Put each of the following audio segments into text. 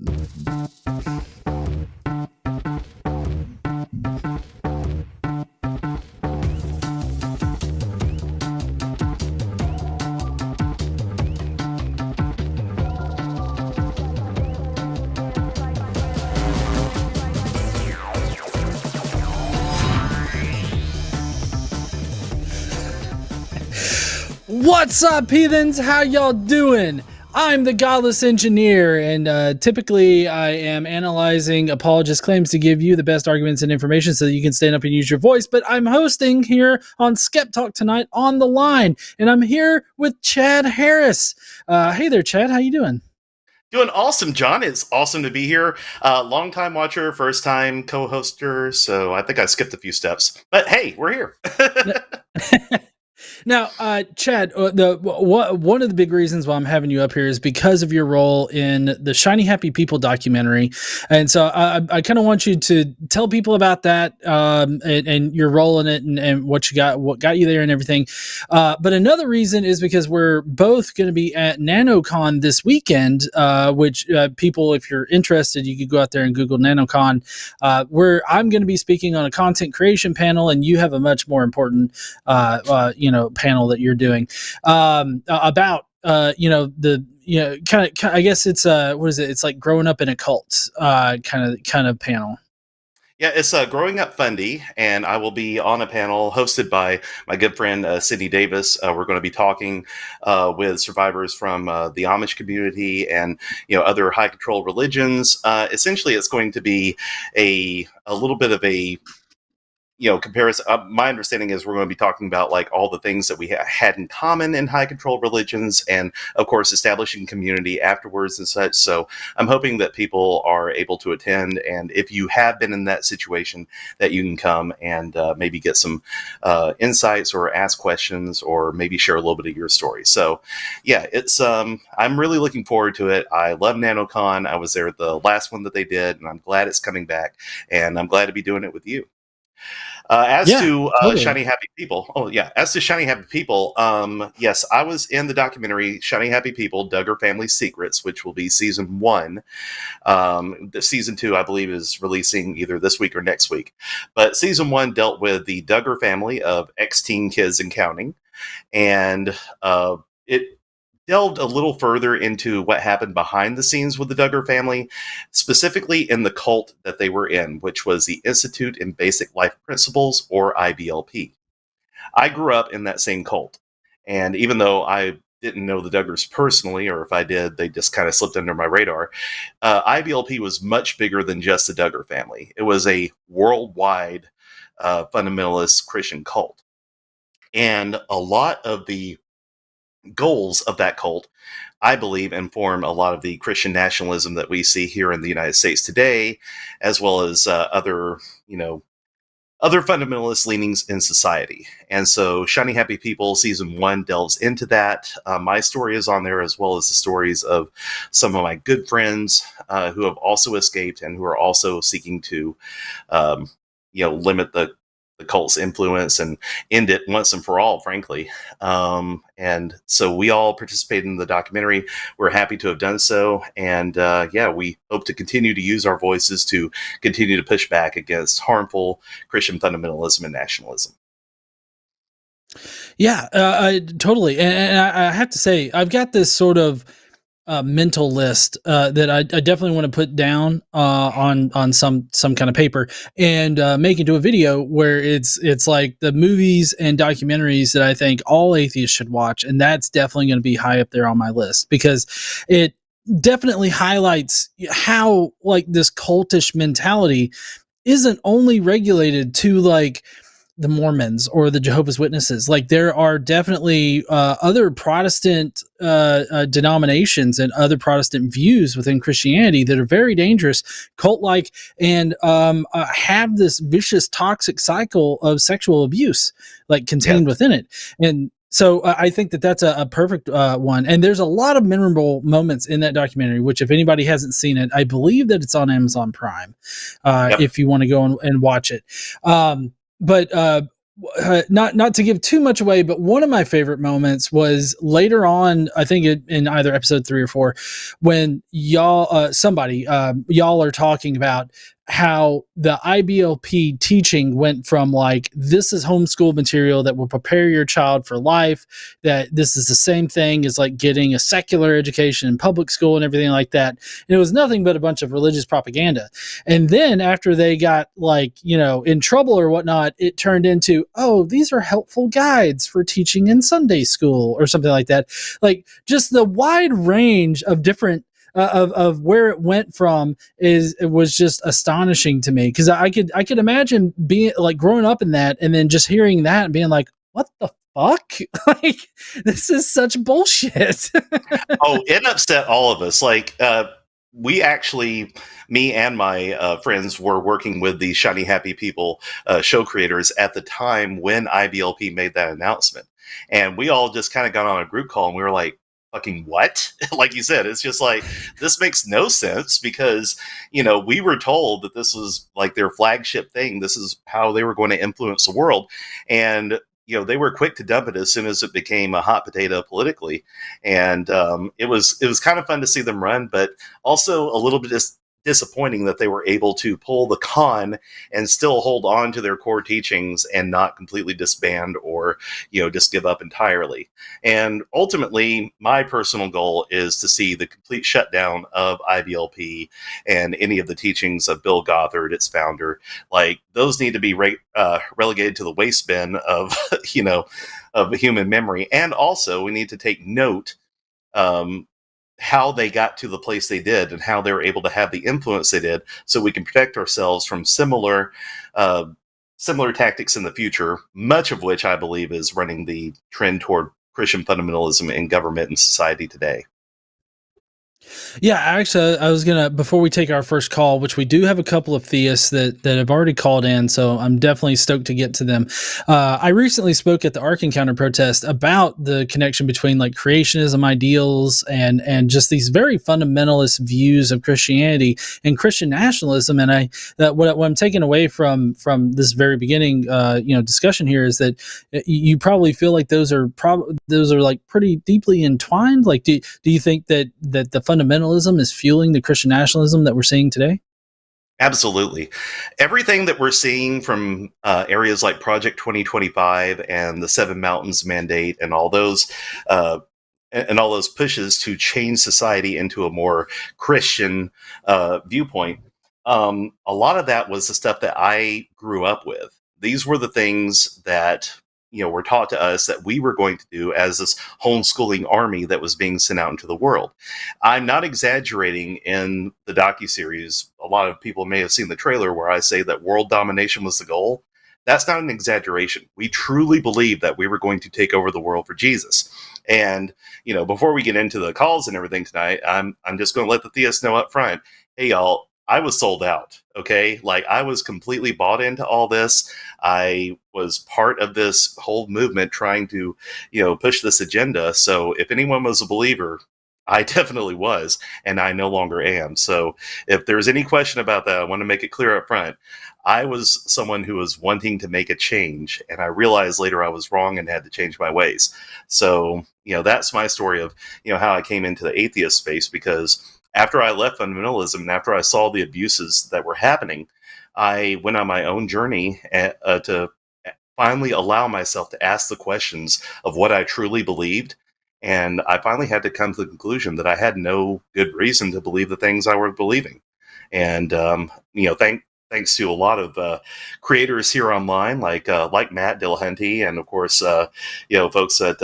What's up, heathens? How y'all doing? I'm the Godless Engineer, and typically I am analyzing apologist claims to give you the best arguments and information so that you can stand up and use your voice, but I'm hosting here on SkepTalk tonight on the line, and I'm here with Chad Harris. Hey there, Chad. How you doing? Doing awesome, John. It's awesome to be here. Long-time watcher, first-time co-hoster, so I think I skipped a few steps. But hey, we're here. Now, Chad, one of the big reasons why I'm having you up here is because of your role in the Shiny Happy People documentary, and so I kind of want you to tell people about that and your role in it and what got you there and everything. But another reason is because we're both going to be at NanoCon this weekend, which people, if you're interested, you could go out there and Google NanoCon, where I'm going to be speaking on a content creation panel, and you have a much more important, panel that you're doing about kind of I guess it's what is it? It's like growing up in a cult kind of panel. Yeah, it's Growing Up Fundy, and I will be on a panel hosted by my good friend Sydney Davis. We're going to be talking with survivors from the Amish community and other high control religions. Essentially, it's going to be a little bit of a comparison. My understanding is we're going to be talking about like all the things that we had in common in high control religions, and of course establishing community afterwards and such. So I'm hoping that people are able to attend, and if you have been in that situation, that you can come and maybe get some insights or ask questions or maybe share a little bit of your story. So yeah, it's I'm really looking forward to it. I love NanoCon. I was there at the last one that they did, and I'm glad it's coming back, and I'm glad to be doing it with you. Shiny Happy People. As to Shiny Happy People, yes, I was in the documentary Shiny Happy People, Duggar Family Secrets, which will be season 1. The season 2, I believe, is releasing either this week or next week. But season 1 dealt with the Duggar family of ex-teen kids and counting. And it delved a little further into what happened behind the scenes with the Duggar family, specifically in the cult that they were in, which was the Institute in Basic Life Principles, or IBLP. I grew up in that same cult, and even though I didn't know the Duggars personally, or if I did, they just kind of slipped under my radar, IBLP was much bigger than just the Duggar family. It was a worldwide fundamentalist Christian cult. And a lot of the goals of that cult, I believe, inform a lot of the Christian nationalism that we see here in the United States today, as well as other fundamentalist leanings in society. And so Shiny Happy People season 1 delves into that. My story is on there, as well as the stories of some of my good friends who have also escaped and who are also seeking to limit the cult's influence and end it once and for all, frankly. And so we all participated in the documentary. We're happy to have done so. And we hope to continue to use our voices to continue to push back against harmful Christian fundamentalism and nationalism. Yeah, totally. And I have to say, I've got this sort of mental list that I definitely want to put down on some kind of paper and make into a video where it's like the movies and documentaries that I think all atheists should watch, and that's definitely going to be high up there on my list because it definitely highlights how like this cultish mentality isn't only regulated to like the Mormons or the Jehovah's Witnesses. Like there are definitely other Protestant denominations and other Protestant views within Christianity that are very dangerous, cult-like, and have this vicious, toxic cycle of sexual abuse like contained within it. And so I think that that's a perfect one. And there's a lot of memorable moments in that documentary, which if anybody hasn't seen it, I believe that it's on Amazon Prime if you want to go and watch it. But not to give too much away, but one of my favorite moments was later on. I think in either episode 3 or 4, when y'all are talking about how the IBLP teaching went from like, this is homeschool material that will prepare your child for life, that this is the same thing as like getting a secular education in public school and everything like that. And it was nothing but a bunch of religious propaganda. And then after they got like, in trouble or whatnot, it turned into, oh, these are helpful guides for teaching in Sunday school or something like that. Like, just the wide range of different of where it went from it was just astonishing to me, because I could imagine being like growing up in that and then just hearing that and being like, what the fuck? Like, this is such bullshit. Oh, it upset all of us. Like, we actually, me and my friends were working with the Shiny Happy People show creators at the time when IBLP made that announcement. And we all just kind of got on a group call and we were like, fucking what? Like you said, it's just like, this makes no sense, because, we were told that this was like their flagship thing. This is how they were going to influence the world. And they were quick to dump it as soon as it became a hot potato politically, and it was kind of fun to see them run, but also a little bit disappointing that they were able to pull the con and still hold on to their core teachings and not completely disband or just give up entirely. And ultimately, my personal goal is to see the complete shutdown of IBLP and any of the teachings of Bill Gothard, its founder. Like, those need to be relegated to the waste bin of of human memory. And also, we need to take note how they got to the place they did and how they were able to have the influence they did, so we can protect ourselves from similar tactics in the future, much of which I believe is running the trend toward Christian fundamentalism in government and society today. Yeah, actually, I was gonna, before we take our first call, which we do have a couple of theists that have already called in, so I'm definitely stoked to get to them. I recently spoke at the Ark Encounter protest about the connection between like creationism ideals and just these very fundamentalist views of Christianity and Christian nationalism. And what I'm taking away from this very beginning, discussion here is that you probably feel like those are like pretty deeply entwined. Like, do you think that the fundamentalism is fueling the Christian nationalism that we're seeing today? Absolutely. Everything that we're seeing from areas like Project 2025 and the Seven Mountains Mandate and all those pushes to change society into a more Christian viewpoint, a lot of that was the stuff that I grew up with. These were the things that were taught to us that we were going to do as this homeschooling army that was being sent out into the world. I'm not exaggerating in the docuseries. A lot of people may have seen the trailer where I say that world domination was the goal. That's not an exaggeration. We truly believed that we were going to take over the world for Jesus. And, before we get into the calls and everything tonight, I'm just going to let the theists know up front, hey, y'all, I was sold out. Okay. Like, I was completely bought into all this. I was part of this whole movement trying to, push this agenda. So if anyone was a believer, I definitely was, and I no longer am. So if there's any question about that, I want to make it clear up front. I was someone who was wanting to make a change, and I realized later I was wrong and had to change my ways. So, that's my story of, how I came into the atheist space, because after I left fundamentalism and after I saw the abuses that were happening, I went on my own journey to finally allow myself to ask the questions of what I truly believed. And I finally had to come to the conclusion that I had no good reason to believe the things I was believing. And, thanks to a lot of creators here online, like Matt Dillahunty, and of course, folks at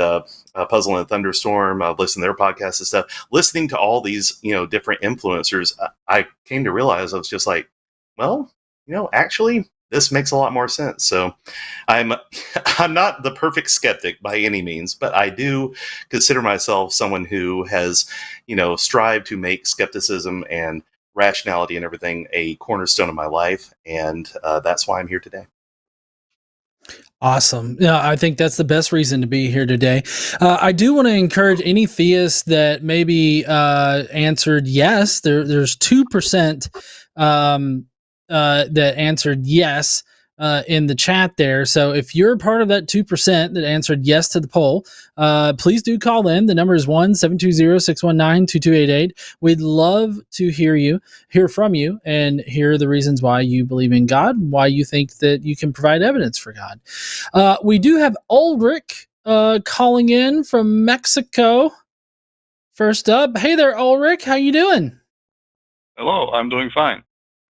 Puzzle and Thunderstorm, listen to their podcasts and stuff. Listening to all these, different influencers, I came to realize I was just like, well, actually, this makes a lot more sense. So I'm not the perfect skeptic by any means, but I do consider myself someone who has, strived to make skepticism and rationality and everything a cornerstone of my life. And that's why I'm here today. Awesome. Yeah, I think that's the best reason to be here today. I do want to encourage any theists that maybe answered yes. There's 2% that answered yes. in the chat there. So if you're part of that 2% that answered yes to the poll, please do call in. The number is 1-720-619-2288. We'd love to hear from you, and hear the reasons why you believe in God, why you think that you can provide evidence for God. We do have Ulrich calling in from Mexico. First up, hey there, Ulrich. How you doing? Hello, I'm doing fine.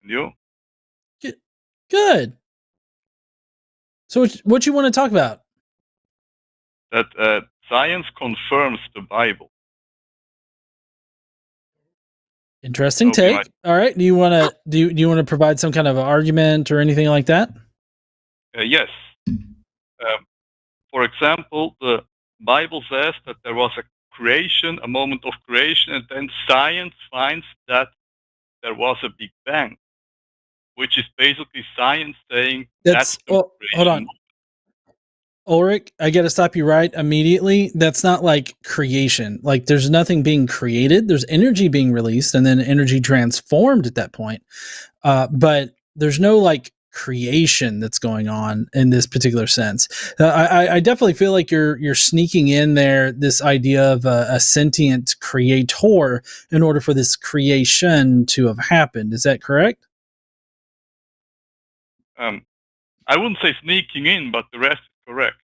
And you? Good. So what you want to talk about? That science confirms the Bible. Interesting take. All right. Do you want to provide some kind of argument or anything like that? Yes. For example, the Bible says that there was a moment of creation, and then science finds that there was a Big Bang, which is basically science saying that's hold on. Ulrich, I got to stop you right immediately. That's not like creation. Like there's nothing being created. There's energy being released and then energy transformed at that point. But there's no like creation that's going on in this particular sense. I definitely feel like you're sneaking in there this idea of a sentient creator in order for this creation to have happened. Is that correct? I wouldn't say sneaking in, but the rest is correct.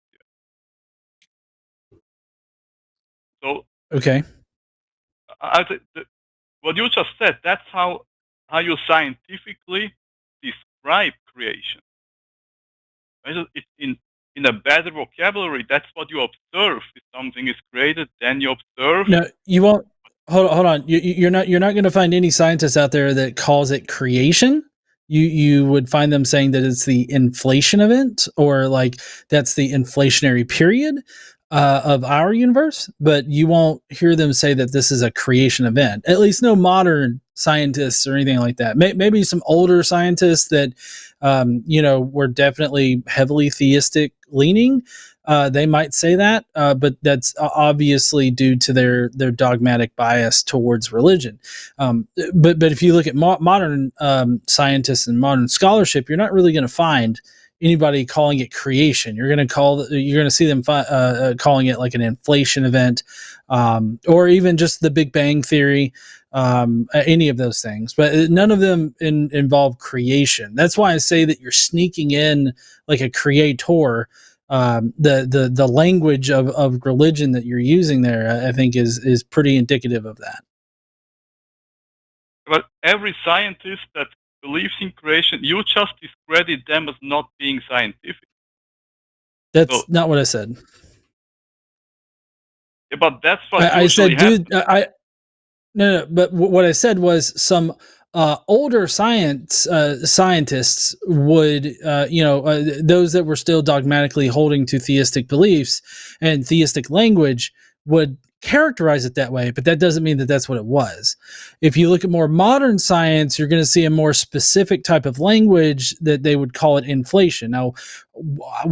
So okay, what you just said, that's how you scientifically describe creation. It's in a better vocabulary, that's what you observe. If something is created, then you observe. No, you won't. Hold on. You're not going to find any scientists out there that calls it creation. You would find them saying that it's the inflation event, or like that's the inflationary period of our universe, but you won't hear them say that this is a creation event. At least no modern scientists or anything like that. Maybe some older scientists that were definitely heavily theistic leaning. They might say that, but that's obviously due to their dogmatic bias towards religion. But if you look at modern scientists and modern scholarship, you're not really going to find anybody calling it creation. You're going to see them calling it like an inflation event, or even just the Big Bang Theory, any of those things. But none of them involve creation. That's why I say that you're sneaking in like a creator. The language of religion that you're using there, I think, is pretty indicative of that. But every scientist that believes in creation, you just discredit them as not being scientific. That's not what I said. Yeah, but that's what I said, dude. No. But what I said was some older scientists would, those that were still dogmatically holding to theistic beliefs and theistic language would characterize it that way, but that doesn't mean that that's what it was. If you look at more modern science, you're going to see a more specific type of language that they would call it inflation. Now,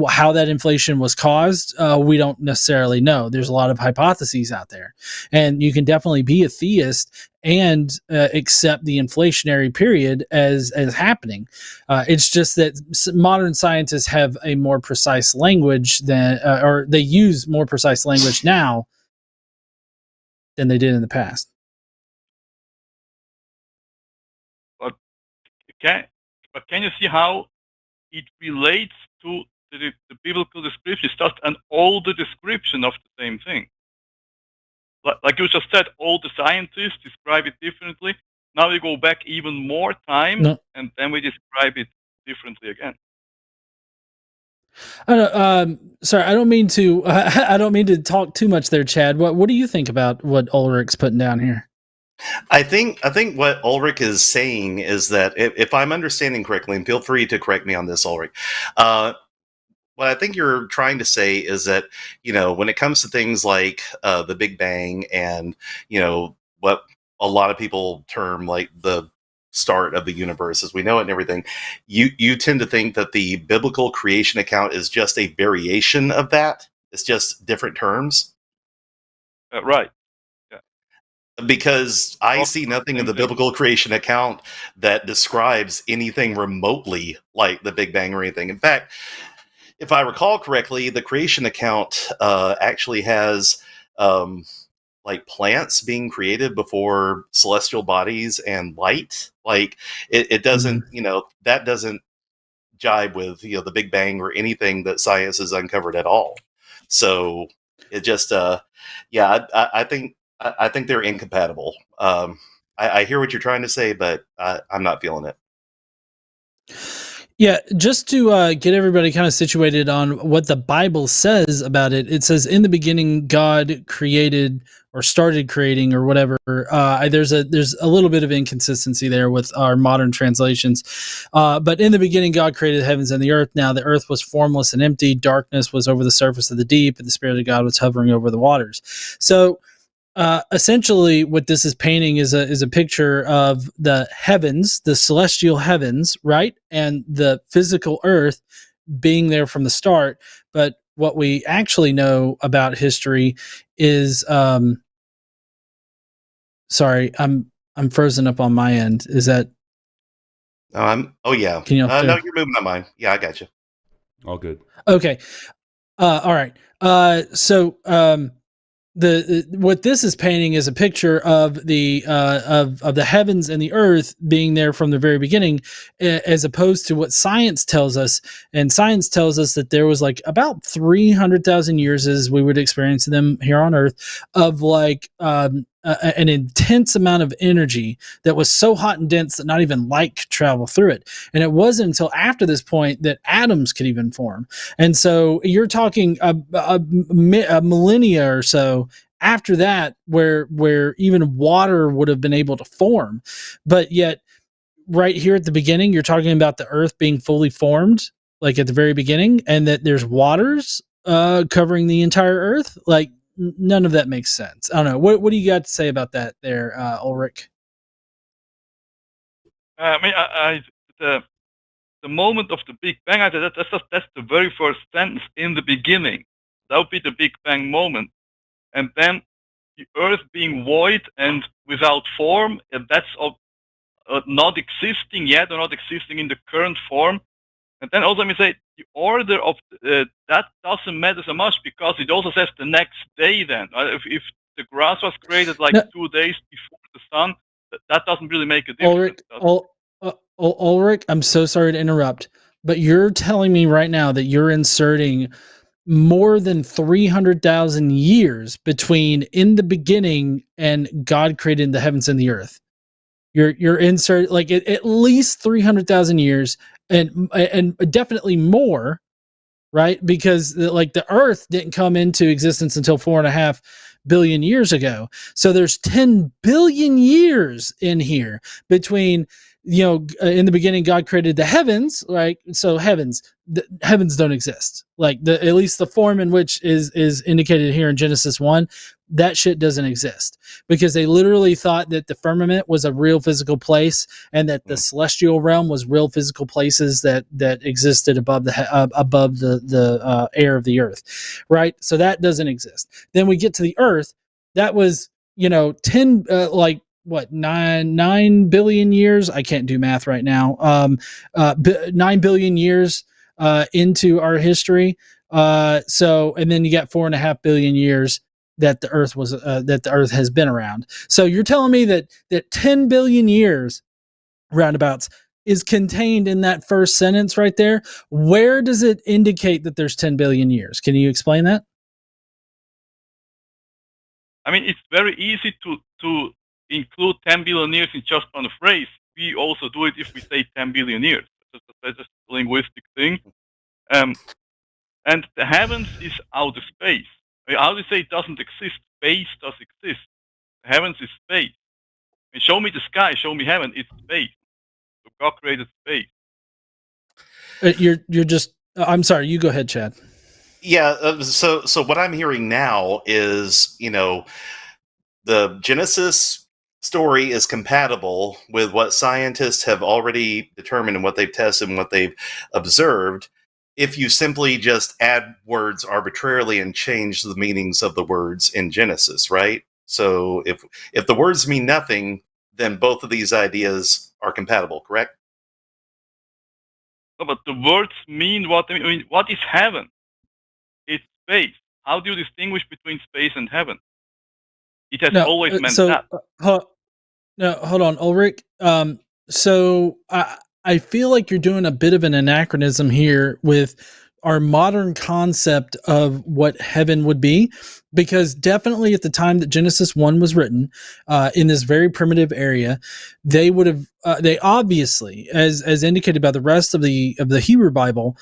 how that inflation was caused, we don't necessarily know. There's a lot of hypotheses out there, and you can definitely be a theist and accept the inflationary period as happening. It's just that modern scientists have a more precise language or they use more precise language now than they did in the past. But can you see how it relates to the biblical description? It's just an older description of the same thing. Like you just said, all the scientists describe it differently. Now we go back even more time, and then we describe it differently again. Sorry, I don't mean to. I don't mean to talk too much there, Chad. What do you think about what Ulrich's putting down here? I think what Ulrich is saying is that if I'm understanding correctly, and feel free to correct me on this, Ulrich. What I think you're trying to say is that, when it comes to things like the Big Bang and, what a lot of people term like the start of the universe as we know it and everything, you tend to think that the biblical creation account is just a variation of that. It's just different terms. Right. Yeah. Because I see Talking about nothing the in the same thing. biblical creation account that describes anything remotely like the Big Bang or anything. In fact, if I recall correctly, the creation account actually has like plants being created before celestial bodies and light. Like it doesn't, that doesn't jibe with the Big Bang or anything that science has uncovered at all. So it just, I think I think they're incompatible. I hear what you're trying to say, but I'm not feeling it. Yeah, just to get everybody kind of situated on what the Bible says about it, it says, "In the beginning, God created or started creating or whatever." There's a little bit of inconsistency there with our modern translations, but in the beginning, God created the heavens and the earth. Now the earth was formless and empty; darkness was over the surface of the deep, and the Spirit of God was hovering over the waters. So essentially what this is painting is a picture of the heavens, the celestial heavens, right, and the physical earth being there from the start. But what we actually know about history is sorry, I'm frozen up on my end. Is that Oh yeah. can you No, you're moving on mine. Yeah, I got you. All good. okay, all right, so the what this is painting is a picture of the of the heavens and the earth being there from the very beginning, as opposed to what science tells us. And science tells us that there was like about 300,000 years, as we would experience them here on earth, of like an intense amount of energy that was so hot and dense that not even light could travel through it. And it wasn't until after this point that atoms could even form. And so you're talking a millennia or so after that where even water would have been able to form. But yet right here at the beginning, you're talking about the earth being fully formed, like at the very beginning, and that there's waters covering the entire earth. Like none of that makes sense. I don't know. What do you got to say about that there, Ulrich? I mean, the moment of the Big Bang, that's the very first sentence, in the beginning. That would be the Big Bang moment. And then the Earth being void and without form, that's not existing yet, or not existing in the current form. And then also, let me say, the order of that doesn't matter so much, because it also says the next day then. If the grass was created like 2 days before the sun, that doesn't really make a difference. Ulrich, I'm so sorry to interrupt, but you're telling me right now that you're inserting more than 300,000 years between in the beginning and God created the heavens and the earth. You're insert like at least 300,000 years, and definitely more, right? Because like the earth didn't come into existence until 4.5 billion years ago. So there's 10 billion years in here between, in the beginning, God created the heavens, right? So the heavens don't exist. Like at least the form in which is indicated here in Genesis 1, that shit doesn't exist, because they literally thought that the firmament was a real physical place, and that the celestial realm was real physical places that existed above the air of the earth, right? So that doesn't exist. Then we get to the earth. That was 10 9 billion years. I can't do math right now. 9 billion years into our history. So, and then you got 4.5 billion years that the earth has been around. So you're telling me that 10 billion years roundabouts is contained in that first sentence right there. Where does it indicate that there's 10 billion years? Can you explain that? I mean, it's very easy to include 10 billion years in just one phrase. We also do it if we say 10 billion years. That's just a linguistic thing. And the heavens is outer space. I mean, how do you say it doesn't exist? Space does exist. The heavens is space. I mean, show me the sky, show me heaven, it's space. So God created space. You're just. I'm sorry. You go ahead, Chad. Yeah. So what I'm hearing now is, the Genesis story is compatible with what scientists have already determined and what they've tested and what they've observed, if you simply just add words arbitrarily and change the meanings of the words in Genesis, right? So if the words mean nothing, then both of these ideas are compatible, correct? No, but the words mean what I mean. What is heaven? It's space. How do you distinguish between space and heaven? It has No, always meant so that. no, hold on, Ulrich. So I feel like you're doing a bit of an anachronism here with our modern concept of what heaven would be, because definitely at the time that Genesis 1 was written, in this very primitive area, they would have they obviously, as indicated by the rest of the Hebrew Bible,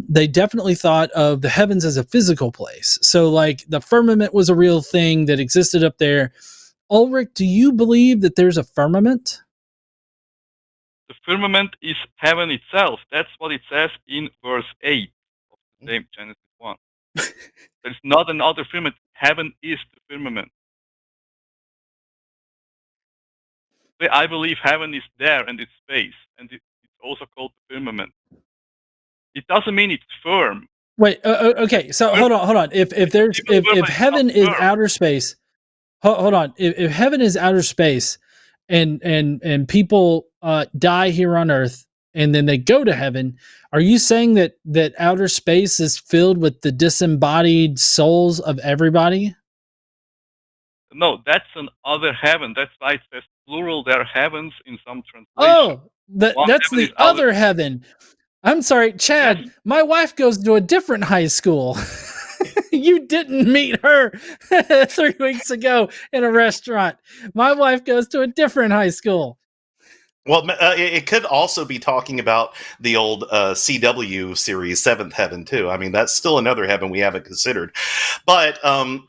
they definitely thought of the heavens as a physical place. So like the firmament was a real thing that existed up there. Ulrich, do you believe that there's a firmament? The firmament is heaven itself. That's what it says in verse 8 of the same Genesis 1. There's not another firmament. Heaven is the firmament. I believe heaven is there and it's space, and it's also called the firmament. It doesn't mean it's firm. Wait, okay. So hold on. If heaven is outer space, hold on. If heaven is outer space, and people die here on Earth, and then they go to heaven, are you saying that outer space is filled with the disembodied souls of everybody? No, that's an other heaven. That's why it says plural. There are heavens in some translations. Oh, that's the other heaven. I'm sorry, Chad. Yes. My wife goes to a different high school. You didn't meet her 3 weeks ago in a restaurant. My wife goes to a different high school. Well, it could also be talking about the old CW series, Seventh Heaven, too. I mean, that's still another heaven we haven't considered. But I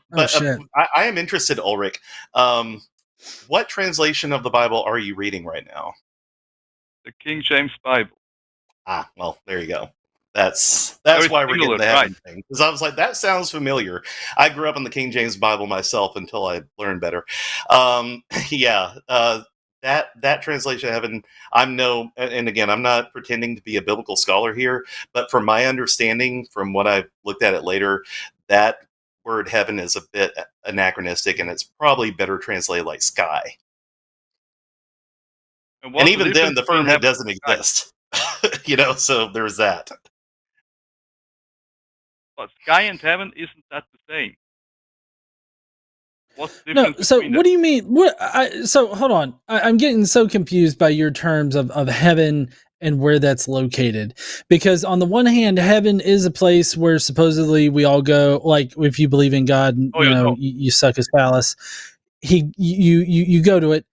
am interested, Ulrich. What translation of the Bible are you reading right now? The King James Bible. Ah, well, there you go. That's why we're getting the heaven thing. Because I was like, that sounds familiar. I grew up in the King James Bible myself until I learned better. That translation of heaven, and again, I'm not pretending to be a biblical scholar here, but from my understanding, from what I've looked at it later, that word heaven is a bit anachronistic, and it's probably better translated like sky. And even then, the firmament doesn't exist. So there's that. But sky and heaven, isn't that the same? What's the difference? No, so what do you mean? So hold on. I'm getting so confused by your terms of heaven and where that's located. Because on the one hand, heaven is a place where supposedly we all go, like if you believe in God, you suck his phallus. You go to it.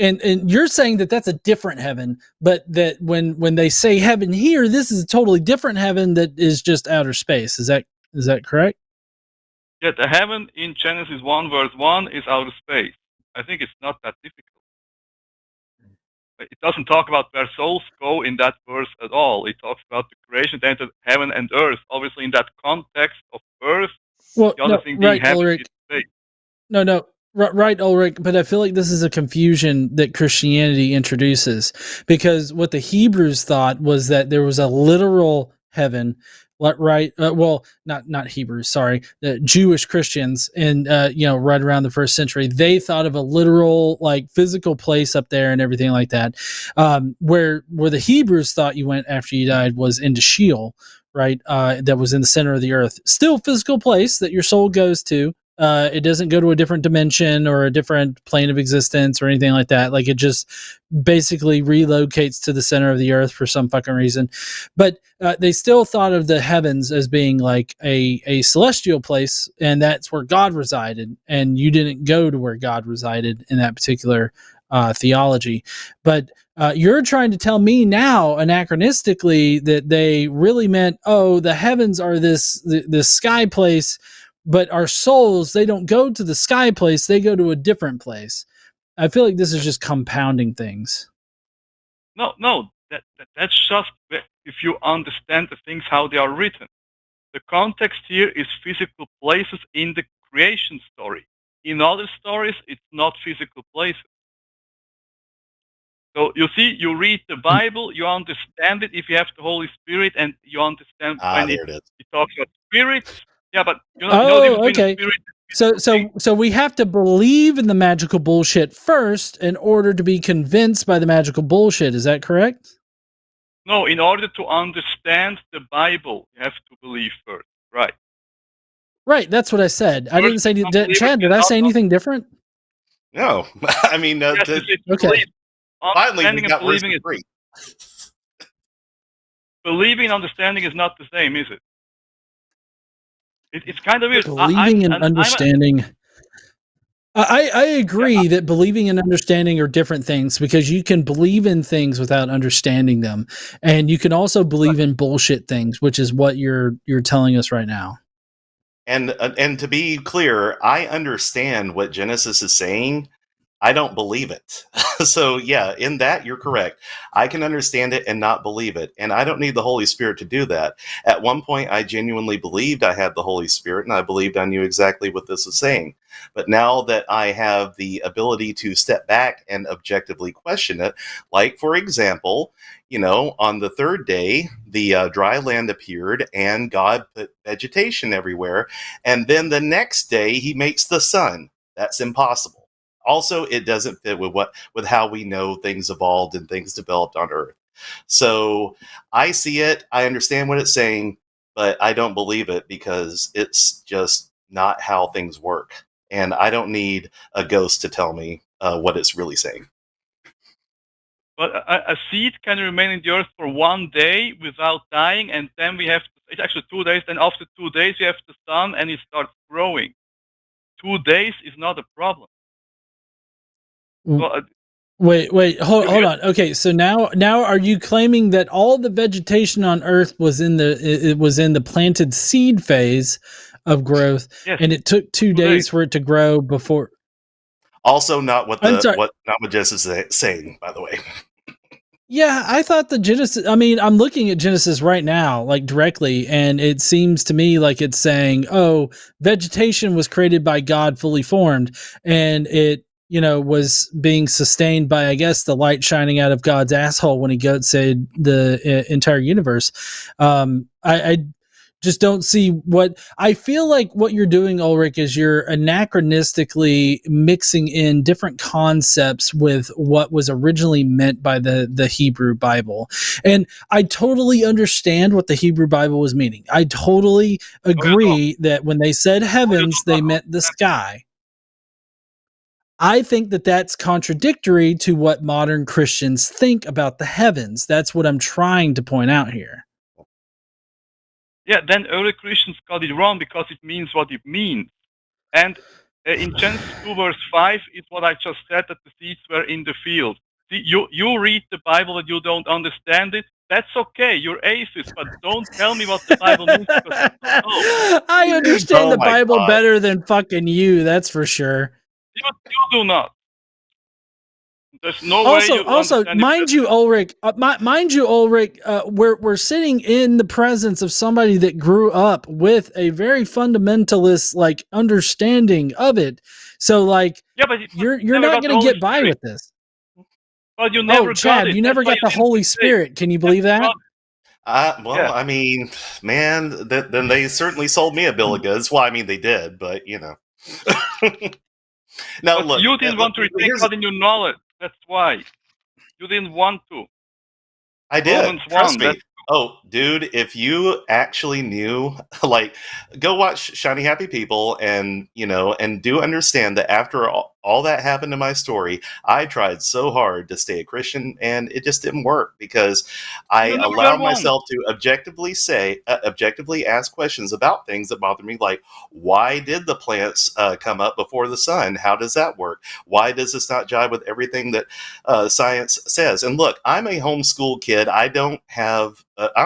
And you're saying that that's a different heaven, but that when they say heaven here, this is a totally different heaven that is just outer space. Is that correct? Yeah, the heaven in Genesis 1 verse 1 is outer space. I think it's not that difficult. It doesn't talk about where souls go in that verse at all. It talks about the creation, then heaven and earth. Obviously, in that context of earth, well, the other thing being heaven Ulrich. is space. No. Right, Ulrich, but I feel like this is a confusion that Christianity introduces, because what the Hebrews thought was that there was a literal heaven, right? Well, not Hebrews, sorry, the Jewish Christians, and right around the first century, they thought of a literal, like, physical place up there and everything like that. Where the Hebrews thought you went after you died was into Sheol, right? That was in the center of the earth, still physical place that your soul goes to. It doesn't go to a different dimension or a different plane of existence or anything like that. Like, it just basically relocates to the center of the earth for some fucking reason. But they still thought of the heavens as being like a celestial place, and that's where God resided. And you didn't go to where God resided in that particular theology. But you're trying to tell me now, anachronistically, that they really meant, the heavens are this sky place, but our souls, they don't go to the sky place, they go to a different place. I feel like this is just compounding things. No, that's just if you understand the things how they are written. The context here is physical places in the creation story. In other stories, it's not physical places. So you see, you read the Bible, you understand it if you have the Holy Spirit, and you understand when it talks about spirits. Yeah, but you know the difference between a spirit So we have to believe in the magical bullshit first in order to be convinced by the magical bullshit. Is that correct? No, in order to understand the Bible, you have to believe first. Right. Right. That's what I said. I didn't say. Chad, did I cannot say anything different? No, I mean, Yes, you say to Okay. believe. finally we Understanding and got words believing for is free. believing and understanding is not the same, is it? It's kind of weird. Believing and understanding. I agree that believing and understanding are different things, because you can believe in things without understanding them, and you can also believe in bullshit things, which is what you're telling us right now. And to be clear, I understand what Genesis is saying. I don't believe it. So yeah, in that you're correct. I can understand it and not believe it, and I don't need the Holy Spirit to do that. At one point, I genuinely believed I had the Holy Spirit, and I believed I knew exactly what this was saying. But now that I have the ability to step back and objectively question it, like for example, on the third day, the dry land appeared, and God put vegetation everywhere, and then the next day He makes the sun. That's impossible. Also, it doesn't fit with how we know things evolved and things developed on Earth. So I see it, I understand what it's saying, but I don't believe it because it's just not how things work. And I don't need a ghost to tell me what it's really saying. But a seed can remain in the earth for 1 day without dying, and then it's actually 2 days. Then after 2 days, you have the sun, and it starts growing. 2 days is not a problem. So, Wait, hold on. Okay, so now are you claiming that all the vegetation on Earth was in the planted seed phase of growth, yes, and it took 2 days for it to grow before? Also, not what Genesis is saying, by the way. Yeah, I thought the Genesis. I mean, I'm looking at Genesis right now, like directly, and it seems to me like it's saying, "Oh, vegetation was created by God, fully formed, and it, was being sustained by, I guess, the light shining out of God's asshole when He goat said the entire universe." I just don't see what I feel like. What you're doing, Ulrich, is you're anachronistically mixing in different concepts with what was originally meant by the Hebrew Bible. And I totally understand what the Hebrew Bible was meaning. I totally agree that when they said heavens, they meant the sky. I think that that's contradictory to what modern Christians think about the heavens. That's what I'm trying to point out here. Yeah, then early Christians got it wrong because it means what it means. And in Genesis 2 verse 5 is what I just said, that the seeds were in the field. See, you read the Bible and you don't understand it. That's okay. You're atheist, but don't tell me what the Bible means, because you don't know. I understand the Bible better than fucking you. That's for sure. You do not. There's no way you understand mind you, Ulrich, we're sitting in the presence of somebody that grew up with a very fundamentalist like understanding of it. So like, but you're not going to get by with this. But you never Chad, got it. You never got the Holy Spirit. Can you believe that? I mean, man, then they certainly sold me a bill of goods. Well, I mean, they did, but Now, but look, you didn't want to retain God in your knowledge. That's why. You didn't want to. I did. Trust me. Oh, dude, if you actually knew, like, go watch Shiny Happy People and do understand that after all that happened to my story, I tried so hard to stay a Christian, and it just didn't work because I allowed myself to objectively ask questions about things that bothered me, like, why did the plants come up before the sun? How does that work? Why does this not jive with everything that science says? And look, I'm a homeschool kid. I don't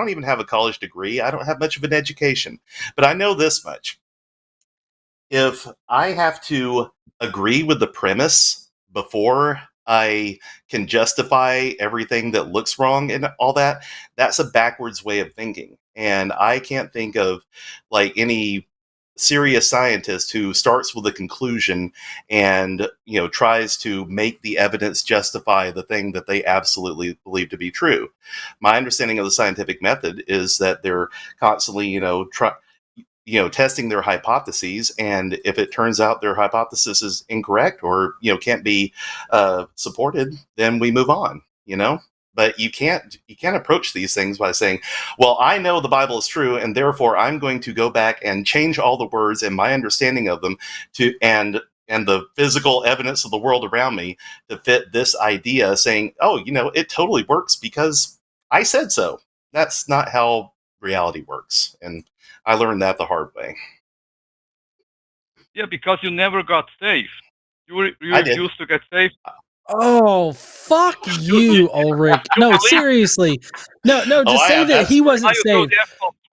even have a college degree. I don't have much of an education, but I know this much. If I have to agree with the premise before I can justify everything that looks wrong and all that, that's a backwards way of thinking. And I can't think of like any serious scientist who starts with a conclusion and tries to make the evidence justify the thing that they absolutely believe to be true. My understanding of the scientific method is that they're constantly testing their hypotheses, and if it turns out their hypothesis is incorrect or can't be supported, then we move on. But you can't approach these things by saying, well, I know the Bible is true, and therefore I'm going to go back and change all the words and my understanding of them to and the physical evidence of the world around me to fit this idea, saying, oh, it totally works because I said so. That's not how reality works. And I learned that the hard way. Yeah, because you never got saved. You I did. refused to get saved. Oh, fuck you, Ulrich. No, seriously. No, to say that he wasn't saved.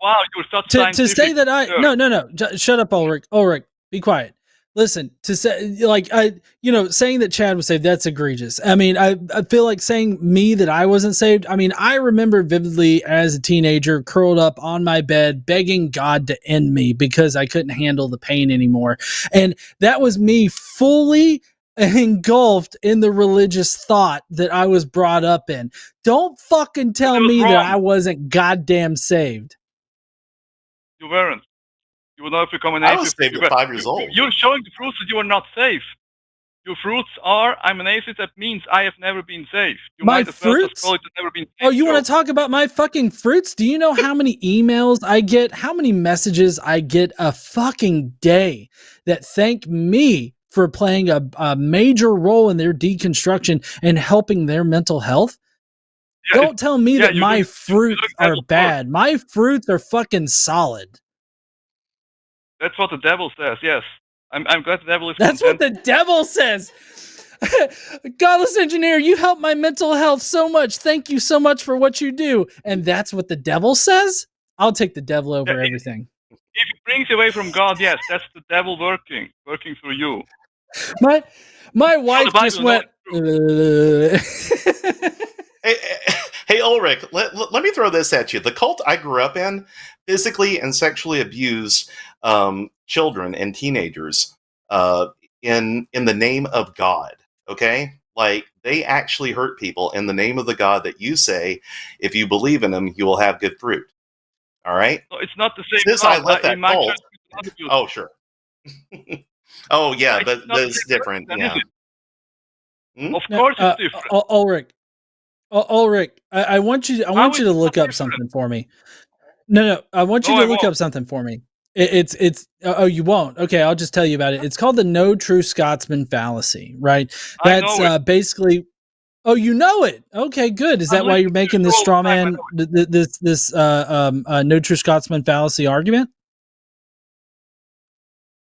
Wow, you're such To say that no. Shut up, Ulrich. Ulrich, be quiet. Listen, to say saying that Chad was saved, that's egregious. I mean, I feel like saying me that I wasn't saved. I mean, I remember vividly as a teenager curled up on my bed begging God to end me because I couldn't handle the pain anymore. And that was me fully engulfed in the religious thought that I was brought up in. Don't fucking tell me that I wasn't goddamn saved. You weren't. You would not become an atheist. I was saved at 5 years old. You're showing the fruits that you are not saved. Your fruits are, I'm an atheist, that means I have never been saved. You my fruits? Well never been saved, oh, you want to talk about my fucking fruits? Do you know how many emails I get, how many messages I get a fucking day that thank me for playing a major role in their deconstruction and helping their mental health? Yeah, don't tell me that my fruits are bad. My fruits are fucking solid. That's what the devil says, yes. I'm glad the devil is That's content. what the devil says. Godless engineer, you help my mental health so much. Thank you so much for what you do. And that's what the devil says? I'll take the devil over everything. If it brings you away from God, yes, that's the devil working through you. My wife just went... Hey, Ulrich, let me throw this at you. The cult I grew up in physically and sexually abused children and teenagers in the name of God, okay? Like, they actually hurt people in the name of the God that you say, if you believe in him, you will have good fruit. All right? No, it's not the same. Since I left that cult... Oh, sure. Oh, yeah, that's different. Yeah. Of course it's different. Ulrich, I want you to look up something for me. No, I want you to look up something for me. It's oh, you won't. Okay, I'll just tell you about it. It's called the No True Scotsman fallacy, right? That's basically... Oh, you know it. Okay, good. Is that why you're making this straw man, this No True Scotsman fallacy argument?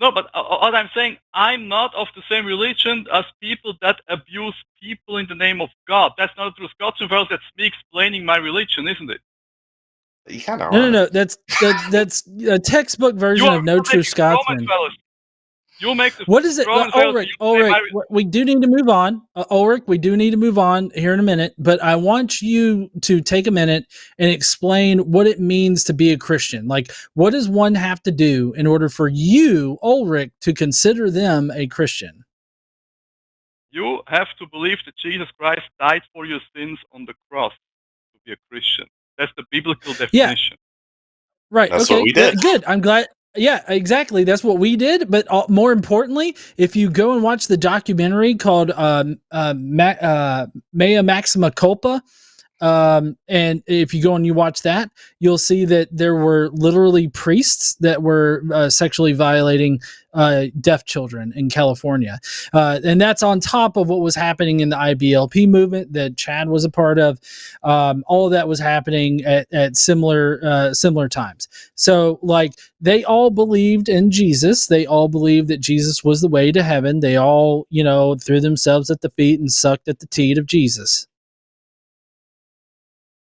No, but what I'm saying, I'm not of the same religion as people that abuse people in the name of God. That's not a true Scotsman fallacy. That's me explaining my religion, isn't it? You kind of No. That's a textbook version of No True Scotsman. You make the what is it? Ulrich, we do need to move on. Ulrich, we do need to move on here in a minute, but I want you to take a minute and explain what it means to be a Christian. Like, what does one have to do in order for you, Ulrich, to consider them a Christian? You have to believe that Jesus Christ died for your sins on the cross to be a Christian. That's the biblical definition. Yeah. Right. That's okay. What we did. Good. I'm glad. Yeah, exactly. That's what we did. But more importantly, if you go and watch the documentary called Mea Maxima Culpa, and if you go and you watch that, you'll see that there were literally priests that were sexually violating deaf children in California. And that's on top of what was happening in the IBLP movement that Chad was a part of. All of that was happening at similar times. So, like, they all believed in Jesus. They all believed that Jesus was the way to heaven. They all, threw themselves at the feet and sucked at the teat of Jesus.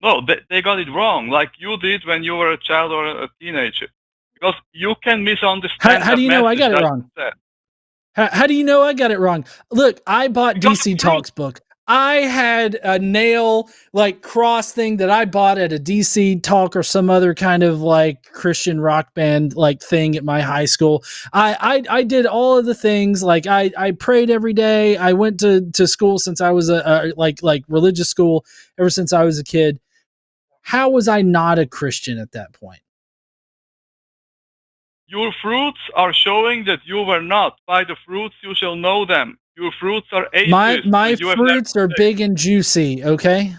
No, they got it wrong, like you did when you were a child or a teenager. Because you can misunderstand. How do you know I got it wrong? How do you know I got it wrong? Look, I bought DC Talk's book. I had a nail cross thing that I bought at a DC Talk or some other kind of Christian rock band thing at my high school. I did all of the things. I prayed every day. I went to school since I was a religious school ever since I was a kid. How was I not a Christian at that point? Your fruits are showing that you were not. By the fruits you shall know them. Your fruits are atheist. My You have fruits are big and juicy. Okay.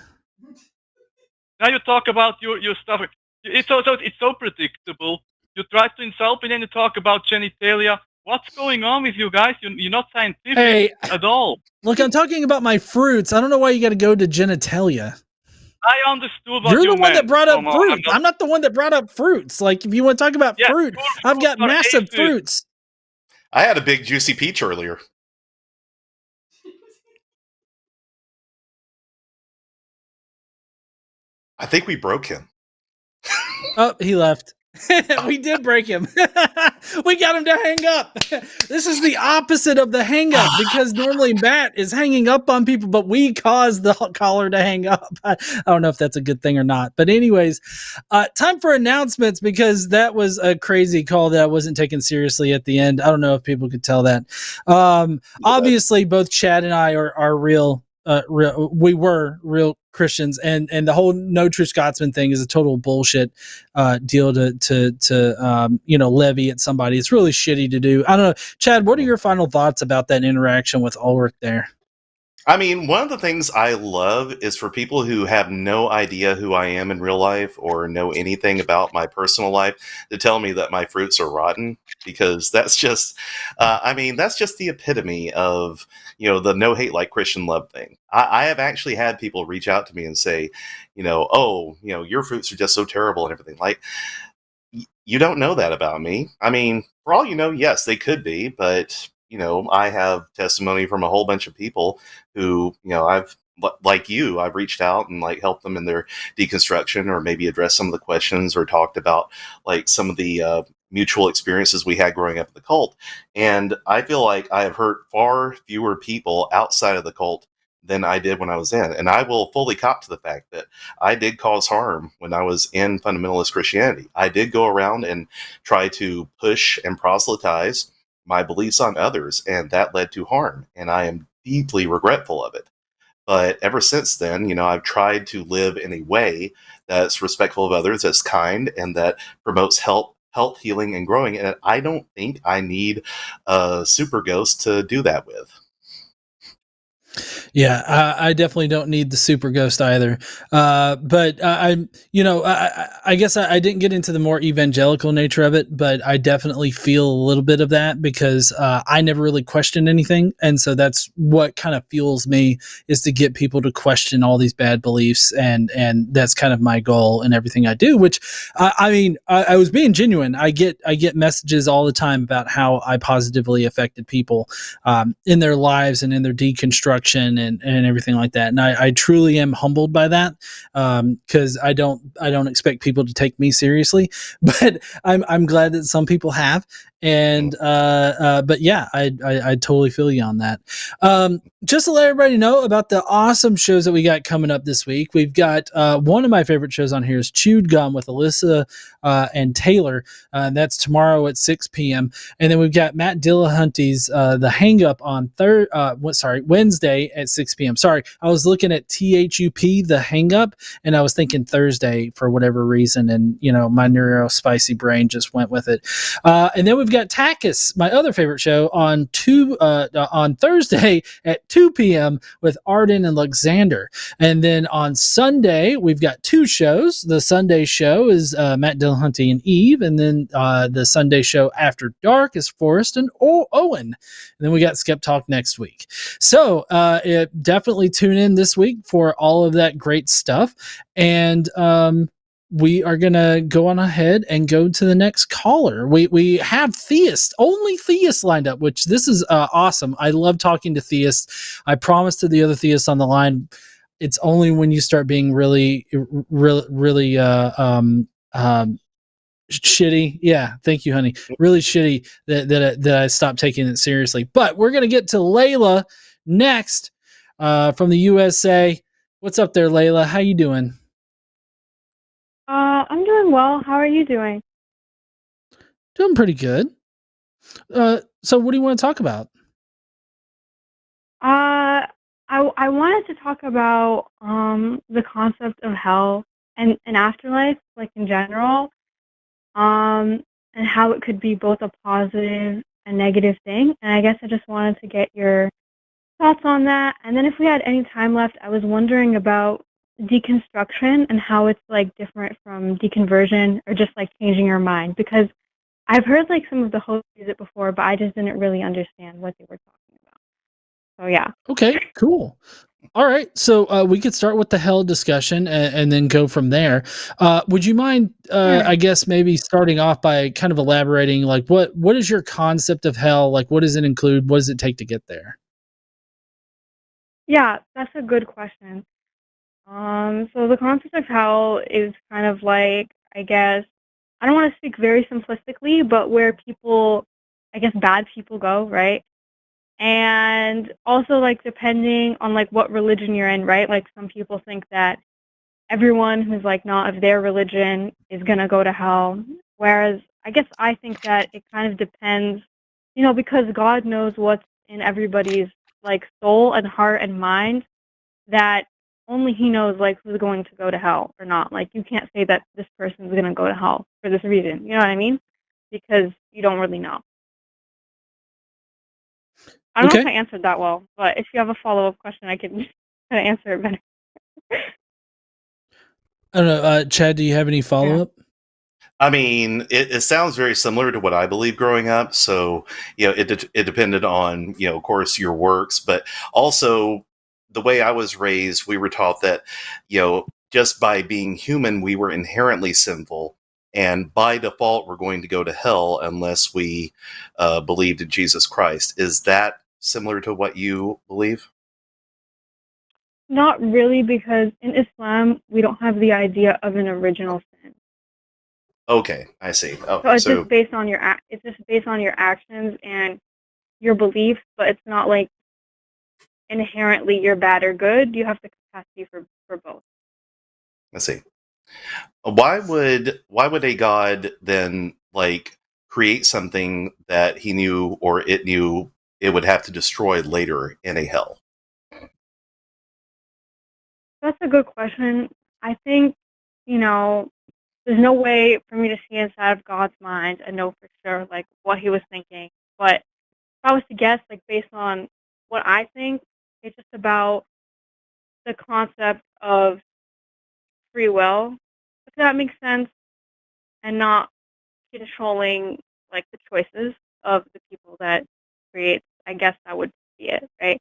Now you talk about your stuff. It's so predictable. You try to insult me, then you talk about genitalia. What's going on with you guys? You're not scientific Hey, at all. look, I'm talking about my fruits. I don't know why you got to go to genitalia. I understood what You're the you one that meant. brought up Somehow. fruit. I'm not the one that brought up fruits. Like, if you want to talk about Yeah, fruit, your I've fruits got are massive atheist. fruits. I had a big juicy peach earlier. I think we broke him. Oh, he left. We did break him. We got him to hang up. This is the opposite of the hang up, because normally Matt is hanging up on people, but we caused the caller to hang up. I don't know if that's a good thing or not. But anyways, time for announcements, because that was a crazy call that I wasn't taken seriously at the end. I don't know if people could tell that. Obviously, both Chad and I are real. We were real Christians, and the whole no true Scotsman thing is a total bullshit deal to levy at somebody. It's really shitty to do. I don't know, Chad, what are your final thoughts about that interaction with Ulrich there? I mean, one of the things I love is for people who have no idea who I am in real life or know anything about my personal life to tell me that my fruits are rotten, because that's just, that's just the epitome of, the no hate like Christian love thing. I have actually had people reach out to me and say, your fruits are just so terrible and everything. Like, you don't know that about me. I mean, for all you know, yes, they could be, but I have testimony from a whole bunch of people who, I've reached out and like helped them in their deconstruction, or maybe addressed some of the questions, or talked about like some of the mutual experiences we had growing up in the cult. And I feel like I have hurt far fewer people outside of the cult than I did when I was in. And I will fully cop to the fact that I did cause harm when I was in fundamentalist Christianity. I did go around and try to push and proselytize my beliefs on others, and that led to harm. And I am deeply regretful of it. But ever since then, I've tried to live in a way that's respectful of others, that's kind, and that promotes health, healing, and growing. And I don't think I need a super ghost to do that with. Yeah, I definitely don't need the super ghost either. But I guess I didn't get into the more evangelical nature of it, but I definitely feel a little bit of that, because I never really questioned anything. And so that's what kind of fuels me, is to get people to question all these bad beliefs. And that's kind of my goal in everything I do, which I was being genuine. I get messages all the time about how I positively affected people in their lives and in their deconstruction and everything like that. And I truly am humbled by that, because I don't expect people to take me seriously, but I'm glad that some people have. And but yeah, I totally feel you on that. Just to let everybody know about the awesome shows that we got coming up this week. We've got one of my favorite shows on here is Chewed Gum with Alyssa and Taylor. That's tomorrow at 6 p.m. And then we've got Matt Dillahunty's The Hang Up on Wednesday at 6 p.m. Sorry, I was looking at THUP, The Hang Up, and I was thinking Thursday for whatever reason, and my spicy brain just went with it. And then we've got TACIS, my other favorite show, on Thursday at 2 p.m. with Arden and Alexander. And then on Sunday, we've got two shows. The Sunday show is Matt Dillahunty and Eve, and then the Sunday show after dark is Forrest and Owen. And then we got SkepTalk next week. So definitely tune in this week for all of that great stuff. And we are going to go on ahead and go to the next caller. We have only theists lined up, which this is awesome. I love talking to theists. I promised to the other theists on the line, it's only when you start being really shitty. Yeah, thank you, honey. Really shitty that I stopped taking it seriously. But we're going to get to Layla next from the USA. What's up there, Layla? How you doing? I'm doing well. How are you doing? Doing pretty good. So what do you want to talk about? I wanted to talk about the concept of hell and afterlife, like in general. and how it could be both a positive and negative thing. And I guess I just wanted to get your thoughts on that. And then if we had any time left, I was wondering about deconstruction and how it's like different from deconversion or just like changing your mind, because I've heard like some of the hosts use it before, but I just didn't really understand what they were talking about. So yeah. Okay, cool. All right, so we could start with the hell discussion and then go from there. Would you mind, Sure. I guess, maybe starting off by kind of elaborating, like what is your concept of hell? Like, what does it include? What does it take to get there? Yeah, that's a good question. So the concept of hell is kind of like, I guess, I don't want to speak very simplistically, but where people, I guess, bad people go, right? And also, like, depending on like what religion you're in, right? Like, some people think that everyone who's like not of their religion is gonna go to hell, whereas I guess I think that it kind of depends, because God knows what's in everybody's like soul and heart and mind, that only he knows like who's going to go to hell or not. Like, you can't say that this person's going to go to hell for this reason. You know what I mean? Because you don't really know. I don't know if I Okay. answered that well, but if you have a follow-up question, I can kind of answer it better. I don't know, Chad. Do you have any follow up? I mean, it sounds very similar to what I believe growing up. So, it depended on, of course, your works, but also the way I was raised, we were taught that, just by being human, we were inherently sinful. And by default, we're going to go to hell unless we believed in Jesus Christ. Is that similar to what you believe? Not really, because in Islam, we don't have the idea of an original sin. Okay, I see. So Okay, it's just so based on it's just based on your actions and your beliefs, but it's not like inherently you're bad or good. You have the capacity for both. I see. Why would a god then like create something that he knew or it knew it would have to destroy later in a hell? That's a good question. I think, there's no way for me to see inside of God's mind and know for sure like what he was thinking. But if I was to guess, like based on what I think, it's just about the concept of free will, if that makes sense, and not controlling like the choices of the people that create. I guess that would be it, right?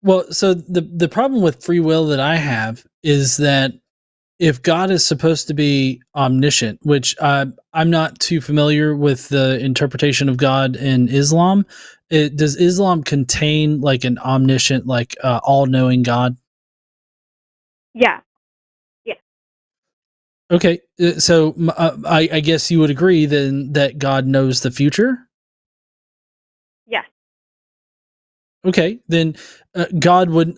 Well, so the problem with free will that I have is that if God is supposed to be omniscient, which I'm not too familiar with the interpretation of God in Islam, does Islam contain like an omniscient, like all-knowing God? Yeah, yeah, Okay, so I guess you would agree then that God knows the future. yes, Okay, then God would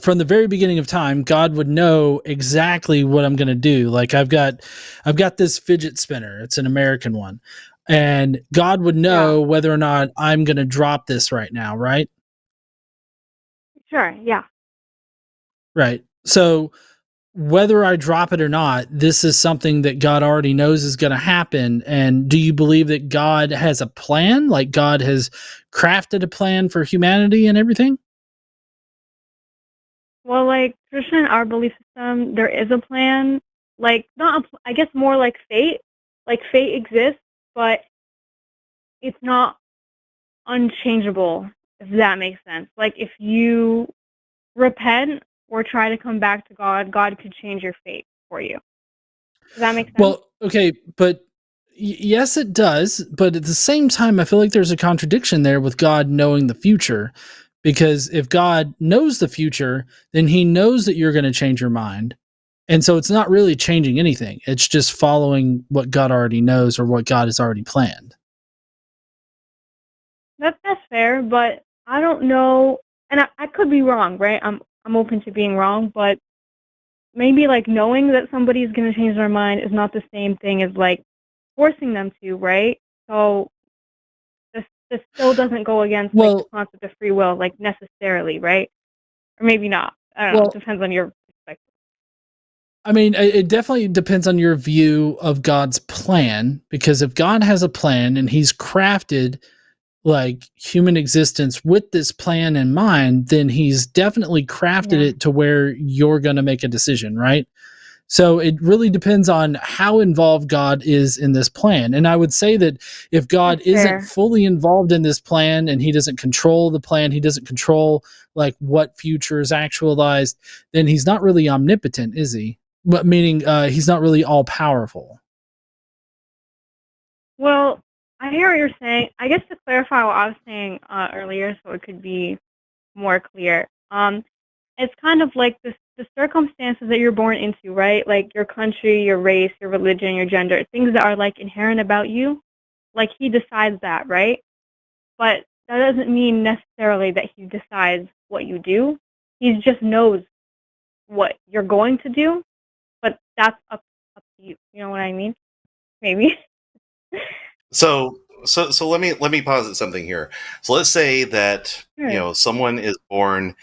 from the very beginning of time, God would know exactly what I'm going to do. Like I've got this fidget spinner. It's an American one, and God would yeah, know whether or not I'm going to drop this right now. Right, sure, yeah. right. So whether I drop it or not, this is something that God already knows is going to happen. And do you believe that God has a plan? Like God has crafted a plan for humanity and everything? Well, like tradition in our belief system, there is a plan. Like not, I guess more like fate. Like fate exists, but it's not unchangeable. If that makes sense. Like if you repent or try to come back to God, God could change your fate for you. Does that make sense? Well, okay, but yes, it does. But at the same time, I feel like there's a contradiction there with God knowing the future. Because if God knows the future, then he knows that you're going to change your mind. And so it's not really changing anything. It's just following what God already knows or what God has already planned. That's fair, but I don't know, and I could be wrong, right? I'm open to being wrong, but maybe like knowing that somebody's gonna change their mind is not the same thing as like forcing them to, right? So this still doesn't go against like the Well, concept of free will, like necessarily, right? Or maybe not. I don't know. It well, depends on your perspective. I mean, it definitely depends on your view of God's plan, because if God has a plan and he's crafted like human existence with this plan in mind, then he's definitely crafted Yeah, it to where you're going to make a decision, right? So it really depends on how involved God is in this plan. And I would say that if God that's isn't fair. fully involved in this plan and he doesn't control the plan, he doesn't control like what future is actualized, then he's not really omnipotent, is he? But meaning he's not really all powerful. Well, I hear what you're saying. I guess to clarify what I was saying earlier, so it could be more clear. It's kind of like the circumstances that you're born into, right? Like your country, your race, your religion, your gender, things that are like inherent about you. Like he decides that, right? But that doesn't mean necessarily that he decides what you do. He just knows what you're going to do, but that's up to you. You know what I mean? Maybe. So let me posit something here. So let's say that Sure. someone is born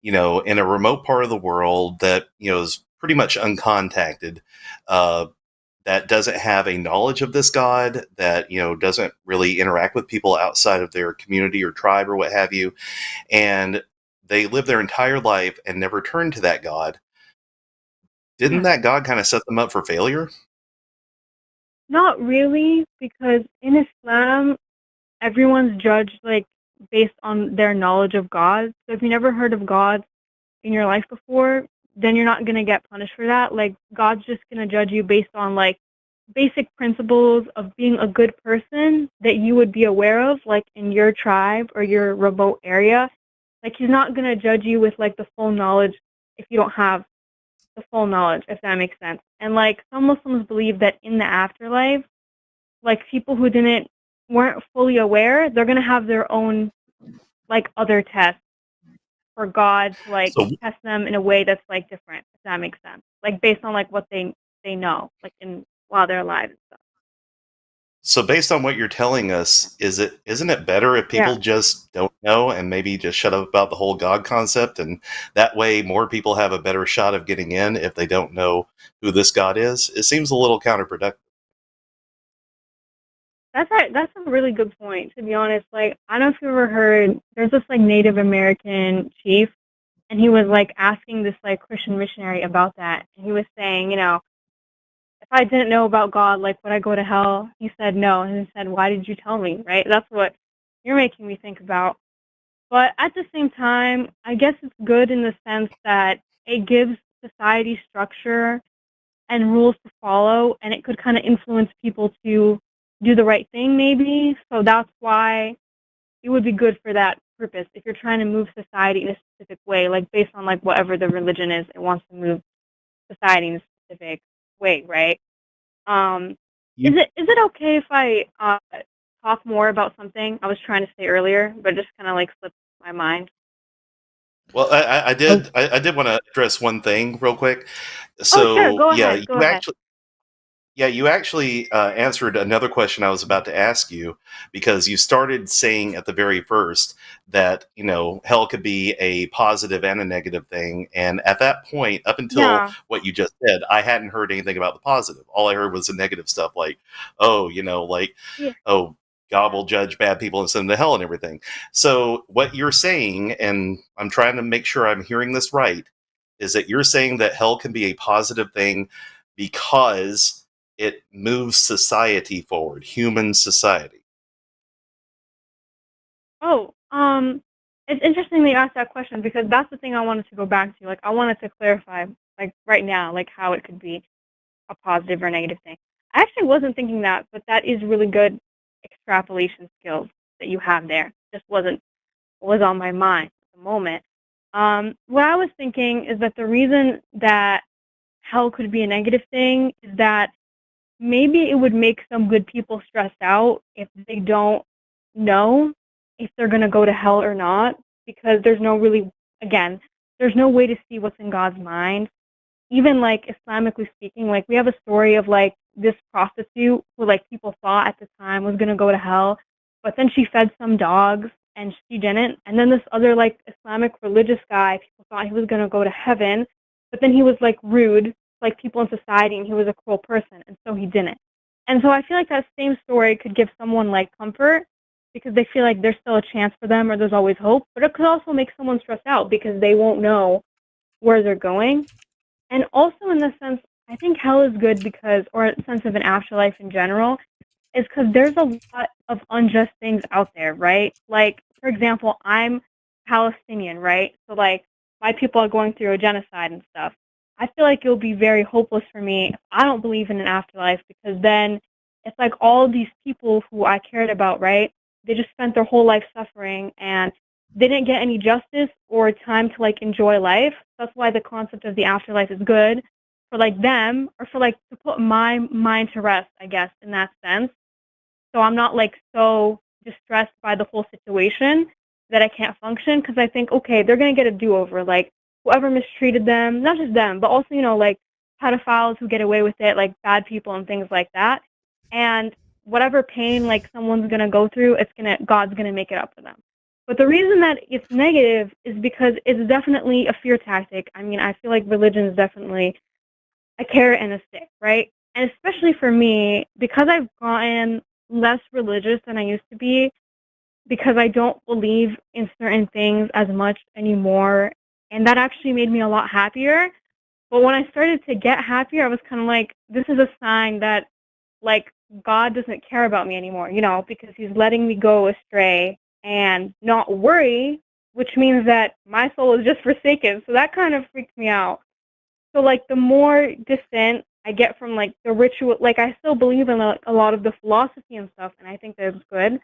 in a remote part of the world that is pretty much uncontacted, uh, that doesn't have a knowledge of this God, that doesn't really interact with people outside of their community or tribe or what have you, and they live their entire life and never turn to that God. Didn't Yeah. that God kind of set them up for failure? Not really, because in Islam, everyone's judged like based on their knowledge of God. So if you never heard of God in your life before, then you're not gonna get punished for that. Like God's just gonna judge you based on like basic principles of being a good person that you would be aware of, like in your tribe or your remote area. Like he's not gonna judge you with like the full knowledge if you don't have the full knowledge, if that makes sense. And like some Muslims believe that in the afterlife, like people who weren't fully aware, they're gonna have their own like other tests for God to like So test them in a way that's like different, if that makes sense. Like based on like what they know, like in while they're alive and stuff. So based on what you're telling us, isn't it better if Yeah. people just don't know and maybe just shut up about the whole God concept, and that way more people have a better shot of getting in if they don't know who this God is? It seems a little counterproductive. That's a really good point, to be honest. Like I don't know if you ever heard there's this like Native American chief and he was like asking this like Christian missionary about that. And he was saying, if I didn't know about God, like would I go to hell? He said no. And he said, why did you tell me? Right? That's what you're making me think about. But at the same time, I guess it's good in the sense that it gives society structure and rules to follow, and it could kind of influence people to do the right thing, maybe. So that's why it would be good for that purpose. If you're trying to move society in a specific way, like based on like whatever the religion is, it wants to move society in a specific way, right? Um, You is it okay if I talk more about something I was trying to say earlier, but just kind of like slipped my mind? well, I Oh, did I did want to address one thing real quick. Oh, sure. So Go yeah, ahead. Go ahead. you actually answered another question I was about to ask you, because you started saying at the very first that hell could be a positive and a negative thing, and at that point, up until Yeah. what you just said, I hadn't heard anything about the positive. All I heard was the negative stuff, like like Yeah. oh, God Yeah. will judge bad people and send them to hell and everything. So what you're saying, and I'm trying to make sure I'm hearing this right, is that you're saying that hell can be a positive thing because it moves society forward, human society. Oh, it's interesting that you asked that question because that's the thing I wanted to go back to. Like, I wanted to clarify, like, right now, like, how it could be a positive or negative thing. I actually wasn't thinking that, but that is really good extrapolation skills that you have there. Just wasn't what was on my mind at the moment. What I was thinking is that the reason that hell could be a negative thing is that maybe it would make some good people stressed out if they don't know if they're going to go to hell or not, because there's no really, again, there's no way to see what's in God's mind. Even like Islamically speaking, like we have a story of like this prostitute who like people thought at the time was going to go to hell, but then she fed some dogs and she didn't. And then this other like Islamic religious guy, people thought he was going to go to heaven, but then he was like rude like people in society and he was a cruel person, and so he didn't. And so I feel like that same story could give someone like comfort because they feel like there's still a chance for them or there's always hope, but it could also make someone stressed out because they won't know where they're going. And also in the sense, I think hell is good because, or a sense of an afterlife in general, is because there's a lot of unjust things out there, right? Like, for example, I'm Palestinian, right? So, like, my people are going through a genocide and stuff. I feel like it'll be very hopeless for me if I don't believe in an afterlife because then it's like all these people who I cared about, right? They just spent their whole life suffering and they didn't get any justice or time to like enjoy life. That's why the concept of the afterlife is good for like them or for like to put my mind to rest, I guess, in that sense. So I'm not like so distressed by the whole situation that I can't function because I think, okay, they're going to get a do-over. Like whoever mistreated them, not just them, but also, you know, like pedophiles who get away with it, like bad people and things like that. And whatever pain like someone's going to go through, God's going to make it up for them. But the reason that it's negative is because it's definitely a fear tactic. I mean, I feel like religion is definitely a carrot and a stick, right? And especially for me, because I've gotten less religious than I used to be, because I don't believe in certain things as much anymore, and that actually made me a lot happier. But when I started to get happier, I was kind of like, this is a sign that, like, God doesn't care about me anymore, you know, because he's letting me go astray and not worry, which means that my soul is just forsaken. So that kind of freaked me out. So, like, the more distant I get from, like, the ritual, like, I still believe in a lot of the philosophy and stuff, and I think that it's good.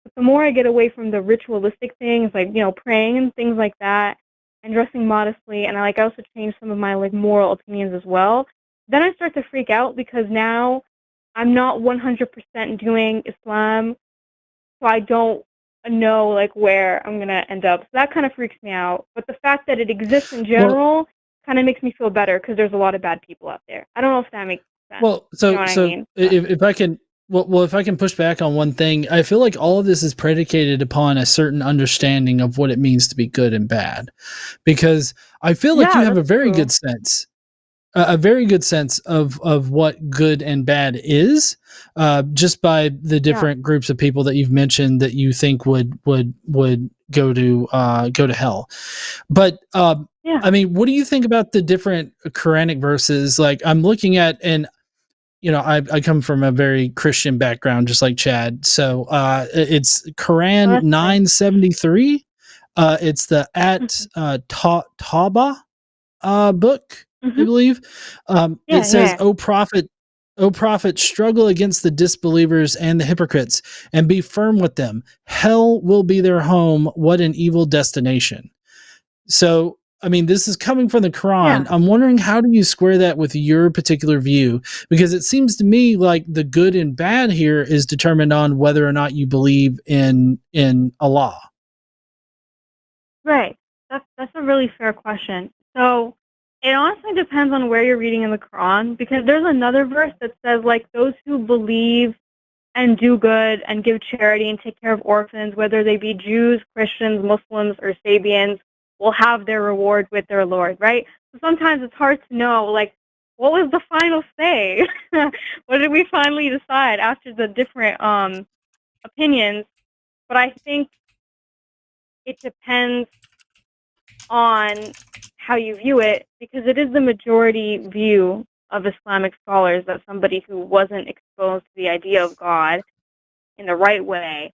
But the more I get away from the ritualistic things, like, you know, praying and things like that, and dressing modestly, and I also change some of my, like, moral opinions as well, then I start to freak out because now I'm not 100% doing Islam, so I don't know, like, where I'm going to end up. So that kind of freaks me out. But the fact that it exists in general kind of makes me feel better because there's a lot of bad people out there. I don't know if that makes sense. Well, so you know what I mean? if I can, if I can push back on one thing, I feel like all of this is predicated upon a certain understanding of what it means to be good and bad, because I feel like Yeah, you have a that's very true. good sense, a very good sense of what good and bad is, just by the different groups of people that you've mentioned that you think would go to hell. But Yeah. I mean, what do you think about the different Quranic verses? Like I'm looking at, and you know, I come from a very Christian background, just like Chad. So it's Quran 973. It's the Tawbah book, I believe. It says, "O prophet, struggle against the disbelievers and the hypocrites, and be firm with them. Hell will be their home. What an evil destination." So, I mean, this is coming from the Quran. I'm wondering, how do you square that with your particular view? Because it seems to me like the good and bad here is determined on whether or not you believe in Allah. Right. That's a really fair question. So it honestly depends on where you're reading in the Quran, because there's another verse that says, like, those who believe and do good and give charity and take care of orphans, whether they be Jews, Christians, Muslims, or Sabians, will have their reward with their Lord, right? So sometimes it's hard to know, like, what was the final say? What did we finally decide after the different opinions? But I think it depends on how you view it, because it is the majority view of Islamic scholars that somebody who wasn't exposed to the idea of God in the right way,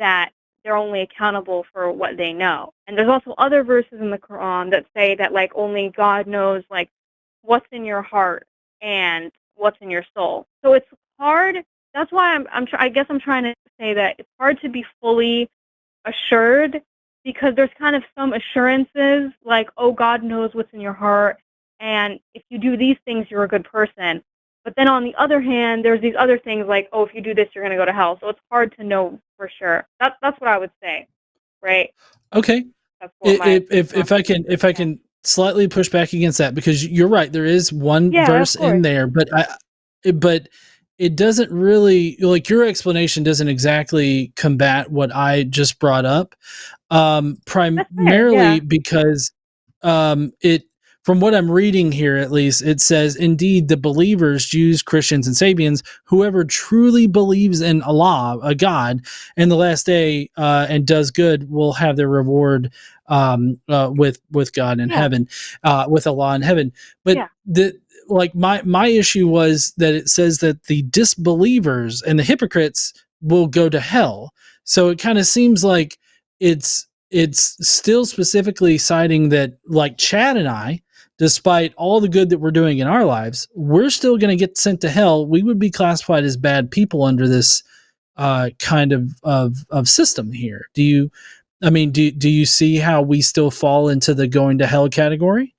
that they're only accountable for what they know. And there's also other verses in the Quran that say that, like, only God knows, like, what's in your heart and what's in your soul. So it's hard. That's why I guess I'm trying to say that it's hard to be fully assured, because there's kind of some assurances like, oh, God knows what's in your heart, and if you do these things, you're a good person. But then on the other hand, there's these other things like, oh, if you do this, you're going to go to hell. So it's hard to know for sure. That's what I would say, right? Okay. That's what If I can slightly push back against that, because you're right, there is one verse in there, but it doesn't really, like, your explanation doesn't exactly combat what I just brought up. Primarily because it, from what I'm reading here, at least, it says, indeed, the believers, Jews, Christians, and Sabians, whoever truly believes in Allah, a God, in the last day and does good will have their reward with God in heaven, with Allah in heaven. But my issue was that it says that the disbelievers and the hypocrites will go to hell. So it kind of seems like it's still specifically citing that, like Chad and I, despite all the good that we're doing in our lives, we're still going to get sent to hell. We would be classified as bad people under this kind of system here. Do you see how we still fall into the going to hell category?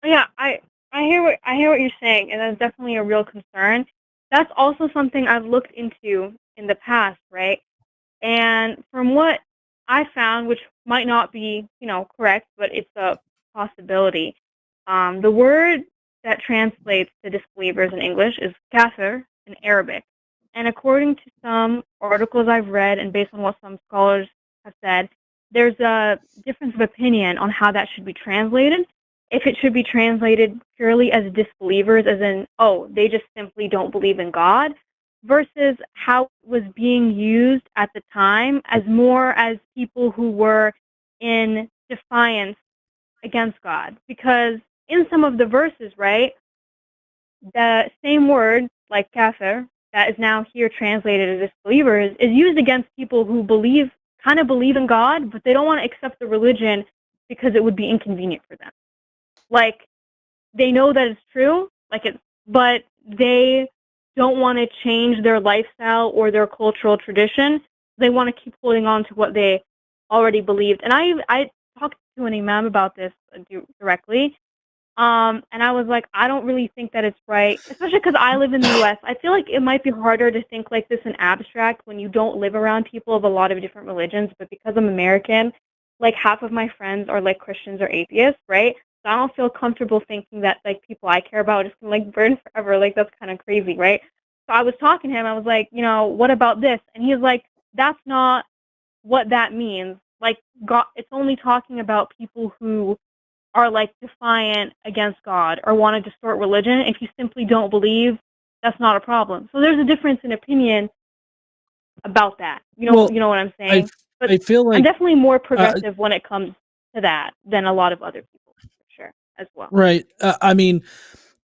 Yeah, I hear what you're saying, and that's definitely a real concern. That's also something I've looked into in the past, right? And from what I found, which might not be, correct, but it's a possibility. The word that translates to disbelievers in English is kafir in Arabic. And according to some articles I've read and based on what some scholars have said, there's a difference of opinion on how that should be translated. If it should be translated purely as disbelievers, as in, oh, they just simply don't believe in God, versus how it was being used at the time as more as people who were in defiance against God. Because in some of the verses, right, the same word, like kafir, that is now here translated as disbelievers, is used against people who kind of believe in God, but they don't want to accept the religion because it would be inconvenient for them. Like, they know that it's true, but they don't want to change their lifestyle or their cultural tradition. They want to keep holding on to what they already believed. And I talked to an imam about this directly, and I was like, I don't really think that it's right, especially because I live in the U.S. I feel like it might be harder to think like this in abstract when you don't live around people of a lot of different religions. But because I'm American, like half of my friends are like Christians or atheists, right? So I don't feel comfortable thinking that like people I care about are just gonna like burn forever. Like that's kind of crazy, right? So I was talking to him. I was like, what about this? And he's like, that's not what that means. Like God, it's only talking about people who are like defiant against God or want to distort religion. If you simply don't believe, that's not a problem. So there's a difference in opinion about that. You know what I'm saying? But I feel like I'm definitely more progressive when it comes to that than a lot of other people, for sure, as well. Right. I mean,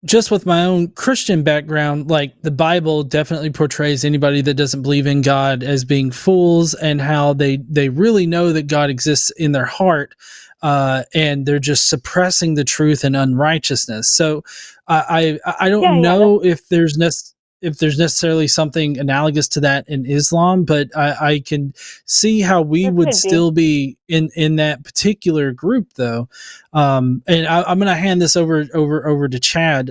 just with my own Christian background, like the Bible definitely portrays anybody that doesn't believe in God as being fools, and how they really know that God exists in their heart, and they're just suppressing the truth and unrighteousness. So I don't know if there's necessarily something analogous to that in Islam, but I can see how we would still be in that particular group, though. And I'm going to hand this over to Chad,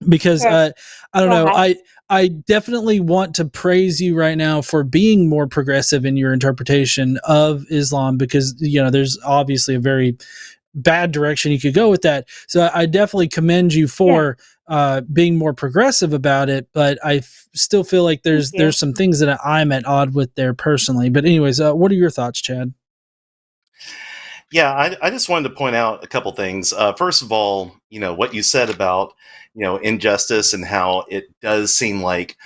because I don't know, I definitely want to praise you right now for being more progressive in your interpretation of Islam, because there's obviously a very bad direction you could go with that. So I definitely commend you for being more progressive about it, but I still feel like there's some things that I'm at odd with there personally. But anyways, what are your thoughts, Chad? Yeah, I just wanted to point out a couple things. First of all, what you said about, injustice, and how it does seem like,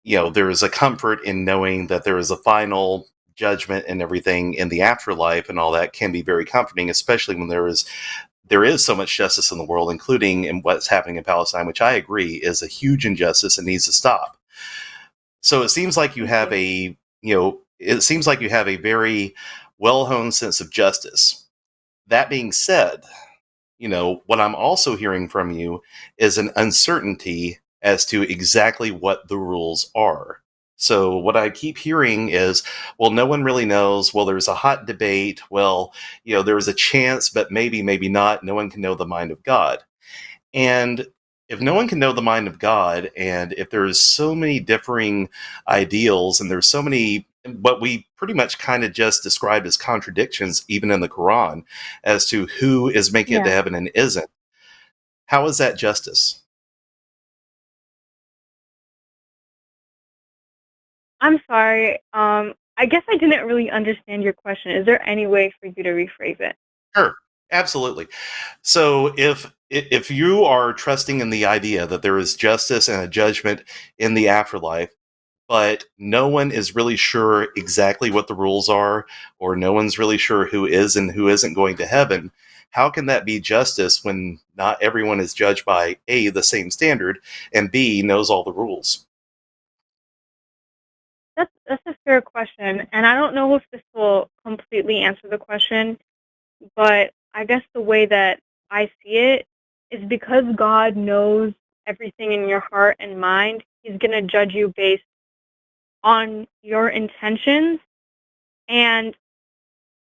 there is a comfort in knowing that there is a final judgment and everything in the afterlife, and all that can be very comforting, especially when there is so much justice in the world, including in what's happening in Palestine, which I agree is a huge injustice and needs to stop. So it seems like you have a very well-honed sense of justice. That being said, what I'm also hearing from you is an uncertainty as to exactly what the rules are. So what I keep hearing is, well, no one really knows. Well, there's a hot debate. Well, there's a chance, but maybe, maybe not. No one can know the mind of God. And if no one can know the mind of God, and if there's so many differing ideals, and there's so many what we pretty much kind of just described as contradictions, even in the Quran, as to who is making it to heaven and isn't, how is that justice? I'm sorry. I guess I didn't really understand your question. Is there any way for you to rephrase it? Sure. Absolutely. So if you are trusting in the idea that there is justice and a judgment in the afterlife, but no one is really sure exactly what the rules are, or no one's really sure who is and who isn't going to heaven, how can that be justice when not everyone is judged by A, the same standard, and B, knows all the rules? That's a fair question, and I don't know if this will completely answer the question, but I guess the way that I see it is because God knows everything in your heart and mind, He's going to judge you based on your intentions and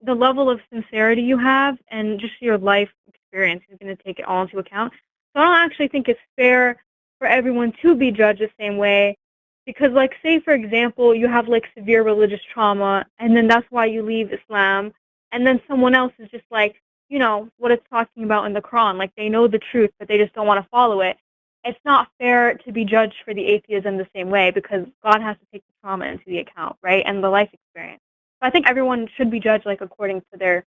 the level of sincerity you have and just your life experience is going to take it all into account. So I don't actually think it's fair for everyone to be judged the same way because, like, say, for example, you have, like, severe religious trauma and then that's why you leave Islam and then someone else is just like, what it's talking about in the Quran. Like, they know the truth, but they just don't want to follow it. It's not fair to be judged for the atheism the same way because God has to take the trauma into the account, right, and the life experience. So I think everyone should be judged like according to their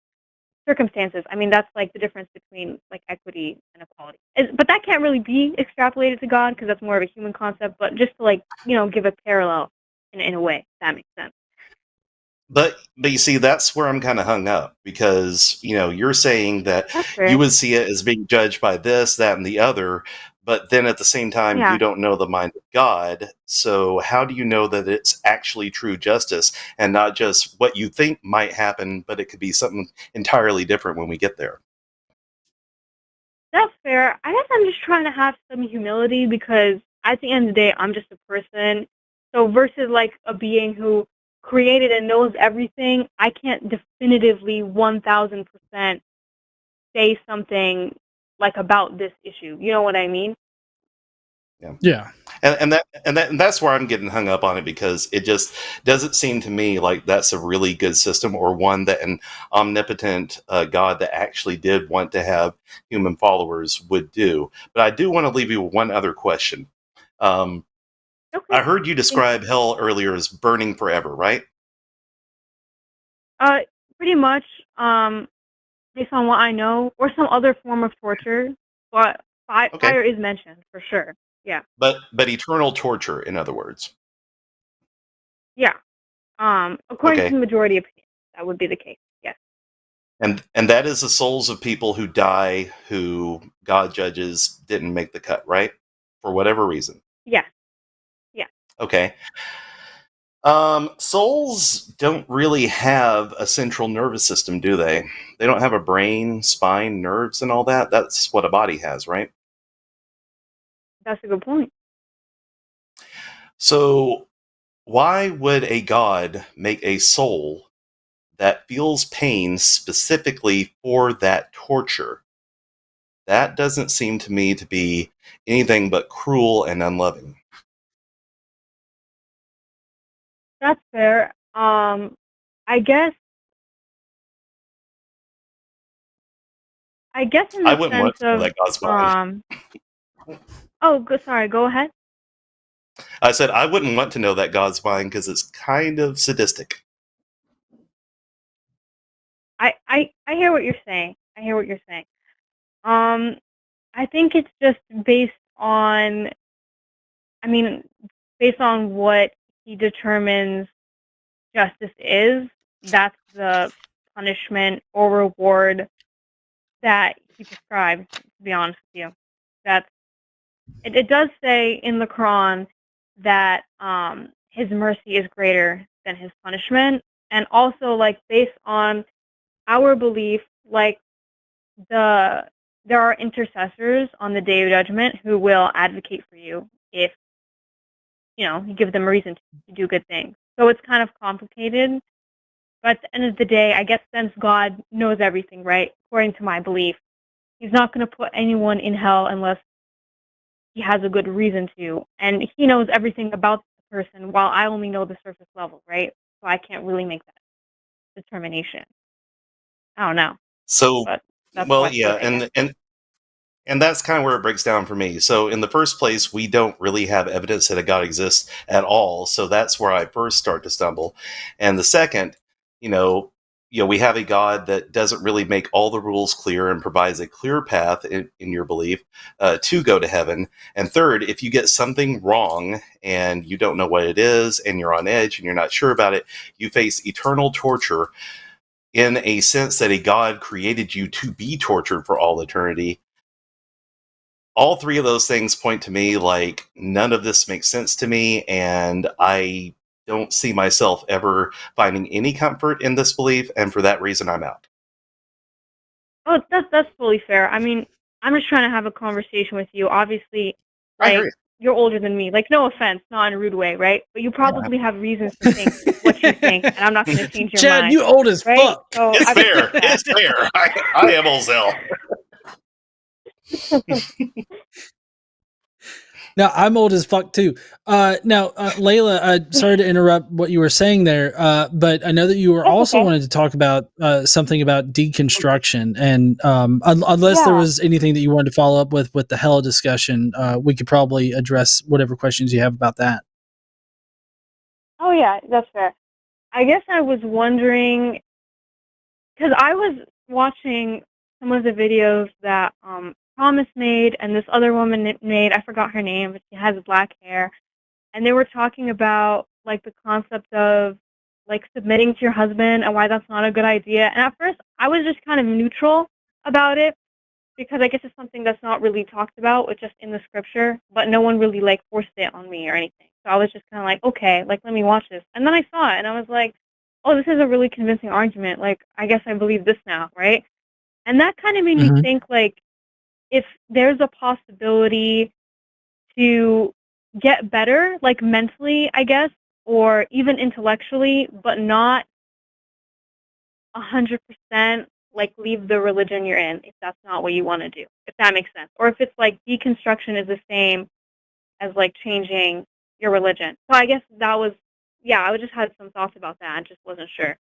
circumstances. I mean, that's like the difference between like equity and equality. But that can't really be extrapolated to God because that's more of a human concept. But just to like give a parallel in a way, if that makes sense. But you see, that's where I'm kind of hung up because you're saying that That's fair. you would see it as being judged by this, that, and the other, but then at the same time Yeah. you don't know the mind of God. So how do you know that it's actually true justice and not just what you think might happen, but it could be something entirely different when we get there? That's fair. I guess I'm just trying to have some humility because at the end of the day, I'm just a person. So versus like a being who created and knows everything, I can't definitively 1000% say something like about this issue. You know what I mean? Yeah. And that's where I'm getting hung up on it because it just doesn't seem to me like that's a really good system or one that an omnipotent God that actually did want to have human followers would do. But I do want to leave you with one other question. Um, Okay. I heard you describe hell earlier as burning forever, right? Pretty much, based on what I know, or some other form of torture, but Okay, fire is mentioned for sure. Yeah, but eternal torture, in other words. yeah. According to Okay, the majority of opinions, that would be the case. Yes, and that is the souls of people who die who God judges didn't make the cut, right? For whatever reason. yes, yes. Okay. Souls don't really have a central nervous system, do they? They don't have a brain, spine, nerves, and all that. That's what a body has, right? That's a good point. So, why would a god make a soul that feels pain specifically for that torture? That doesn't seem to me to be anything but cruel and unloving. That's fair. I guess, in I the wouldn't sense want to know of, that God's mind. oh, sorry. Go ahead. I said I wouldn't want to know that God's mind because it's kind of sadistic. I hear what you're saying. I hear what you're saying. Um, I think it's just based on, I mean, based on what he determines justice is, that's the punishment or reward that he prescribes, to be honest with you. That's it does say in the Quran that his mercy is greater than his punishment. And also like based on our belief, like there are intercessors on the day of judgment who will advocate for you if you give them a reason to do good things. So it's kind of complicated. But at the end of the day, I guess since God knows everything, right? According to my belief, He's not going to put anyone in hell unless He has a good reason to. And He knows everything about the person while I only know the surface level, right? So I can't really make that determination. I don't know. So, But that's how well, I see yeah, it, I guess. and that's kind of where it breaks down for me. So, in the first place, we don't really have evidence that a God exists at all. So that's where I first start to stumble. And the second, you know, we have a God that doesn't really make all the rules clear and provides a clear path in your belief to go to heaven. And third, if you get something wrong and you don't know what it is and you're on edge and you're not sure about it, you face eternal torture in a sense that a God created you to be tortured for all eternity. All three of those things point to me like none of this makes sense to me, and I don't see myself ever finding any comfort in this belief, and for that reason, I'm out. Oh, that's fully fair. I mean, I'm just trying to have a conversation with you. Obviously, I like, agree. you're older than me. Like, no offense, not in a rude way, right? But you probably have reasons to think what you think, and I'm not going to change your Chad, mind, you old as right? fuck. So It's I fair. respect that. It's fair. I am old Zell. Now I'm old as fuck too. Layla, sorry to interrupt what you were saying there, but I know that you were That's also okay. wanted to talk about something about deconstruction, and unless there Yeah. was anything that you wanted to follow up with the hell discussion, we could probably address whatever questions you have about that. Oh, yeah, that's fair. I guess I was wondering, because I was watching some of the videos that Thomas made and this other woman made. I forgot her name, but she has black hair. And they were talking about, like, the concept of, like, submitting to your husband and why that's not a good idea. And at first, I was just kind of neutral about it because I guess it's something that's not really talked about. It's just in the scripture, but no one really, like, forced it on me or anything. So I was just kind of like, okay, like, let me watch this. And then I saw it, and I was like, oh, this is a really convincing argument. Like, I guess I believe this now, right? And that kind of made me think, like, if there's a possibility to get better, like, mentally, I guess, or even intellectually, but not 100% like leave the religion you're in if that's not what you want to do, if that makes sense. Or if it's like deconstruction is the same as like changing your religion. So I guess that was, yeah, I just had some thoughts about that. I just wasn't sure,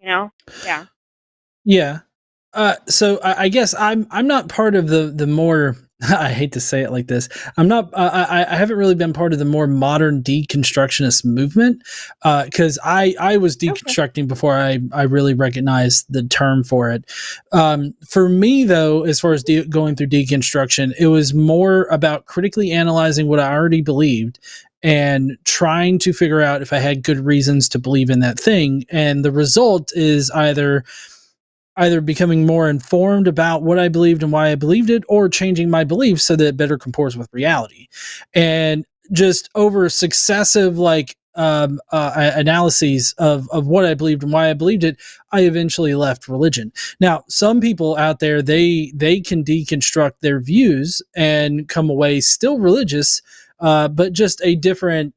you know? Yeah. Yeah. So I guess I'm not part of the more I hate to say it like this. I'm not. I haven't really been part of the more modern deconstructionist movement because I was deconstructing before I really recognized the term for it. For me though, as far as going through deconstruction, it was more about critically analyzing what I already believed and trying to figure out if I had good reasons to believe in that thing. And the result is either becoming more informed about what I believed and why I believed it, or changing my beliefs so that it better comports with reality. And just over successive analyses of what I believed and why I believed it, I eventually left religion. Now, some people out there they can deconstruct their views and come away still religious, but just a different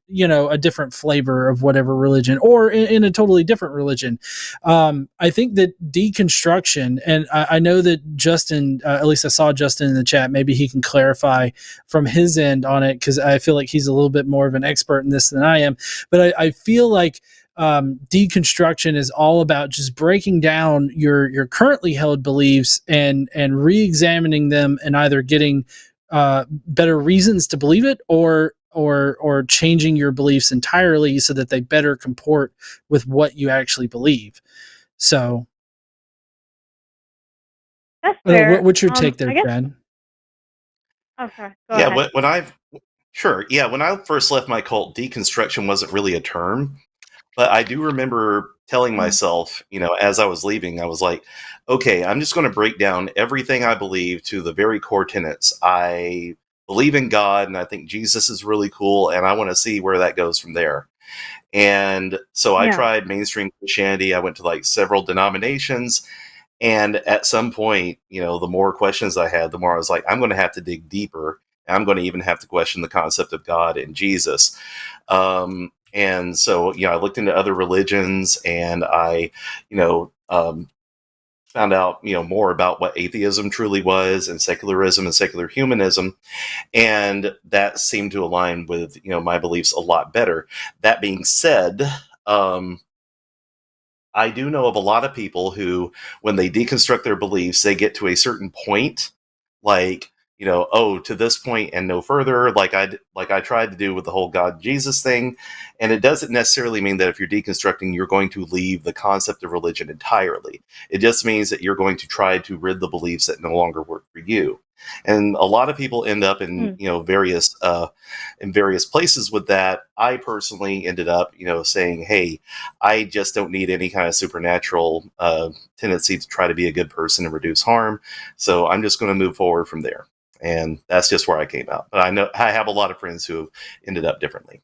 flavor of whatever religion, or in a totally different religion. I think that deconstruction, and I know that Justin, at least I saw Justin in the chat, maybe he can clarify from his end on it, because I feel like he's a little bit more of an expert in this than I am. But I feel like deconstruction is all about just breaking down your currently held beliefs and re-examining them, and either getting better reasons to believe it, or changing your beliefs entirely so that they better comport with what you actually believe. So That's fair. what's your take there, I guess, Chad? okay, go Yeah, ahead. when I first left my cult, deconstruction wasn't really a term. But I do remember telling myself, as I was leaving, I was like, okay, I'm just going to break down everything I believe to the very core tenets. I believe in God, and I think Jesus is really cool, and I want to see where that goes from there. And so I tried mainstream Christianity. I went to like several denominations. And at some point, the more questions I had, the more I was like, I'm going to have to dig deeper. I'm going to even have to question the concept of God and Jesus. And so, I looked into other religions, and I, found out, more about what atheism truly was, and secularism and secular humanism. And that seemed to align with, my beliefs a lot better. That being said, I do know of a lot of people who, when they deconstruct their beliefs, they get to a certain point, like, oh, to this point and no further, like I tried to do with the whole God Jesus thing. And it doesn't necessarily mean that if you're deconstructing, you're going to leave the concept of religion entirely. It just means that you're going to try to rid the beliefs that no longer work for you. And a lot of people end up in various places with that. I personally ended up saying, hey, I just don't need any kind of supernatural tendency to try to be a good person and reduce harm, so I'm just going to move forward from there. And that's just where I came out. But I know I have a lot of friends who have ended up differently.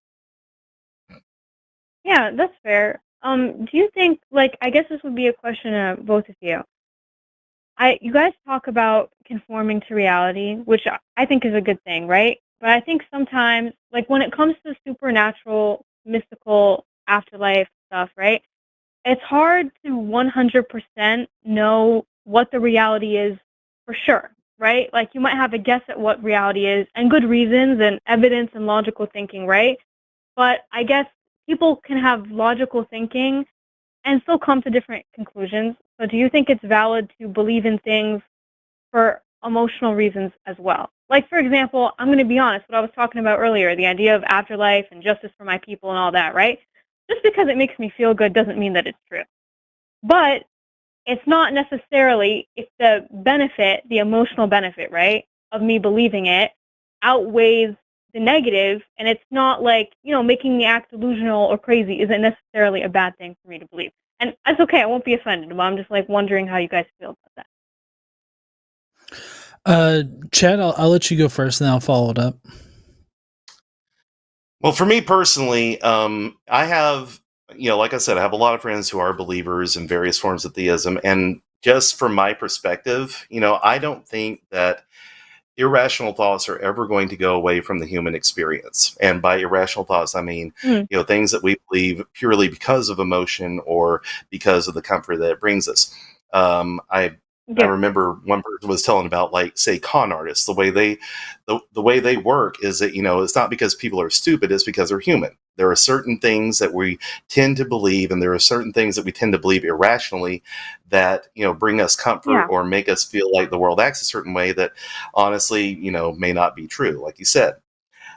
Yeah, that's fair. Do you think, like, I guess this would be a question to both of you. You guys talk about conforming to reality, which I think is a good thing, right? But I think sometimes, like when it comes to supernatural, mystical, afterlife stuff, right? It's hard to 100% know what the reality is for sure, right? Like you might have a guess at what reality is and good reasons and evidence and logical thinking, right? But I guess people can have logical thinking and still come to different conclusions. So do you think it's valid to believe in things for emotional reasons as well? Like, for example, I'm going to be honest, what I was talking about earlier, the idea of afterlife and justice for my people and all that, right? Just because it makes me feel good doesn't mean that it's true. But it's not necessarily if the benefit, the emotional benefit, right, of me believing it outweighs the negative, and it's not like, making the act delusional or crazy isn't necessarily a bad thing for me to believe. And that's okay, I won't be offended, but I'm just like wondering how you guys feel about that. Chad, I'll let you go first and then I'll follow it up. Well, for me personally, I have, like I said, I have a lot of friends who are believers in various forms of theism. And just from my perspective, I don't think that irrational thoughts are ever going to go away from the human experience. And by irrational thoughts, I mean, things that we believe purely because of emotion or because of the comfort that it brings us. I remember one person was telling about, like, say, con artists. The way they work is that, it's not because people are stupid, it's because they're human. There are certain things that we tend to believe, and there are certain things that we tend to believe irrationally that, bring us comfort or make us feel like the world acts a certain way that honestly, may not be true, like you said.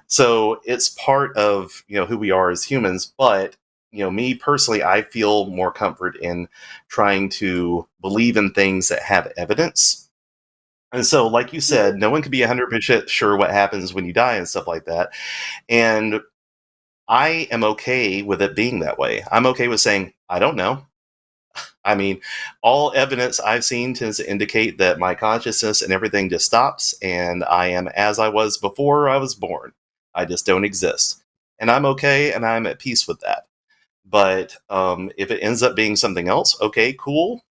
So it's part of, who we are as humans. But, me personally, I feel more comfort in trying to believe in things that have evidence. And so, like you said, no one can be 100% sure what happens when you die and stuff like that. And I am okay with it being that way. I'm okay with saying, I don't know. I mean, all evidence I've seen tends to indicate that my consciousness and everything just stops, and I am as I was before I was born. I just don't exist. And I'm okay, and I'm at peace with that. But if it ends up being something else, okay, cool.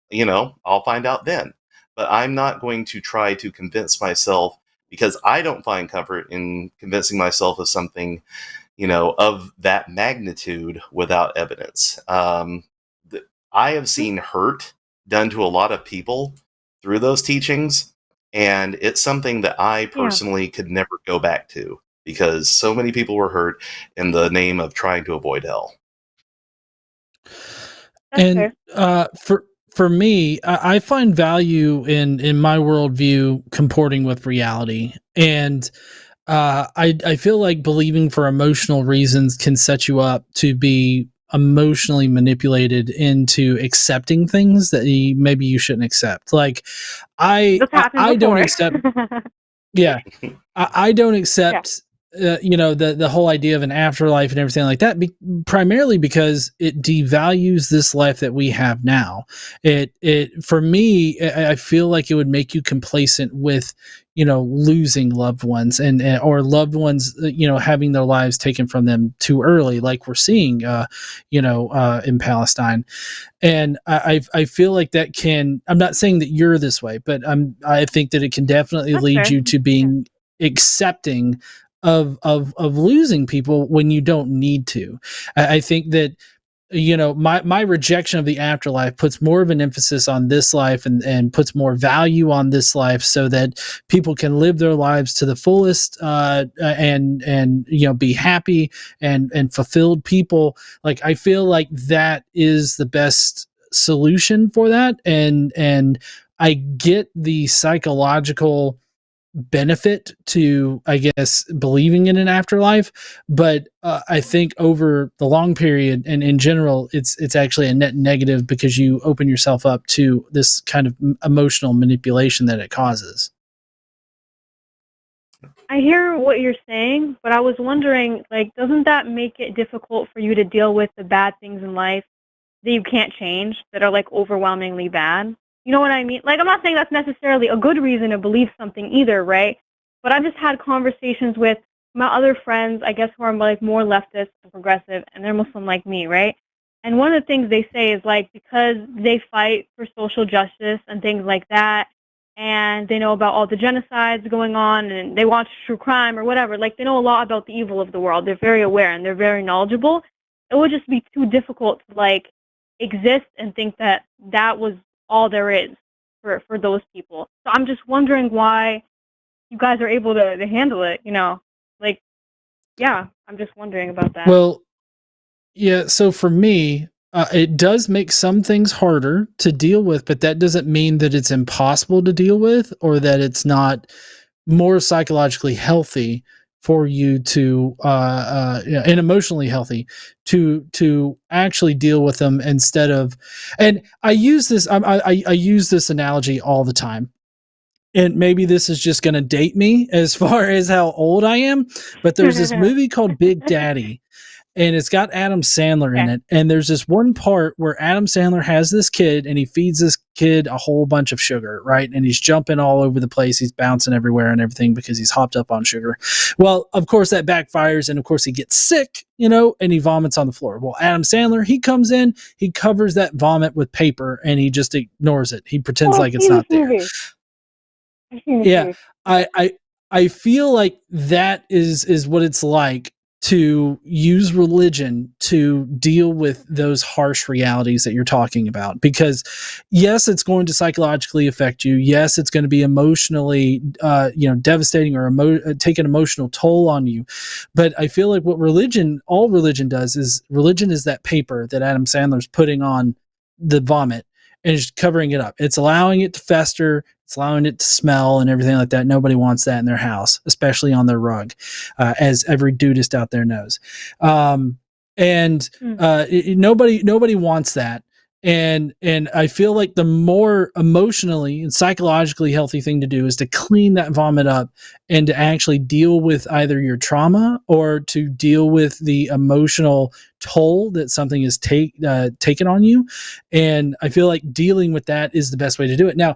I'll find out then. But I'm not going to try to convince myself, because I don't find comfort in convincing myself of something, of that magnitude without evidence. I have seen hurt done to a lot of people through those teachings, and it's something that I personally could never go back to, because so many people were hurt in the name of trying to avoid hell. And for me, I find value in my worldview comporting with reality, and I feel like believing for emotional reasons can set you up to be emotionally manipulated into accepting things that maybe you shouldn't accept. Like I don't accept. Yeah, I don't accept. The whole idea of an afterlife and everything like that, primarily because it devalues this life that we have now. It for me, I feel like it would make you complacent with, losing loved ones and or loved ones, having their lives taken from them too early, like we're seeing, in Palestine. And I feel like that can. I'm not saying that you're this way, but I think that it can definitely lead you to being accepting of losing people when you don't need to. I think that my rejection of the afterlife puts more of an emphasis on this life and puts more value on this life, so that people can live their lives to the fullest and be happy and fulfilled people. Like I feel like that is the best solution for that, and I get the psychological benefit to, I guess, believing in an afterlife, but I think over the long period and in general, it's actually a net negative because you open yourself up to this kind of emotional manipulation that it causes. I hear what you're saying, but I was wondering, like, doesn't that make it difficult for you to deal with the bad things in life that you can't change, that are, like, overwhelmingly bad? You know what I mean? Like, I'm not saying that's necessarily a good reason to believe something either, right? But I've just had conversations with my other friends, I guess, who are, like, more leftist and progressive, and they're Muslim like me, right? And one of the things they say is, like, because they fight for social justice and things like that, and they know about all the genocides going on, and they watch true crime or whatever. Like, they know a lot about the evil of the world. They're very aware and they're very knowledgeable. It would just be too difficult to, like, exist and think that that was all there is for those people. So I'm just wondering why you guys are able to handle it, you know? Like, yeah, I'm just wondering about that. Well, yeah, so for me, it does make some things harder to deal with, but that doesn't mean that it's impossible to deal with or that it's not more psychologically healthy for you to yeah, and emotionally healthy to actually deal with them instead of. And I use this I use this analogy all the time, and maybe this is just going to date me as far as how old I am, but there's this movie called Big Daddy, and it's got Adam Sandler in Okay. it. And there's this one part where Adam Sandler has this kid and he feeds this kid a whole bunch of sugar, right? And he's jumping all over the place. He's bouncing everywhere and everything because he's hopped up on sugar. Well, of course that backfires, and of course he gets sick, you know, and he vomits on the floor. Well, Adam Sandler, he comes in, he covers that vomit with paper and he just ignores it. He pretends like it's not there. Yeah, I feel like that is what it's like to use religion to deal with those harsh realities that you're talking about. Because yes, it's going to psychologically affect you. Yes, it's going to be emotionally, devastating or take an emotional toll on you. But I feel like what all religion does is religion is that paper that Adam Sandler's putting on the vomit and just covering it up. It's allowing it to fester. It's allowing it to smell and everything like that. Nobody wants that in their house, especially on their rug, as every dudist out there knows. Nobody wants that. And I feel like the more emotionally and psychologically healthy thing to do is to clean that vomit up and to actually deal with either your trauma or to deal with the emotional toll that something is taken on you. And I feel like dealing with that is the best way to do it. Now,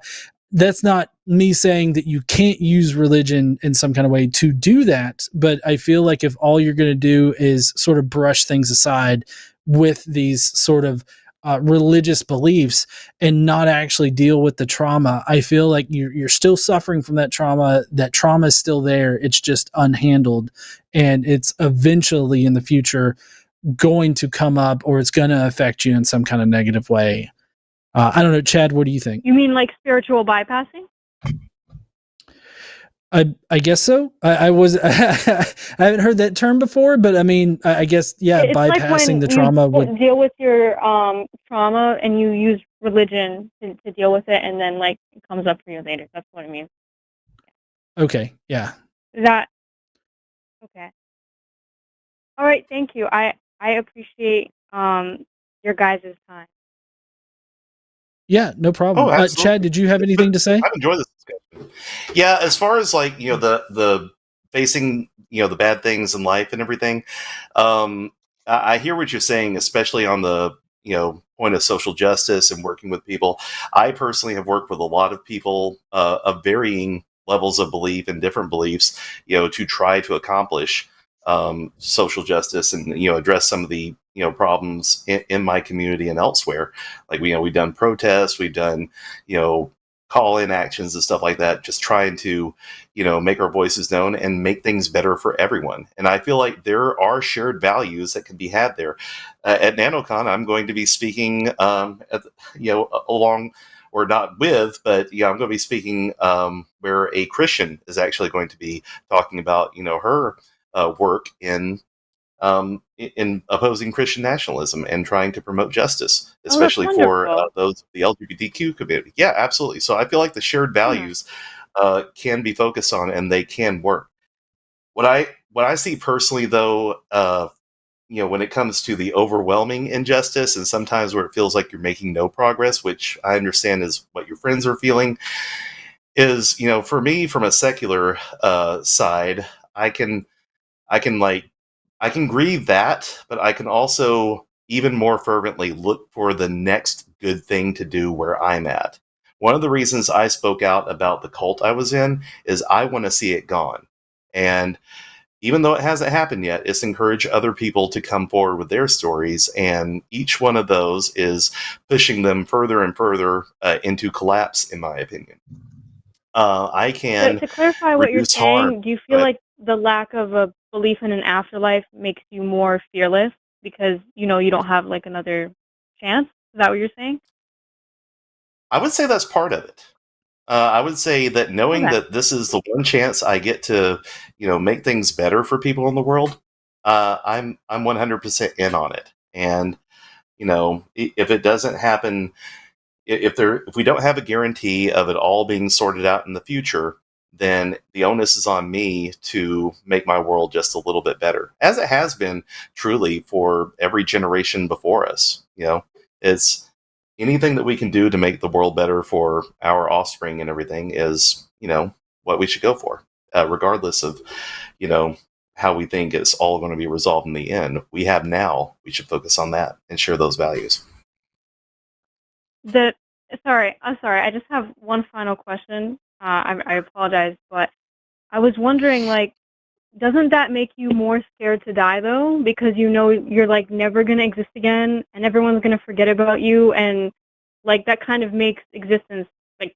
that's not me saying that you can't use religion in some kind of way to do that, but I feel like if all you're going to do is sort of brush things aside with these sort of religious beliefs and not actually deal with the trauma, I feel like you're still suffering from that trauma. That trauma is still there. It's just unhandled, and it's eventually in the future going to come up, or it's going to affect you in some kind of negative way. I don't know, Chad, what do you think? You mean like spiritual bypassing? I guess so. I haven't heard that term before, but I mean, I guess, yeah, It's bypassing like when the trauma you deal with your trauma and you use religion to deal with it, and then like it comes up for you later. That's what I mean. Okay, yeah. Is that okay? All right, thank you. I appreciate your guys' time. Yeah, no problem. Oh, absolutely. Chad, did you have anything to say? I've enjoyed this discussion. Yeah, as far as like the facing the bad things in life and everything, I hear what you're saying, especially on the point of social justice and working with people. I personally have worked with a lot of people of varying levels of belief and different beliefs, to try to accomplish social justice and address some of the problems in my community and elsewhere. Like we've done protests, we've done call-in actions and stuff like that, just trying to make our voices known and make things better for everyone. And I feel like there are shared values that can be had there. At NanoCon, I'm going to be speaking along, or not with, but I'm going to be speaking where a Christian is actually going to be talking about her work in opposing Christian nationalism and trying to promote justice, especially for those of the LGBTQ community. Yeah, absolutely. So I feel like the shared values can be focused on, and they can work. What I see personally, though, when it comes to the overwhelming injustice, and sometimes where it feels like you're making no progress, which I understand is what your friends are feeling, is, for me, from a secular side, I can I can like I can grieve that, but I can also even more fervently look for the next good thing to do where I'm at. One of the reasons I spoke out about the cult I was in is I want to see it gone. And even though it hasn't happened yet, it's encouraged other people to come forward with their stories, and each one of those is pushing them further and further into collapse, in my opinion. I can To clarify what you're reduce harm. saying, do you feel like the lack of a belief in an afterlife makes you more fearless because you don't have like another chance? Is that what you're saying? I would say that's part of it. I would say that knowing Okay. that this is the one chance I get to, make things better for people in the world, I'm 100% in on it. And if it doesn't happen, if we don't have a guarantee of it all being sorted out in the future, then the onus is on me to make my world just a little bit better, as it has been truly for every generation before us. It's anything that we can do to make the world better for our offspring and everything is, what we should go for, regardless of, you know, how we think it's all going to be resolved in the end. We have now. We should focus on that and share those values. I'm sorry. I just have one final question. I apologize, but I was wondering, like, doesn't that make you more scared to die though? Because you're like never gonna exist again, and everyone's gonna forget about you, and like that kind of makes existence like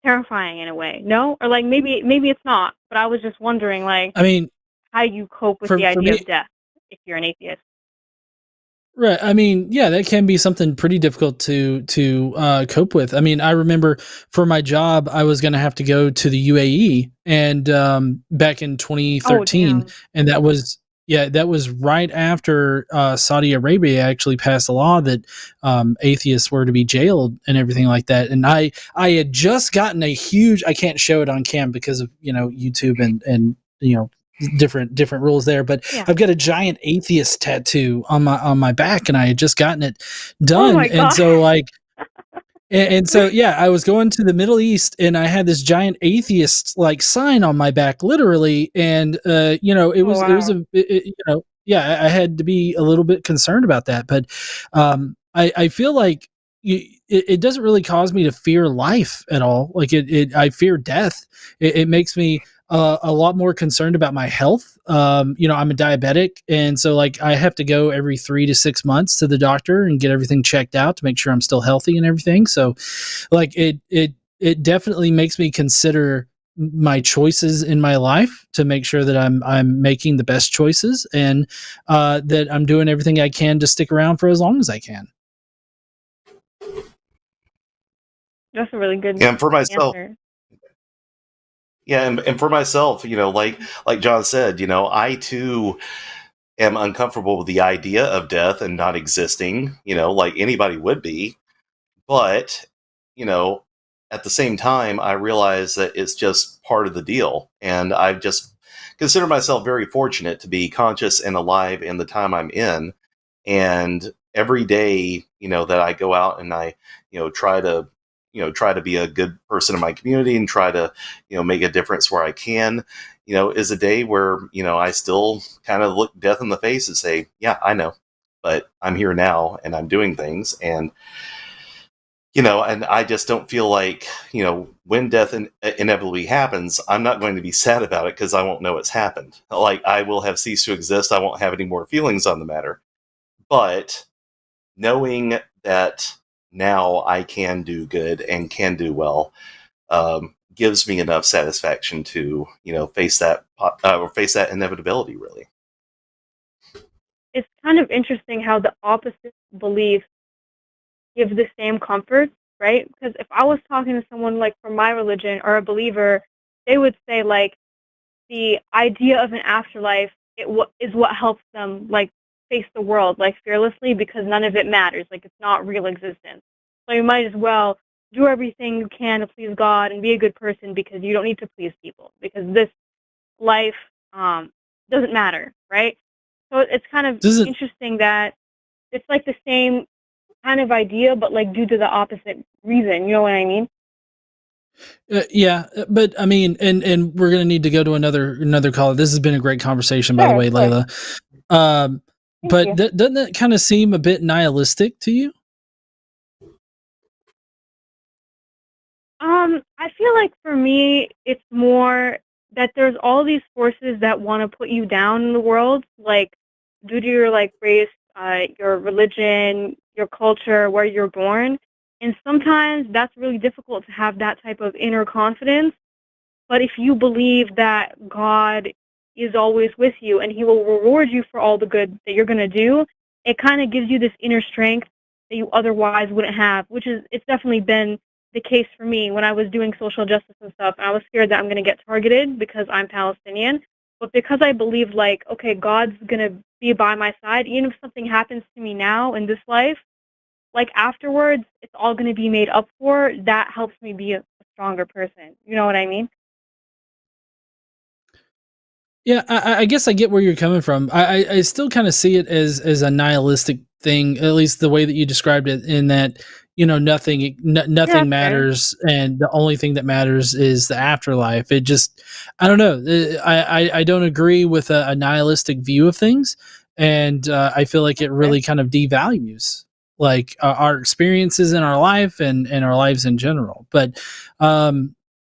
terrifying in a way. No, or like maybe it's not. But I was just wondering, like, I mean, how you cope with for the idea me, of death if you're an atheist. right. I mean, yeah, that can be something pretty difficult to cope with. I mean, I remember for my job, I was going to have to go to the UAE, and back in Oh 2013, damn! and that was right after Saudi Arabia actually passed a law that atheists were to be jailed and everything like that. And I had just gotten a huge. I can't show it on cam because of YouTube and different rules there, but Yeah. I've got a giant atheist tattoo on my back, and I had just gotten it Oh done. my And god! so yeah, I was going to the Middle East, and I had this giant atheist like sign on my back, literally. And it Oh was wow! yeah, I had to be a little bit concerned about that. But I feel like it doesn't really cause me to fear life at all. Like I fear death. It makes me a lot more concerned about my health. I'm a diabetic, and so like I have to go every 3 to 6 months to the doctor and get everything checked out to make sure I'm still healthy and everything. So like it definitely makes me consider my choices in my life to make sure that I'm making the best choices, and that I'm doing everything I can to stick around for as long as I can. That's a really good And for myself, answer. yeah, and for myself, like John said, I too am uncomfortable with the idea of death and not existing, like anybody would be. But, you know, at the same time, I realize that it's just part of the deal. And I've just considered myself very fortunate to be conscious and alive in the time I'm in. And every day, that I go out and I, try to be a good person in my community and try to, make a difference where I can, is a day where, I still kind of look death in the face and say, yeah, I know, but I'm here now and I'm doing things. And and I just don't feel like, when death inevitably happens, I'm not going to be sad about it because I won't know it's happened. Like, I will have ceased to exist. I won't have any more feelings on the matter. But knowing that now I can do good and can do well gives me enough satisfaction to, face that inevitability, really. It's kind of interesting how the opposite beliefs give the same comfort, right? Because if I was talking to someone like from my religion or a believer, they would say like the idea of an afterlife is what helps them like face the world like fearlessly because none of it matters. Like it's not real existence. So you might as well do everything you can to please God and be a good person because you don't need to please people because this life doesn't matter, right? So it's kind of Does it? interesting that it's like the same kind of idea, but like due to the opposite reason. You know what I mean? Yeah, but I mean, and we're gonna need to go to another call. This has been a great conversation, by the Sure, way, of course. Layla. Um, Thank but you. doesn't that kind of seem a bit nihilistic to you? I feel like for me, it's more that there's all these forces that want to put you down in the world, like due to your like race, your religion, your culture, where you're born, and sometimes that's really difficult to have that type of inner confidence. But if you believe that God is always with you and He will reward you for all the good that you're gonna do, it kind of gives you this inner strength that you otherwise wouldn't have. Which is, it's definitely been the case for me when I was doing social justice and stuff. I was scared that I'm gonna get targeted because I'm Palestinian, but because I believe like, okay, God's gonna be by my side, even if something happens to me now in this life, like afterwards, it's all gonna be made up for. That helps me be a stronger person. You know what I mean? Yeah, I guess I get where you're coming from. I still kind of see it as a nihilistic thing, at least the way that you described it. In that, nothing Yeah, nothing that's fair. matters, and the only thing that matters is the afterlife. It just, I don't know. I don't agree with a nihilistic view of things, and I feel like it That's fair. really kind of devalues like our experiences in our life and our lives in general. But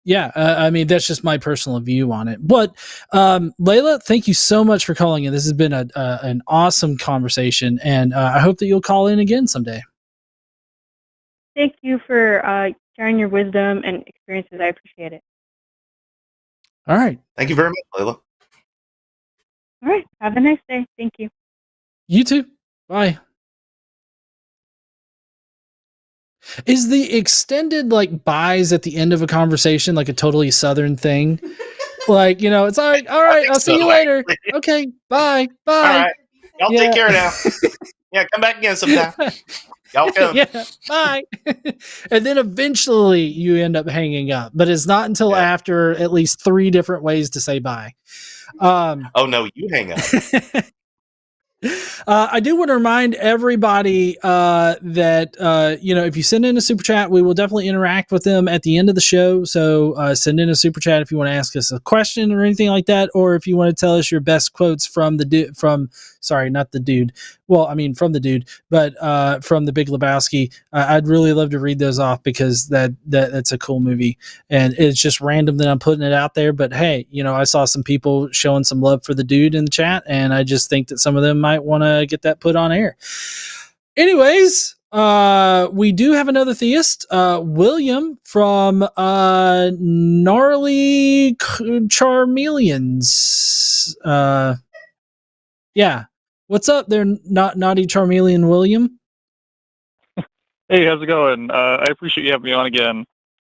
yeah, I mean that's just my personal view on it. But Layla, thank you so much for calling in. This has been an awesome conversation, and I hope that you'll call in again someday. Thank you for sharing your wisdom and experiences. I appreciate it. All right. Thank you very much, Layla. All right. Have a nice day. Thank you. You too. Bye. Is the extended like buys at the end of a conversation like a totally southern thing? Like, it's like, all I right, think I'll see so, you later. actually. Okay, bye. All Bye. right. Y'all take Yeah. care now. Yeah, come back again sometime. Y'all come. Yeah, bye. And then eventually you end up hanging up, but it's not until Yeah. after at least 3 different ways to say bye. Oh no, you hang up. I do want to remind everybody that if you send in a super chat, we will definitely interact with them at the end of the show. So send in a super chat if you want to ask us a question or anything like that, or if you want to tell us your best quotes from the dude. Sorry, not the dude. Well, I mean from the dude, but from the Big Lebowski. I'd really love to read those off because that's a cool movie, and it's just random that I'm putting it out there. But hey, I saw some people showing some love for the dude in the chat, and I just think that some of them might want to get that put on air. Anyways, we do have another theist, William from Gnarly Charmeleons. Yeah. What's up there, Naughty Charmeleon William? Hey, how's it going? I appreciate you having me on again.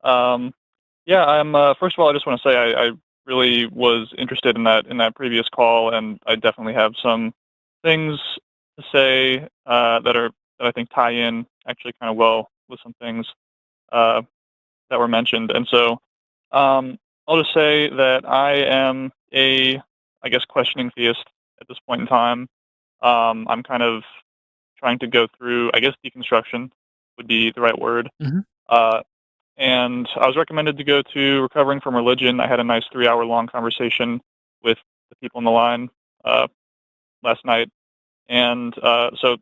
Yeah, I'm. First of all, I just want to say I really was interested in that previous call, and I definitely have some things to say that I think tie in actually kind of well with some things that were mentioned. And so I'll just say that I am I guess, questioning theist at this point in time. I'm kind of trying to go through, I guess, deconstruction would be the right word. Mhm. And I was recommended to go to Recovering from Religion. I had a nice 3-hour long conversation with the people on the line last night. And so,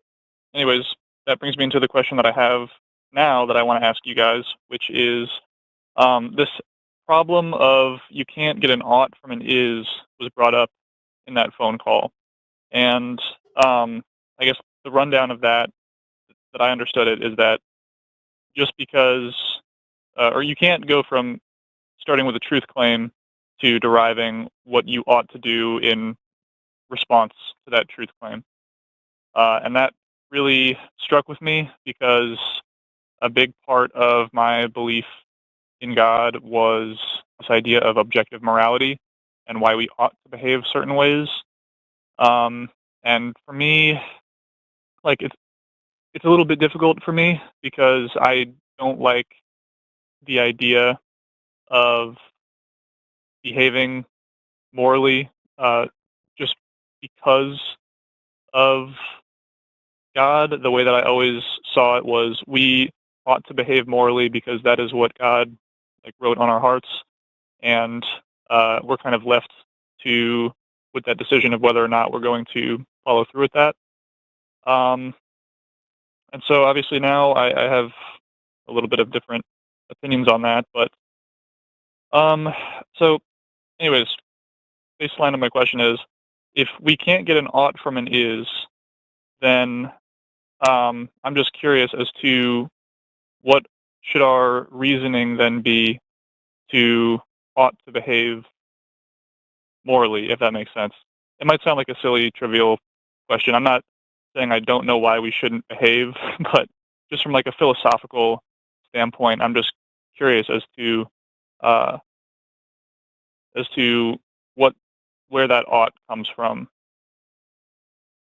anyways, that brings me into the question that I have now that I want to ask you guys, which is this problem of you can't get an ought from an is was brought up in that phone call. And I guess the rundown of that I understood it is that just because, or you can't go from starting with a truth claim to deriving what you ought to do in response to that truth claim. And that really struck with me because a big part of my belief in God was this idea of objective morality and why we ought to behave certain ways. And for me, like it's a little bit difficult for me because I don't like the idea of behaving morally just because of God. The way that I always saw it was we ought to behave morally because that is what God wrote on our hearts, and we're kind of left to with that decision of whether or not we're going to follow through with that. And so obviously now I have a little bit of different opinions on that, but so anyways, baseline of my question is, if we can't get an ought from an is, then I'm just curious as to what should our reasoning then be to ought to behave morally, if that makes sense. It might sound like a silly, trivial question. I'm not saying I don't know why we shouldn't behave, but just from a philosophical standpoint, I'm just curious as to where that ought comes from,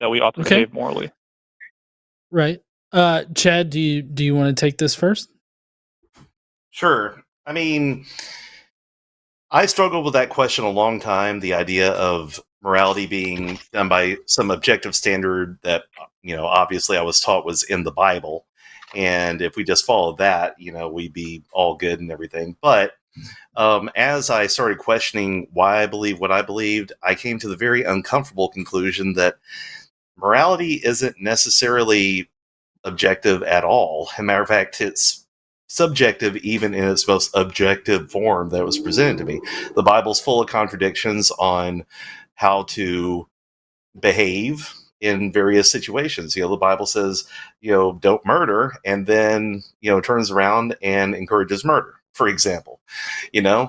that we ought to behave morally. Right. Chad, do you want to take this first? Sure. I mean, I struggled with that question a long time, the idea of morality being done by some objective standard that, obviously I was taught was in the Bible. And if we just followed that, we'd be all good and everything. But as I started questioning why I believe what I believed, I came to the very uncomfortable conclusion that morality isn't necessarily objective at all. As a matter of fact, it's subjective even in its most objective form that was presented to me. The Bible's full of contradictions on how to behave in various situations. The Bible says, don't murder, and then, turns around and encourages murder, for example.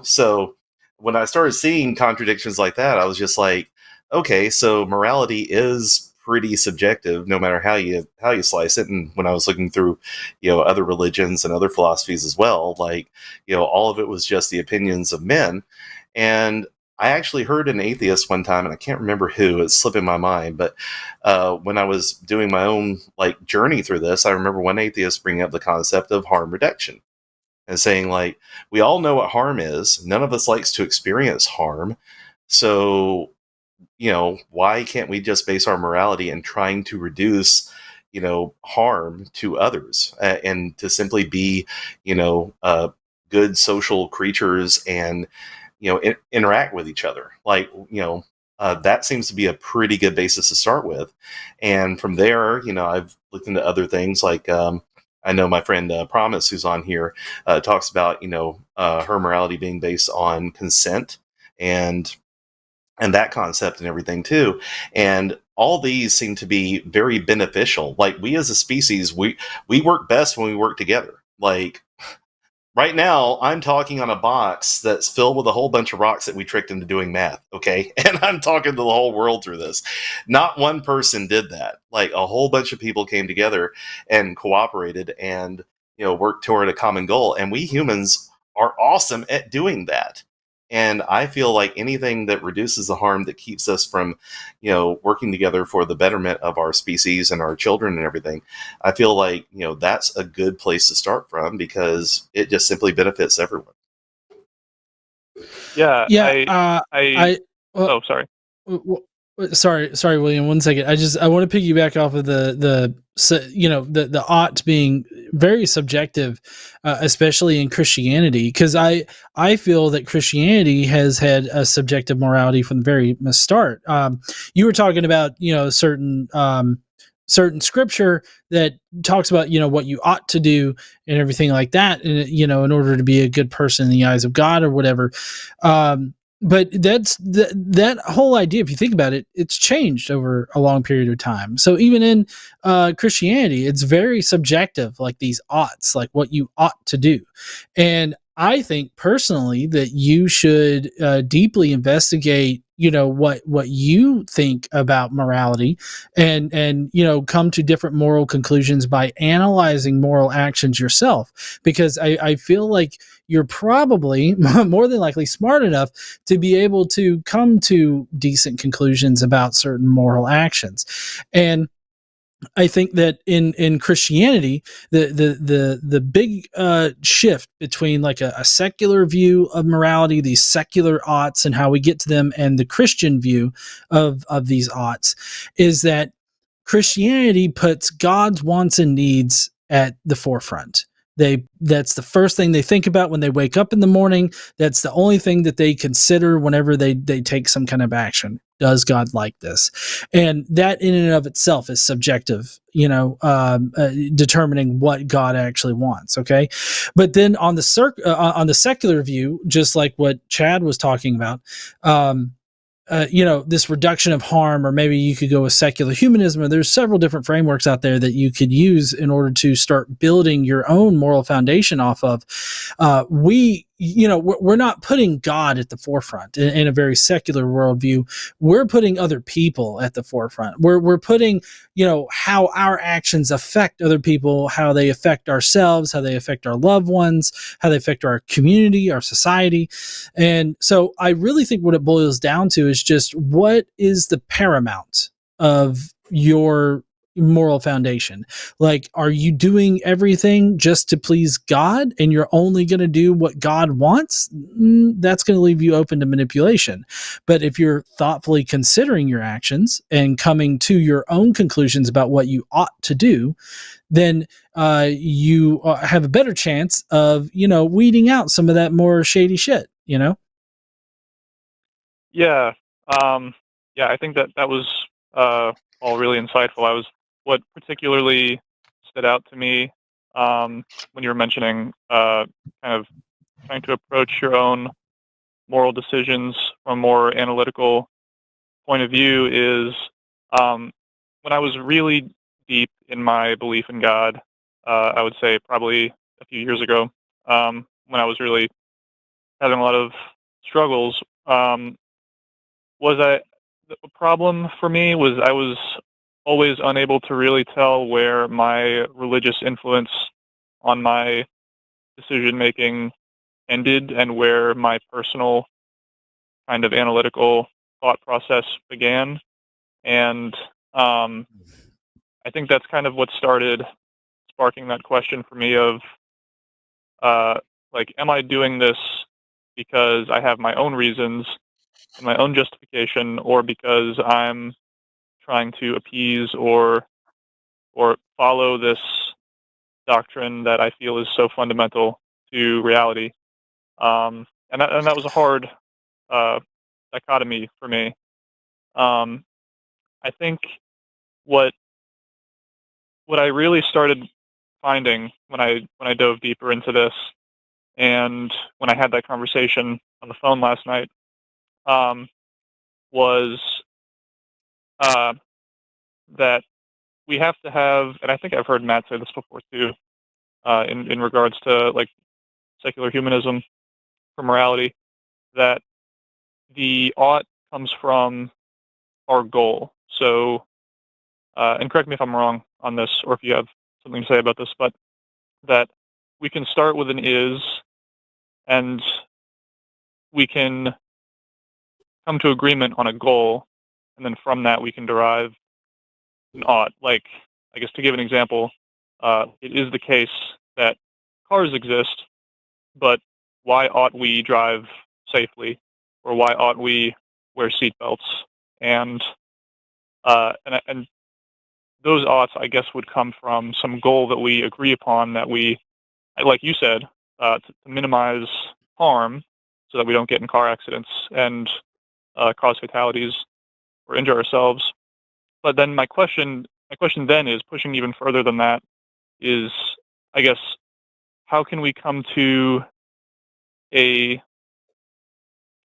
So when I started seeing contradictions like that, I was just like, okay, so morality is pretty subjective no matter how you slice it. And when I was looking through other religions and other philosophies as well, all of it was just the opinions of men. And I actually heard an atheist one time, and I can't remember who, it's slipping my mind, but when I was doing my own journey through this, I remember one atheist bringing up the concept of harm reduction and saying, we all know what harm is. None of us likes to experience harm. So, why can't we just base our morality in trying to reduce, harm to others and to simply be, good social creatures and, interact with each other? That seems to be a pretty good basis to start with. And from there, I've looked into other things I know my friend Promise, who's on here, talks about, her morality being based on consent and that concept and everything too. And all these seem to be very beneficial. We as a species, we work best when we work together. Right now, I'm talking on a box that's filled with a whole bunch of rocks that we tricked into doing math, okay? And I'm talking to the whole world through this. Not one person did that. A whole bunch of people came together and cooperated and, worked toward a common goal. And we humans are awesome at doing that. And I feel like anything that reduces the harm, that keeps us from, working together for the betterment of our species and our children and everything, I feel like, that's a good place to start from because it just simply benefits everyone. Yeah. Yeah. Oh, sorry. Sorry, William. 1 second. I want to piggyback off of the ought being very subjective, especially in Christianity, because I feel that Christianity has had a subjective morality from the very start. You were talking about certain scripture that talks about what you ought to do and everything like that, and in order to be a good person in the eyes of God or whatever. But that's that whole idea, if you think about it, it's changed over a long period of time. So even in Christianity, it's very subjective, these oughts, what you ought to do. And I think personally that you should deeply investigate, what you think about morality and come to different moral conclusions by analyzing moral actions yourself. Because I feel like you're probably more than likely smart enough to be able to come to decent conclusions about certain moral actions. And I think that in Christianity, the big shift between like a secular view of morality, these secular oughts, and how we get to them, and the Christian view of these oughts, is that Christianity puts God's wants and needs at the forefront. That's the first thing they think about when they wake up in the morning. That's the only thing that they consider whenever they take some kind of action. Does God like this? And that in and of itself is subjective, determining what God actually wants. Okay, but then on the secular view, just like what Chad was talking about, this reduction of harm, or maybe you could go with secular humanism, or there's several different frameworks out there that you could use in order to start building your own moral foundation off of. We're not putting God at the forefront in a very secular worldview. We're putting other people at the forefront. We're putting, how our actions affect other people, how they affect ourselves, how they affect our loved ones, how they affect our community, our society. And so I really think what it boils down to is just what is the paramount of your moral foundation. Like, are you doing everything just to please God and you're only going to do what God wants? That's going to leave you open to manipulation. But if you're thoughtfully considering your actions and coming to your own conclusions about what you ought to do, then you have a better chance of, weeding out some of that more shady shit, Yeah. I think that was all really insightful. What particularly stood out to me when you were mentioning kind of trying to approach your own moral decisions from a more analytical point of view is when I was really deep in my belief in God, I would say probably a few years ago, when I was really having a lot of struggles, was the problem for me was I was always unable to really tell where my religious influence on my decision making ended and where my personal kind of analytical thought process began. And I think that's kind of what started sparking that question for me of am I doing this because I have my own reasons and my own justification, or because I'm trying to appease or follow this doctrine that I feel is so fundamental to reality? And that was a hard dichotomy for me. I think what I really started finding when I dove deeper into this, and when I had that conversation on the phone last night, was that we have to have, and I think I've heard Matt say this before too, in regards to like secular humanism for morality, that the ought comes from our goal. So, and correct me if I'm wrong on this, or if you have something to say about this, but that we can start with an is, and we can come to agreement on a goal, and then from that we can derive an ought. Like, I guess to give an example, it is the case that cars exist, but why ought we drive safely, or why ought we wear seatbelts? And and those oughts, I guess, would come from some goal that we agree upon, that we, like you said, to minimize harm, so that we don't get in car accidents and cause fatalities or injure ourselves. But then my question then is, pushing even further than that, is, I guess, how can we come to a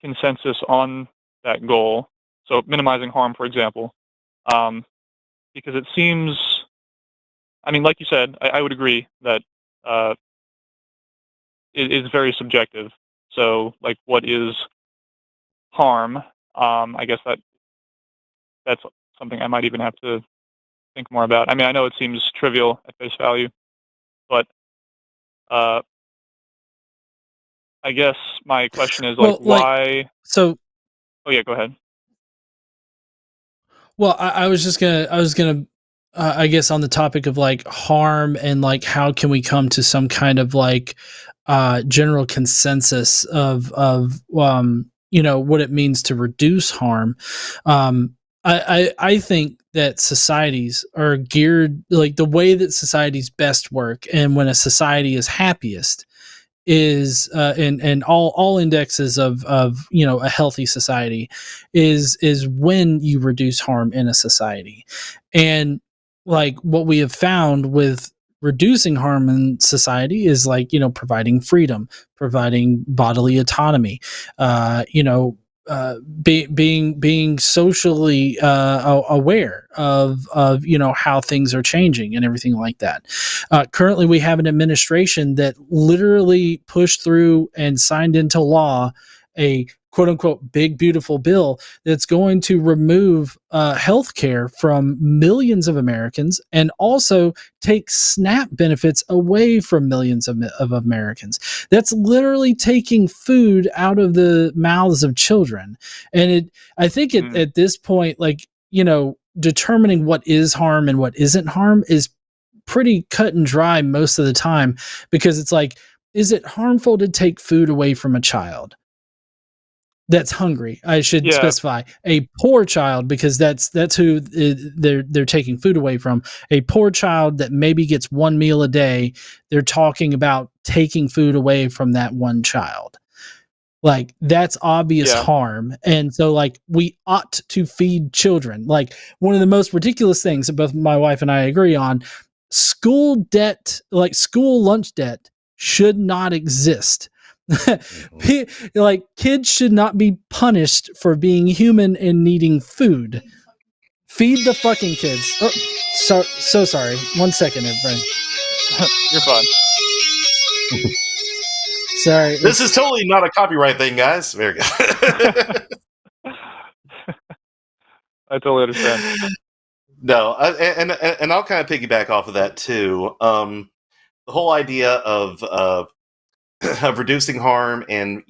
consensus on that goal? So minimizing harm, for example, because it seems, I mean, like you said, I would agree that it is very subjective. So, like, what is harm? I guess that's something I might even have to think more about. I mean, I know it seems trivial at face value, but I guess my question is, like, why? So, oh yeah, go ahead. well, I was gonna I guess on the topic of like harm and like how can we come to some kind of like general consensus of what it means to reduce harm. I think that societies are geared like the way that societies best work, and when a society is happiest is and all indexes of a healthy society is when you reduce harm in a society. And like what we have found with reducing harm in society is like providing freedom, providing bodily autonomy, you know being socially aware of how things are changing and everything like that. Currently, we have an administration that literally pushed through and signed into law a quote unquote big beautiful bill that's going to remove health care from millions of Americans and also take SNAP benefits away from millions of Americans. That's literally taking food out of the mouths of children. And I think at this point, like, determining what is harm and what isn't harm is pretty cut and dry most of the time, because it's like, is it harmful to take food away from a child that's hungry? I should specify a poor child, because that's who they're taking food away from. A poor child that maybe gets one meal a day, they're talking about taking food away from that one child. Like, that's obvious harm. And so like we ought to feed children. Like, one of the most ridiculous things that both my wife and I agree on, school debt, like school lunch debt, should not exist. Like, kids should not be punished for being human and needing food. Feed the fucking kids. Oh, so sorry. 1 second, everybody. You're fine. Sorry. This is totally not a copyright thing, guys. Very good. I totally understand. No, and I'll kind of piggyback off of that too. The whole idea of reducing harm and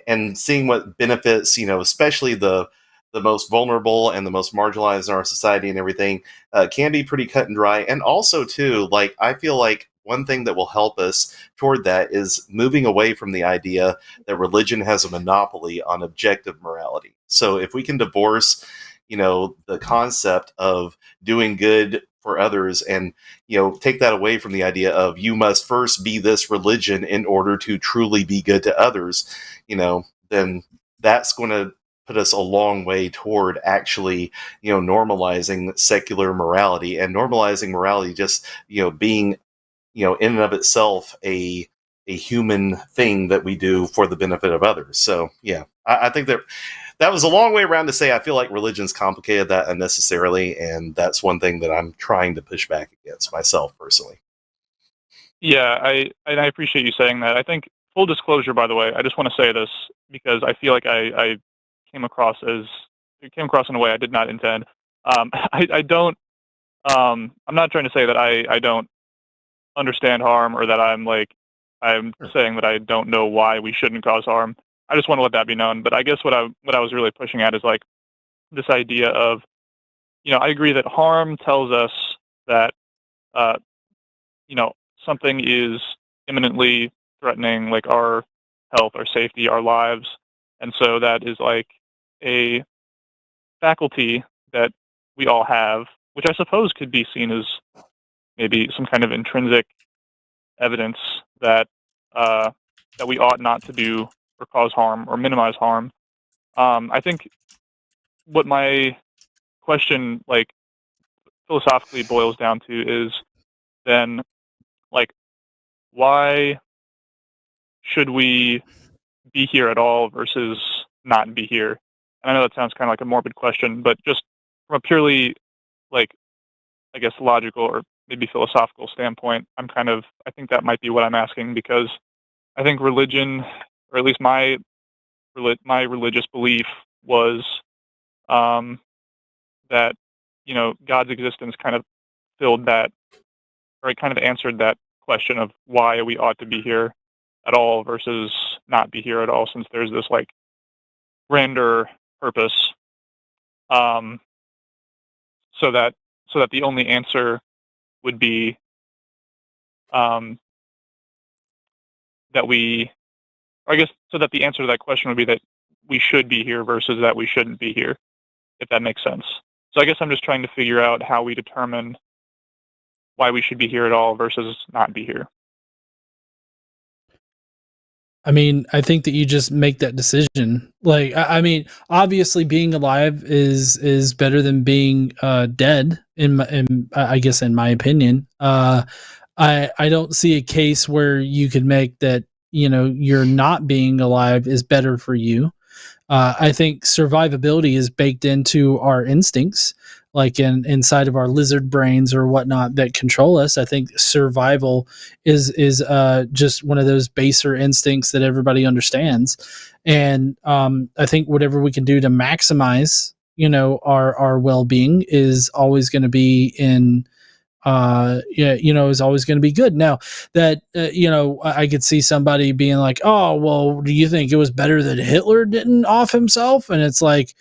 and seeing what benefits, especially the most vulnerable and the most marginalized in our society and everything, can be pretty cut and dry. And also too, like, I feel like one thing that will help us toward that is moving away from the idea that religion has a monopoly on objective morality. So if we can divorce, the concept of doing good for others and, take that away from the idea of you must first be this religion in order to truly be good to others, then that's going to put us a long way toward actually, normalizing secular morality and normalizing morality, just, being, in and of itself, a human thing that we do for the benefit of others. So yeah, I think that was a long way around to say I feel like religion's complicated that unnecessarily, and that's one thing that I'm trying to push back against myself personally. Yeah, I appreciate you saying that. I think, full disclosure, by the way, I just want to say this because I feel like I came across in a way I did not intend. I don't. I'm not trying to say that I don't understand harm, or that I'm saying that I don't know why we shouldn't cause harm. I just want to let that be known. But I guess what I was really pushing at is like this idea of, I agree that harm tells us that, something is imminently threatening, like our health, our safety, our lives. And so that is like a faculty that we all have, which I suppose could be seen as maybe some kind of intrinsic evidence that that we ought not to do or cause harm or minimize harm. I think what my question, like, philosophically boils down to is then, like, why should we be here at all versus not be here? And I know that sounds kind of like a morbid question, but just from a purely, like, I guess, logical or maybe philosophical standpoint, I think that might be what I'm asking, because I think religion, or at least my religious belief, was that, God's existence kind of filled that, or it kind of answered that question of why we ought to be here at all versus not be here at all, since there's this like grander purpose. So so that the only answer would be that we, or I guess, so that the answer to that question would be that we should be here versus that we shouldn't be here, if that makes sense. So I guess I'm just trying to figure out how we determine why we should be here at all versus not be here. I mean, I think that you just make that decision. Like, I mean, obviously, being alive is better than being dead. I guess, in my opinion, I don't see a case where you could make that. You're not being alive is better for you. I think survivability is baked into our instincts, like inside of our lizard brains or whatnot that control us. I think survival is just one of those baser instincts that everybody understands, and I think whatever we can do to maximize, our well being is always going to be in is always going to be good. Now that, I could see somebody being like, oh, well, do you think it was better that Hitler didn't off himself? And it's like,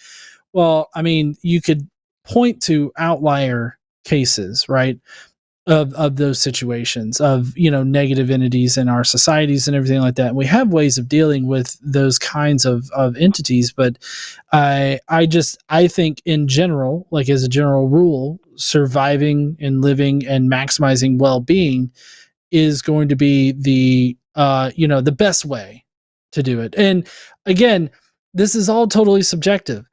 well, I mean, you could point to outlier cases, right? Of those situations of, negative entities in our societies and everything like that. And we have ways of dealing with those kinds of entities, but I think in general, like as a general rule, surviving and living and maximizing well-being is going to be the best way to do it. And again, this is all totally subjective.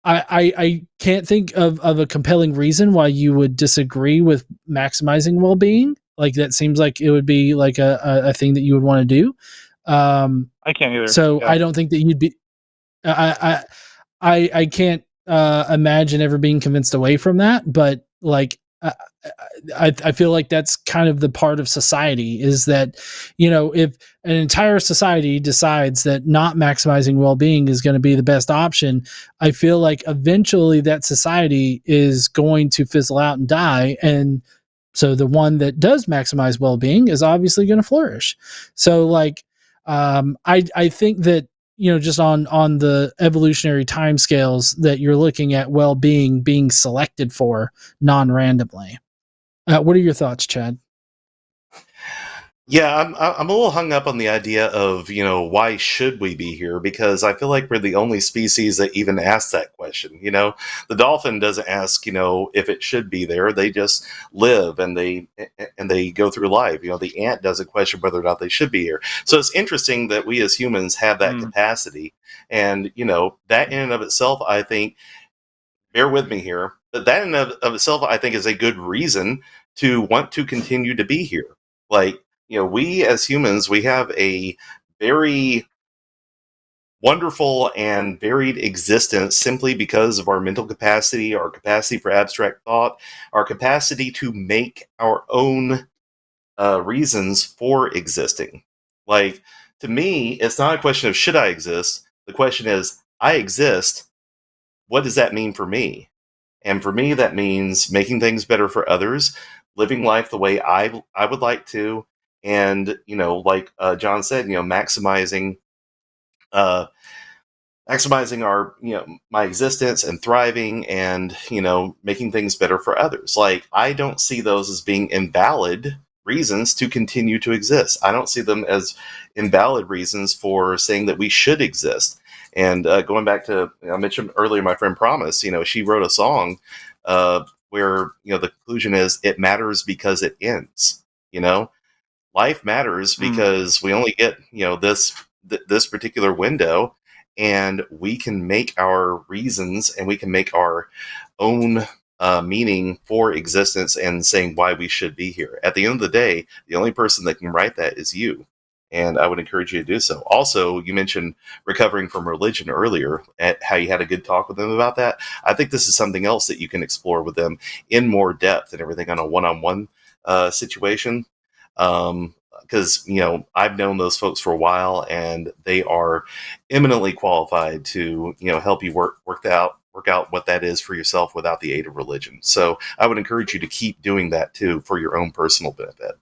I can't think of a compelling reason why you would disagree with maximizing well-being. Like, that seems like it would be like a thing that you would want to do. I can't either. So Yeah. I don't think that you'd be. I can't imagine ever being convinced away from that. But like, I feel like that's kind of the part of society, is that, if an entire society decides that not maximizing well-being is going to be the best option, I feel like eventually that society is going to fizzle out and die. And so the one that does maximize well-being is obviously going to flourish. So like, I think that, just on the evolutionary timescales that you're looking at well-being being selected for non-randomly. What are your thoughts, Chad? Yeah, I'm a little hung up on the idea of, why should we be here? Because I feel like we're the only species that even asks that question. The dolphin doesn't ask, if it should be there. They just live and they go through life. The ant doesn't question whether or not they should be here. So it's interesting that we as humans have that capacity, and that in and of itself, I think, bear with me here, but that in and of itself, I think, is a good reason to want to continue to be here. Like, we as humans, we have a very wonderful and varied existence simply because of our mental capacity, our capacity for abstract thought, our capacity to make our own reasons for existing. Like, to me, it's not a question of should I exist. The question is, I exist. What does that mean for me? And for me, that means making things better for others, living life the way I would like to, and like John said, maximizing maximizing our my existence and thriving, and making things better for others. Like, I don't see those as being invalid reasons to continue to exist. I don't see them as invalid reasons for saying that we should exist. And going back to, I mentioned earlier, my friend Promise, she wrote a song where, the conclusion is, it matters because it ends. Life matters because we only get, this particular window, and we can make our reasons and we can make our own meaning for existence and saying why we should be here. At the end of the day, the only person that can write that is you. And I would encourage you to do so. Also, you mentioned recovering from religion earlier, at how you had a good talk with them about that. I think this is something else that you can explore with them in more depth and everything on a one-on-one situation. Because, I've known those folks for a while, and they are eminently qualified to, help you work out what that is for yourself without the aid of religion. So I would encourage you to keep doing that too, for your own personal benefit.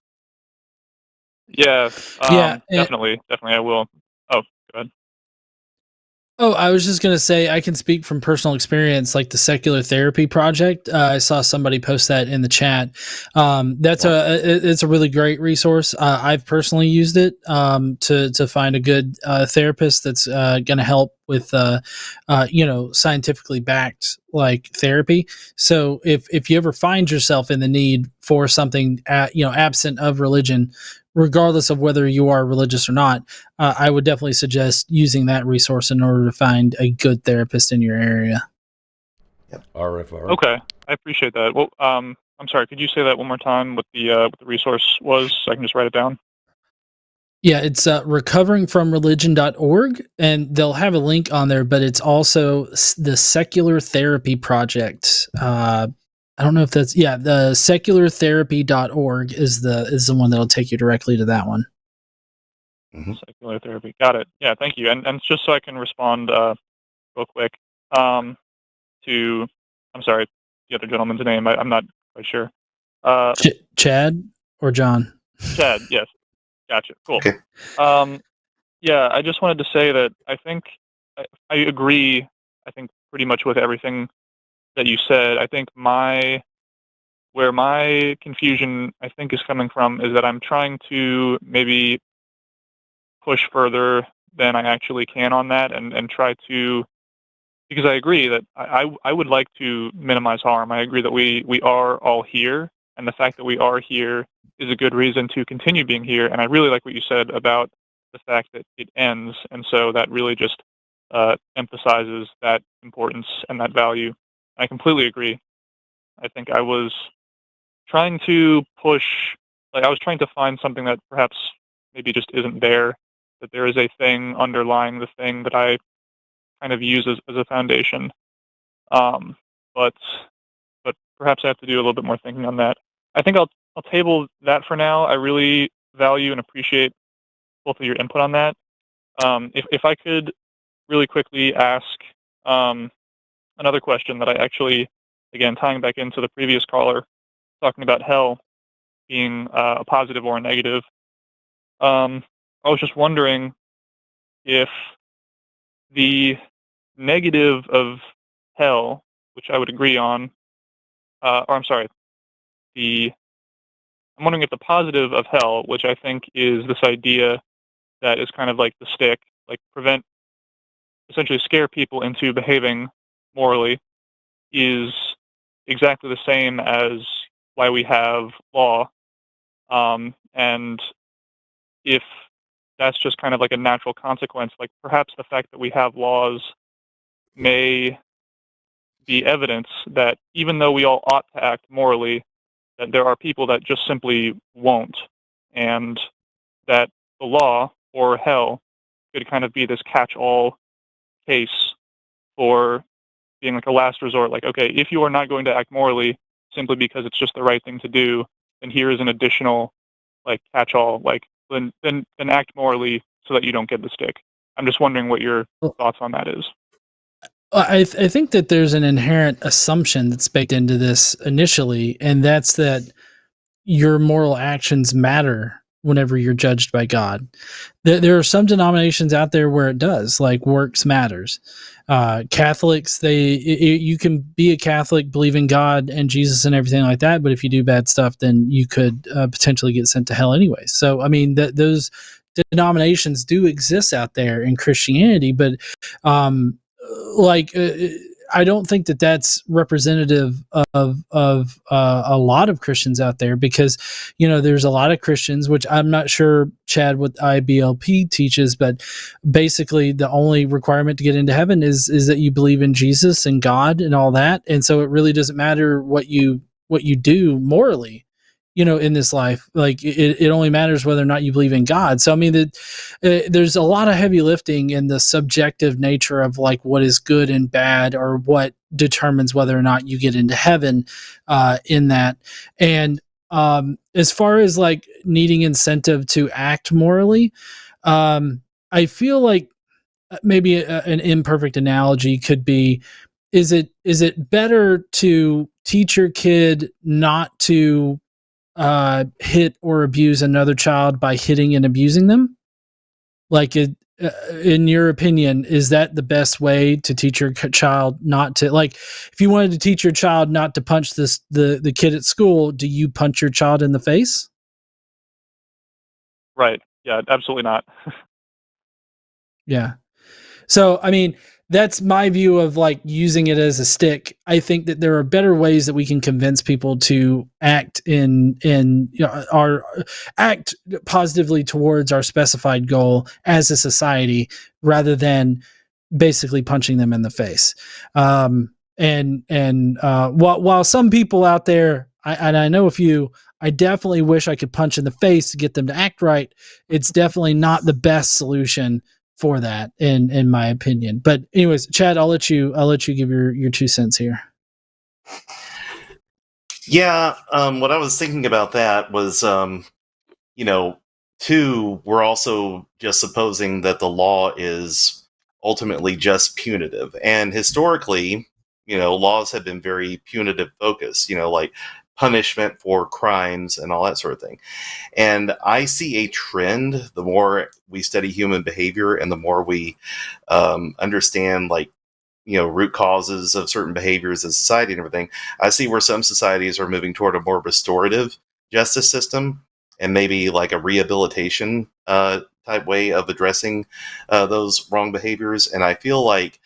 Yeah, Yeah, definitely, I will. Oh, go ahead. Oh, I was just going to say, I can speak from personal experience, like the Secular Therapy Project. I saw somebody post that in the chat. It's a really great resource. I've personally used it to find a good therapist that's going to help with scientifically backed like therapy. So if you ever find yourself in the need for something absent of religion, regardless of whether you are religious or not, I would definitely suggest using that resource in order to find a good therapist in your area. RFR. Okay, I appreciate that. Well, I'm sorry. Could you say that one more time? What the resource was, so I can just write it down. Yeah, it's recoveringfromreligion.org, and they'll have a link on there, but it's also the Secular Therapy Project. I don't know if that's, the seculartherapy.org is the one that'll take you directly to that one. Mm-hmm. Secular therapy. Got it. Yeah, thank you. And just so I can respond real quick to, I'm sorry, the other gentleman's name. I'm not quite sure. Chad or John? Chad, yes. Gotcha. Cool. Okay. Yeah, I just wanted to say that I think I agree, I think, pretty much with everything that you said. I think where my confusion, I think, is coming from is that I'm trying to maybe push further than I actually can on that and try to, because I agree that I would like to minimize harm. I agree that we are all here, and the fact that we are here is a good reason to continue being here. And I really like what you said about the fact that it ends, and so that really just emphasizes that importance and that value. I completely agree. I think I was trying to push, I was trying to find something that perhaps maybe just isn't there, that there is a thing underlying the thing that I kind of use as a foundation. But perhaps I have to do a little bit more thinking on that. I think I'll table that for now. I really value and appreciate both of your input on that. If I could really quickly ask another question that I actually, again, tying back into the previous caller, talking about hell being a positive or a negative. I was just wondering if the negative of hell, which I would agree on, I'm wondering if the positive of hell, which I think is this idea that is kind of like the stick, like essentially scare people into behaving morally, is exactly the same as why we have law. And if that's just kind of like a natural consequence, like perhaps the fact that we have laws may be evidence that even though we all ought to act morally, that there are people that just simply won't, and that the law or hell could kind of be this catch-all case for being like a last resort. Like, okay, if you are not going to act morally simply because it's just the right thing to do, then here is an additional like catch-all. Like, then act morally so that you don't get the stick. I'm just wondering what your thoughts on that is. I think that there's an inherent assumption that's baked into this initially, and that's that your moral actions matter whenever you're judged by God. There are some denominations out there where it does, like works matters. Catholics, you can be a Catholic, believe in God and Jesus and everything like that, but if you do bad stuff, then you could potentially get sent to hell anyway. So, I mean, those denominations do exist out there in Christianity, but I don't think that that's representative of a lot of Christians out there, because there's a lot of Christians, which I'm not sure, Chad, what IBLP teaches, but basically the only requirement to get into heaven is that you believe in Jesus and God and all that, and so it really doesn't matter what you do morally, in this life. Like it only matters whether or not you believe in God. So I mean, there's a lot of heavy lifting in the subjective nature of like what is good and bad, or what determines whether or not you get into heaven in that. And as far as like needing incentive to act morally, I feel like maybe an imperfect analogy could be, is it better to teach your kid not to hit or abuse another child by hitting and abusing them? Like in your opinion, is that the best way to teach your child not to, like, if you wanted to teach your child not to punch the kid at school, do you punch your child in the face? Right. Yeah, absolutely not. Yeah. So, I mean, that's my view of like using it as a stick. I think that there are better ways that we can convince people to act act positively towards our specified goal as a society, rather than basically punching them in the face. While some people out there, I know a few, I definitely wish I could punch in the face to get them to act right. It's definitely not the best solution for that, in my opinion. But anyways, Chad, I'll let you give your 2 cents here. Yeah, what I was thinking about that was, two, we're also just supposing that the law is ultimately just punitive. And historically, laws have been very punitive focused, like punishment for crimes and all that sort of thing. And I see a trend, the more we study human behavior and the more we understand, like, root causes of certain behaviors in society and everything, I see where some societies are moving toward a more restorative justice system and maybe like a rehabilitation type way of addressing those wrong behaviors. And I feel like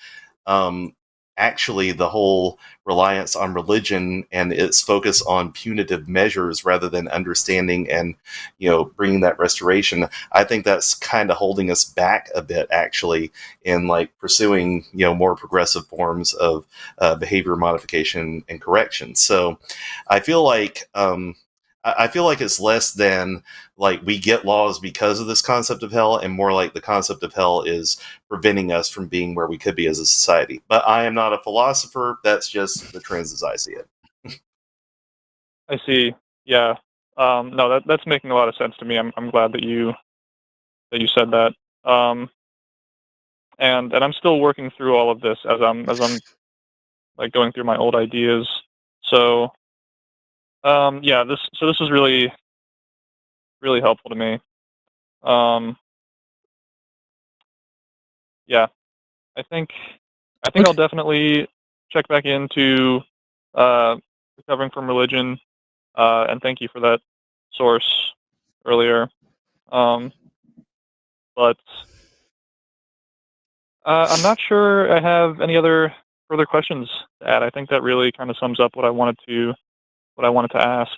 actually the whole reliance on religion and its focus on punitive measures rather than understanding and bringing that restoration, I think that's kind of holding us back a bit actually in like pursuing more progressive forms of behavior modification and correction. So I feel like it's less than like we get laws because of this concept of hell, and more like the concept of hell is preventing us from being where we could be as a society. But I am not a philosopher. That's just the trends as I see it. I see. Yeah. No, that's making a lot of sense to me. I'm glad that you said that. And I'm still working through all of this as I'm like going through my old ideas. So this is really, really helpful to me. Yeah, I think Okay. I'll definitely check back into recovering from religion, and thank you for that source earlier. But I'm not sure I have any other further questions to add. I think that really kind of sums up what I wanted to ask.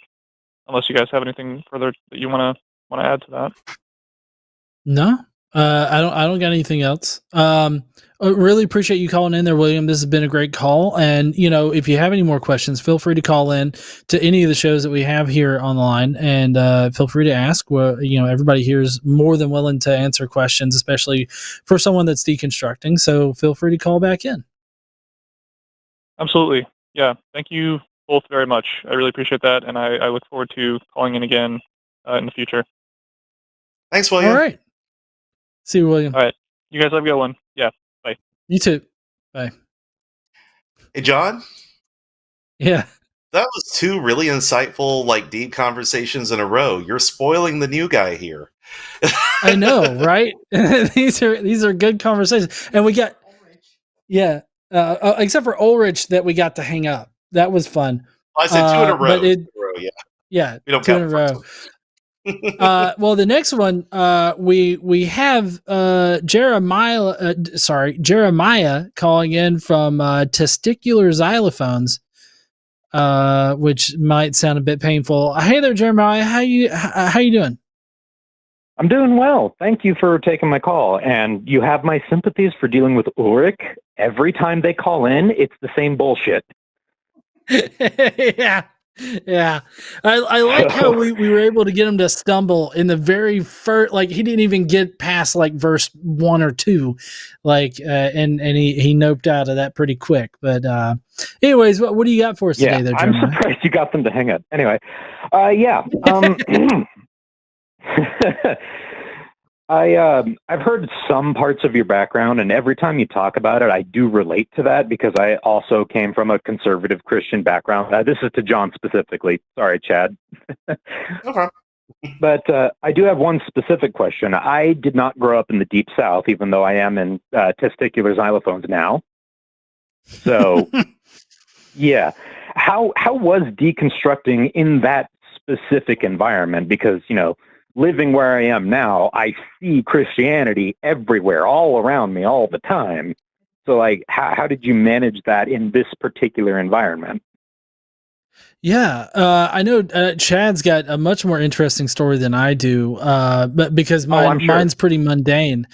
Unless you guys have anything further that you want to add to that. No, I don't got anything else. I really appreciate you calling in there, William. This has been a great call. And, if you have any more questions, feel free to call in to any of the shows that we have here on the line, and feel free to ask. Well, everybody here is more than willing to answer questions, especially for someone that's deconstructing. So feel free to call back in. Absolutely. Yeah. Thank you both very much. I really appreciate that. And I look forward to calling in again in the future. Thanks, William. All right. See you, William. All right. You guys have a good one. Yeah. Bye. You too. Bye. Hey, John. Yeah. That was 2 really insightful, like deep conversations in a row. You're spoiling the new guy here. I know, right? These are good conversations, and we got except for Ulrich that we got to hang up. That was fun. I said 2 in a row. Yeah, We don't 2 count in a the row. first Well, the next one, we have Jeremiah calling in from testicular xylophones, which might sound a bit painful. Hey there, Jeremiah. How you doing? I'm doing well. Thank you for taking my call. And you have my sympathies for dealing with Ulrich. Every time they call in, it's the same bullshit. Yeah. I like how we were able to get him to stumble in the very first, like he didn't even get past like verse 1 or 2, like and he noped out of that pretty quick. But anyways, what do you got for us today there, Jeremiah? I'm surprised you got them to hang up. Anyway, I've heard some parts of your background, and every time you talk about it, I do relate to that because I also came from a conservative Christian background. This is to John specifically. Sorry, Chad. Okay. But I do have one specific question. I did not grow up in the Deep South, even though I am in testicular xylophones now. So, yeah. How was deconstructing in that specific environment? Because, living where I am now, I see Christianity everywhere, all around me, all the time. So, like, how did you manage that in this particular environment? Yeah, I know Chad's got a much more interesting story than I do, but because I'm sure. mine's pretty mundane.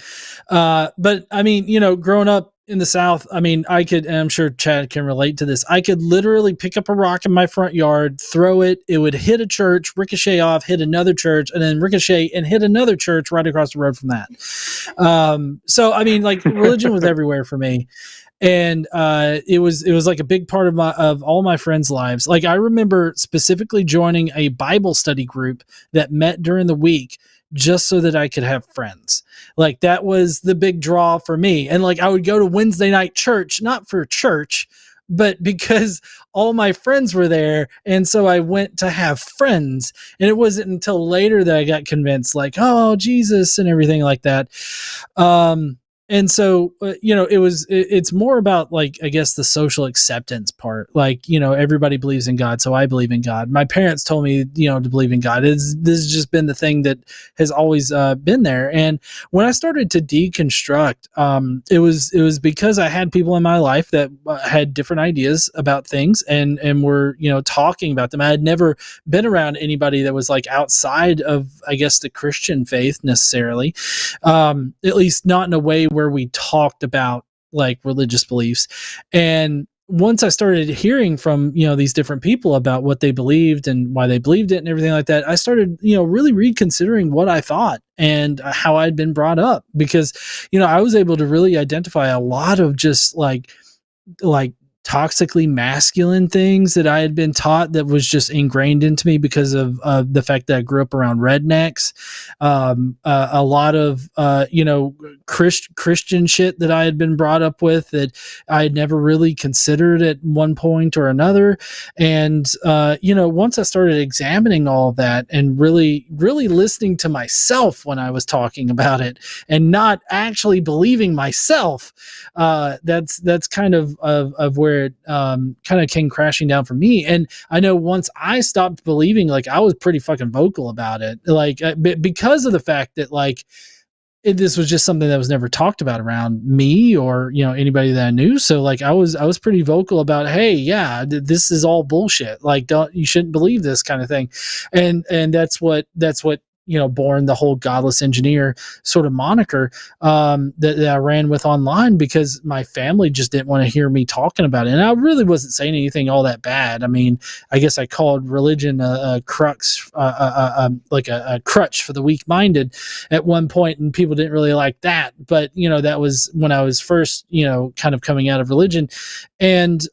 But I mean, growing up in the South, I mean, and I'm sure Chad can relate to this. I could literally pick up a rock in my front yard, throw it, it would hit a church, ricochet off, hit another church, and then ricochet and hit another church right across the road from that. So I mean, like, religion was everywhere for me. And it was like a big part of all my friends' lives. Like, I remember specifically joining a Bible study group that met during the week just so that I could have friends. Like, that was the big draw for me. And like, I would go to Wednesday night church, not for church, but because all my friends were there. And so I went to have friends. And it wasn't until later that I got convinced, like, oh, Jesus and everything like that. And so, it's more about, like, I guess, the social acceptance part. Like, everybody believes in God, so I believe in God. My parents told me, to believe in God. This has just been the thing that has always been there. And when I started to deconstruct, it was because I had people in my life that had different ideas about things and were, talking about them. I had never been around anybody that was, like, outside of, I guess, the Christian faith necessarily, at least not in a way where we talked about, like, religious beliefs. And once I started hearing from, these different people about what they believed and why they believed it and everything like that, I started, really reconsidering what I thought and how I'd been brought up, because, I was able to really identify a lot of just like toxically masculine things that I had been taught that was just ingrained into me because of the fact that I grew up around rednecks. A lot of, Christian shit that I had been brought up with that I had never really considered at one point or another. And, once I started examining all of that and really, really listening to myself when I was talking about it and not actually believing myself, that's kind of where it kind of came crashing down for me. And I know once I stopped believing, like, I was pretty fucking vocal about it, like, because of the fact that, like, this was just something that was never talked about around me or, anybody that I knew. So, like, I was pretty vocal about, hey, yeah, this is all bullshit. Like, you shouldn't believe this kind of thing. And that's what born the whole godless engineer sort of moniker that I ran with online, because my family just didn't want to hear me talking about it. And I really wasn't saying anything all that bad. I mean, I guess I called religion a crux, like a crutch for the weak-minded at one point, and people didn't really like that. But, that was when I was first, kind of coming out of religion. And,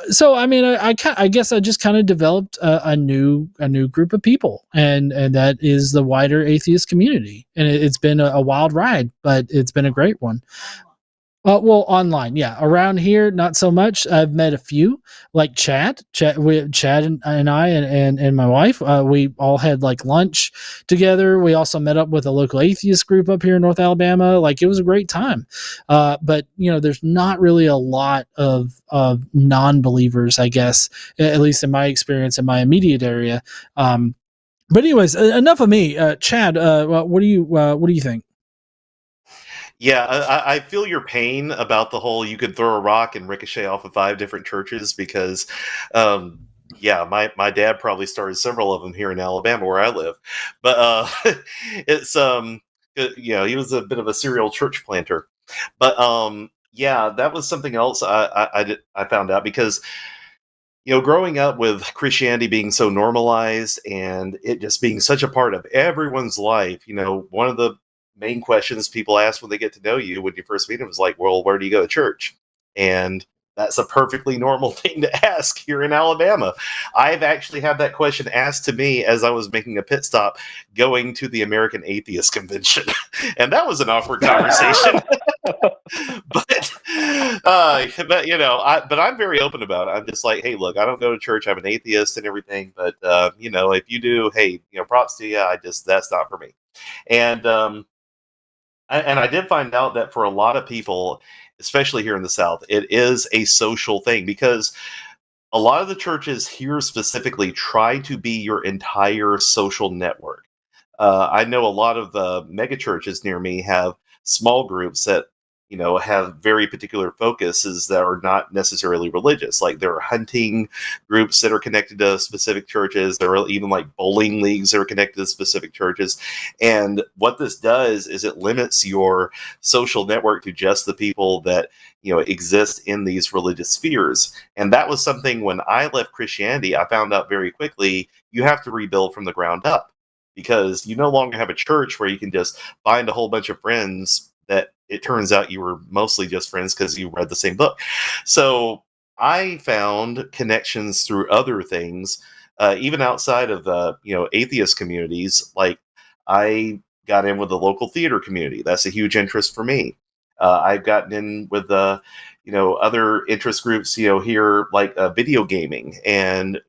so I mean, I guess I just kind of developed a new group of people, and that is the wider atheist community, and it's been a wild ride, but it's been a great one. Well, online, yeah. Around here, not so much. I've met a few, like Chad and I and my wife. We all had, like, lunch together. We also met up with a local atheist group up here in North Alabama. Like, it was a great time. But there's not really a lot of non-believers, I guess, at least in my experience in my immediate area. But anyways, enough of me. Chad, what do you think? Yeah, I feel your pain about the whole you could throw a rock and ricochet off of 5 different churches, because, yeah, my dad probably started several of them here in Alabama where I live. But it's, he was a bit of a serial church planter. But, yeah, that was something else I found out, because, growing up with Christianity being so normalized and it just being such a part of everyone's life, one of the main questions people ask when they get to know you when you first meet them is like, well, where do you go to church? And that's a perfectly normal thing to ask here in Alabama. I've actually had that question asked to me as I was making a pit stop going to the American Atheist Convention. And that was an awkward conversation. But But but I'm very open about it. I'm just like, hey, look, I don't go to church. I'm an atheist and everything. But if you do, hey, props to you. That's not for me. And I did find out that for a lot of people, especially here in the South, it is a social thing because a lot of the churches here specifically try to be your entire social network. I know a lot of the mega churches near me have small groups that have very particular focuses that are not necessarily religious. Like there are hunting groups that are connected to specific churches. There are even like bowling leagues that are connected to specific churches. And what this does is it limits your social network to just the people that exist in these religious spheres. And that was something when I left Christianity, I found out very quickly you have to rebuild from the ground up. Because you no longer have a church where you can just find a whole bunch of friends that it turns out you were mostly just friends because you read the same book. So I found connections through other things, even outside of the atheist communities. Like I got in with the local theater community. That's a huge interest for me. I've gotten in with the other interest groups, here like video gaming and,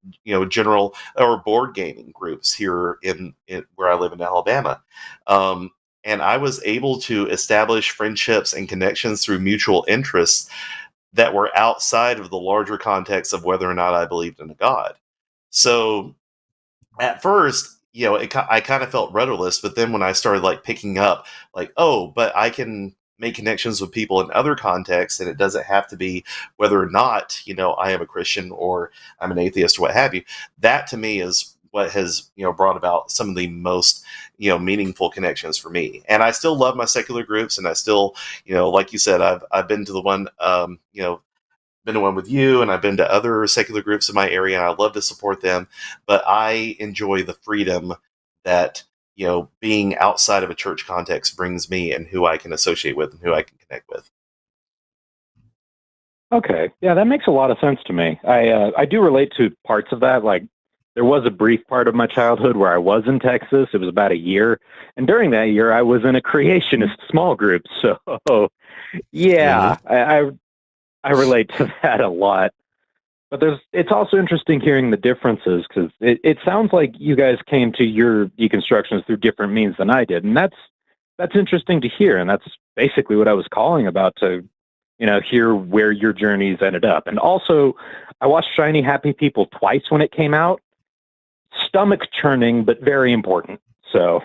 general or board gaming groups here in where I live in Alabama. And I was able to establish friendships and connections through mutual interests that were outside of the larger context of whether or not I believed in a God. So at first, I kind of felt rudderless, but then when I started like picking up like, oh, but I can make connections with people in other contexts, and it doesn't have to be whether or not, I am a Christian or I'm an atheist or what have you. That to me is what has, brought about some of the most, meaningful connections for me. And I still love my secular groups, and I still, like you said, I've been to the one, been to one with you, and I've been to other secular groups in my area, and I love to support them. But I enjoy the freedom that being outside of a church context brings me, and who I can associate with and who I can connect with. Okay, yeah, that makes a lot of sense to me. I do relate to parts of that. Like there was a brief part of my childhood where I was in Texas. It was about a year, and during that year, I was in a creationist small group. So yeah, I relate to that a lot. But it's also interesting hearing the differences because it sounds like you guys came to your deconstructions through different means than I did. And that's interesting to hear. And that's basically what I was calling about, to, hear where your journeys ended up. And also, I watched Shiny Happy People twice when it came out. Stomach churning, but very important. So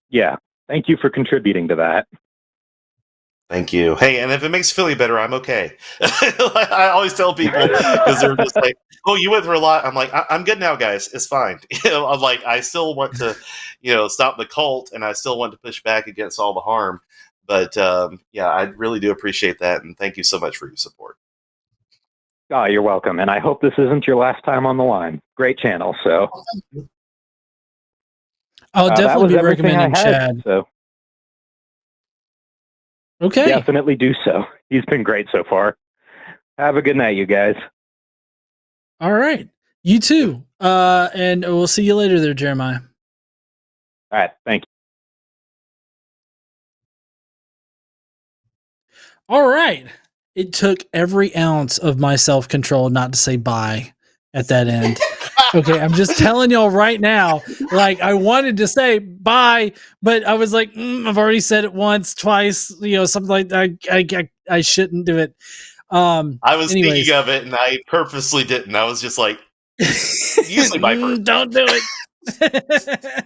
yeah, thank you for contributing to that. Thank you. Hey, and if it makes Philly better, I'm okay. I always tell people because they're just like, "Oh, you went through a lot." I'm like, "I'm good now, guys. It's fine." I'm like, I still want to, stop the cult, and I still want to push back against all the harm. But yeah, I really do appreciate that, and thank you so much for your support. Oh, you're welcome. And I hope this isn't your last time on the line. Great channel. So I'll definitely be recommending Chad. So. Okay. Definitely do so. He's been great so far. Have a good night, you guys. All right. You too. And we'll see you later there, Jeremiah. All right. Thank you. All right. It took every ounce of my self-control not to say bye at that end. Okay, I'm just telling y'all right now, like I wanted to say bye, but I was like, I've already said it once, twice, something like that. I shouldn't do it. I was thinking of it, and I purposely didn't. I was just like, usually bye first. Don't do it.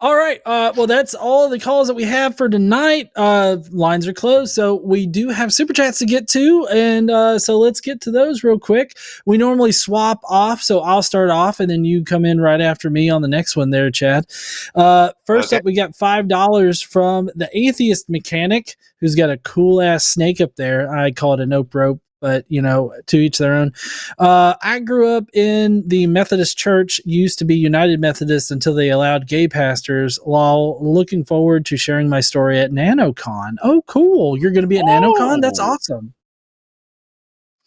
All right. Well, that's all the calls that we have for tonight. Lines are closed, so we do have super chats to get to, and so let's get to those real quick. We normally swap off, so I'll start off, and then you come in right after me on the next one there, Chad. First up, we got $5 from the Atheist Mechanic, who's got a cool-ass snake up there. I call it a nope rope, but, to each their own. I grew up in the Methodist Church, used to be United Methodist until they allowed gay pastors, while looking forward to sharing my story at NanoCon. Oh, cool. You're going to be at NanoCon? That's awesome.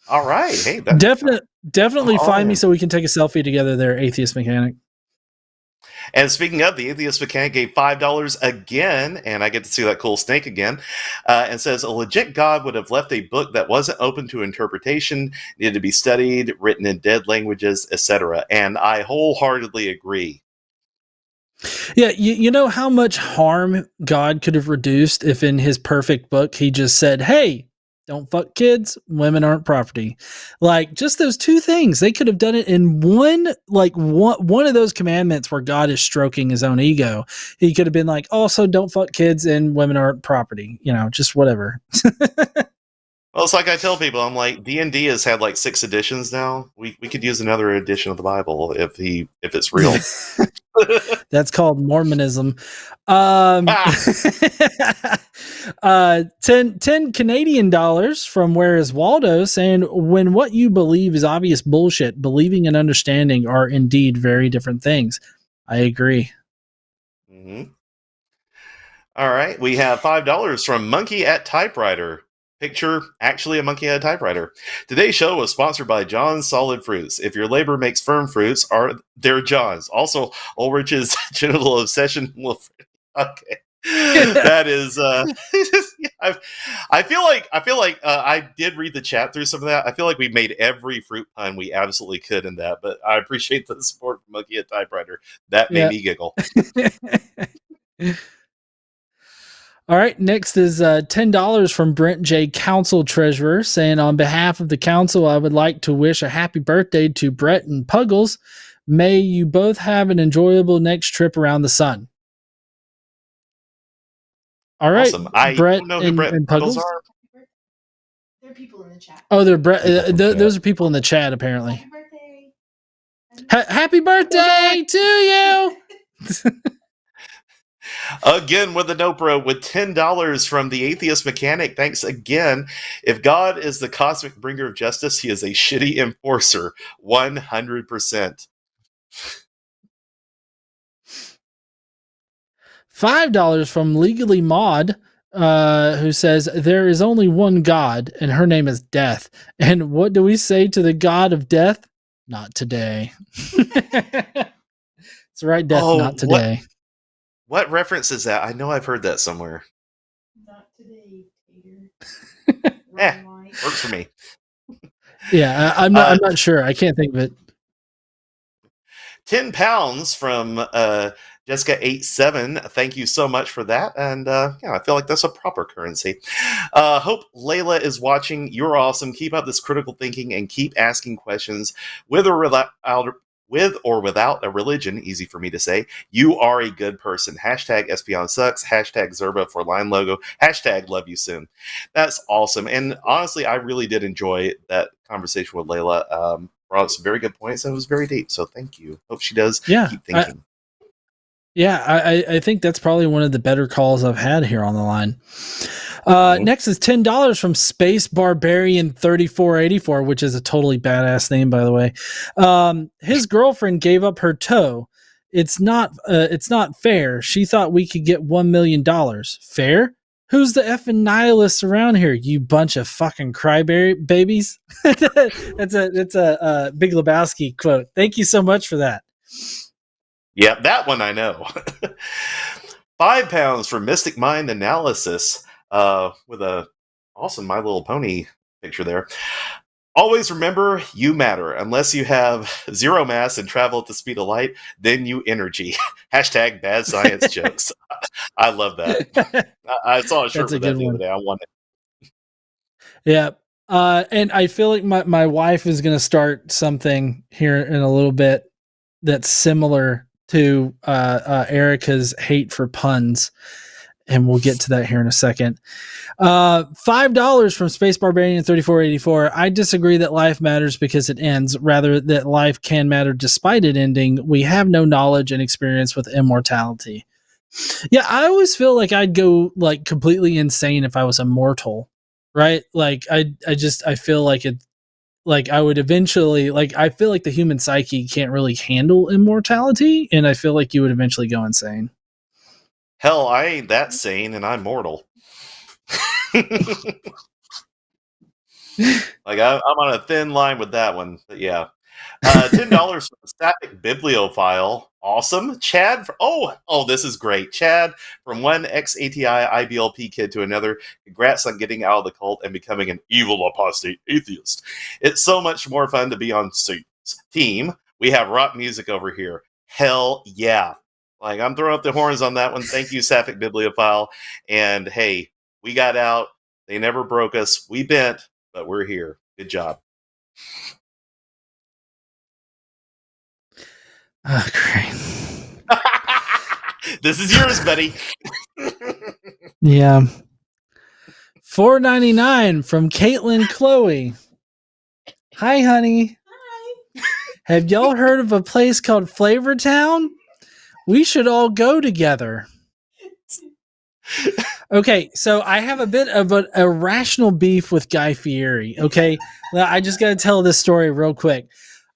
All right. Hey, definitely find me so we can take a selfie together there, Atheist Mechanic. And speaking of, the atheist mechanic gave $5 again, and I get to see that cool snake again, and says, a legit God would have left a book that wasn't open to interpretation, needed to be studied, written in dead languages, etc. And I wholeheartedly agree. Yeah, you know how much harm God could have reduced if in his perfect book he just said, hey, don't fuck kids, women aren't property. Like, just those two things. They could have done it in one of those commandments where God is stroking his own ego. He could have been like, also don't fuck kids and women aren't property. You know, just whatever. Well, it's like I tell people, I'm like, D&D has had like 6 editions now. We could use another edition of the Bible if it's real. That's called Mormonism. 10 Canadian dollars from Where is Waldo, saying, when what you believe is obvious bullshit, believing and understanding are indeed very different things. I agree. Mm-hmm. All right. We have $5 from Monkey at Typewriter. Picture actually a monkey at a typewriter. Today's show was sponsored by John's Solid Fruits. If your labor makes firm fruits, they're John's. Also, Ulrich's genital obsession will. Okay, that is. I feel like I did read the chat through some of that. I feel like we made every fruit pun we absolutely could in that. But I appreciate the support from Monkey at Typewriter. That made me giggle. All right, next is $10 from Brent J. Council Treasurer, saying, on behalf of the council, I would like to wish a happy birthday to Brett and Puggles. May you both have an enjoyable next trip around the sun. All right, awesome. I Brett don't know who Brett and Puggles are. They're people in the chat. Oh, they're those are people in the chat, apparently. Happy birthday. Happy birthday to you! Again with the Nopra with $10 from the Atheist Mechanic. Thanks again. If God is the cosmic bringer of justice, he is a shitty enforcer. 100%. $5 from Legally Mod, who says, there is only one God, and her name is Death. And what do we say to the God of Death? Not today. It's right, Death, not today. What reference is that? I know I've heard that somewhere. Not today, Peter. Works for me. Yeah, I'm not sure. I can't think of it. £10 from Jessica87. Thank you so much for that. And I feel like that's a proper currency. Hope Layla is watching. You're awesome. Keep up this critical thinking and keep asking questions with or without a religion. Easy for me to say. You are a good person. Hashtag Espion sucks. Hashtag Zerba for line logo. Hashtag love you soon. That's awesome. And honestly, I really did enjoy that conversation with Layla. Brought some very good points, and it was very deep. So thank you. Hope she does keep thinking. I think that's probably one of the better calls I've had here on the line. Next is $10 from Space Barbarian 3484, which is a totally badass name, by the way. His girlfriend gave up her toe. It's not fair. She thought we could get $1 million. Fair? Who's the effing nihilists around here? You bunch of fucking crybabies. That's a Big Lebowski quote. Thank you so much for that. Yeah, that one I know. £5 for Mystic Mind Analysis with a awesome My Little Pony picture there. Always remember, you matter. Unless you have zero mass and travel at the speed of light, then you energy. Hashtag bad science jokes. I love that. I saw a shirt with that the other day. I want it. Yeah. And I feel like my wife is going to start something here in a little bit that's similar to Erica's hate for puns. And we'll get to that here in a second. $5 from Space Barbarian 3484. I disagree that life matters because it ends, rather that life can matter despite it ending. We have no knowledge and experience with immortality. Yeah, I always feel like I'd go like completely insane if I was immortal, right? Like I feel like it, like I would eventually, like I feel like the human psyche can't really handle immortality, and I feel like you would eventually go insane. Hell, I ain't that sane, and I'm mortal. Like I'm on a thin line with that one, but yeah. $10 from the Static Bibliophile. Awesome. Chad. This is great. Chad, from one ex-ATI IBLP kid to another, congrats on getting out of the cult and becoming an evil apostate atheist. It's so much more fun to be on Satan's team. We have rock music over here. Hell yeah. Like, I'm throwing up the horns on that one. Thank you, Sapphic Bibliophile. And hey, we got out. They never broke us. We bent, but we're here. Good job. Oh, great. This is yours, buddy. Yeah. $4.99 from Caitlin Chloe. Hi, honey. Hi. Have y'all heard of a place called Flavortown? We should all go together. Okay, so I have a bit of an irrational beef with Guy Fieri. Okay, well, I just got to tell this story real quick.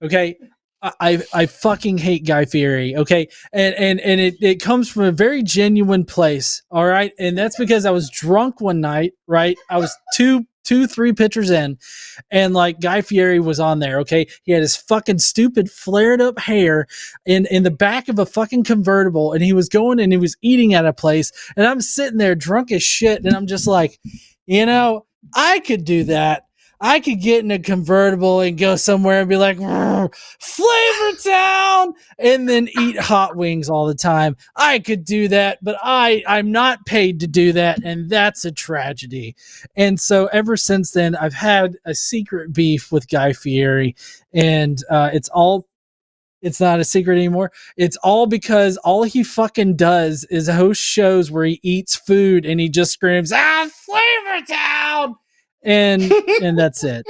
Okay, I fucking hate Guy Fieri. Okay, and it comes from a very genuine place. All right, and that's because I was drunk one night. Right, I was three pitchers in, and like Guy Fieri was on there. Okay, he had his fucking stupid flared up hair in the back of a fucking convertible, and he was going and he was eating at a place, and I'm sitting there drunk as shit, and I'm just like, I could do that. I could get in a convertible and go somewhere and be like, Flavortown, and then eat hot wings all the time. I could do that, but I'm not paid to do that, and that's a tragedy. And so ever since then, I've had a secret beef with Guy Fieri, and it's not a secret anymore. It's all because all he fucking does is host shows where he eats food and he just screams, Flavortown! And that's it.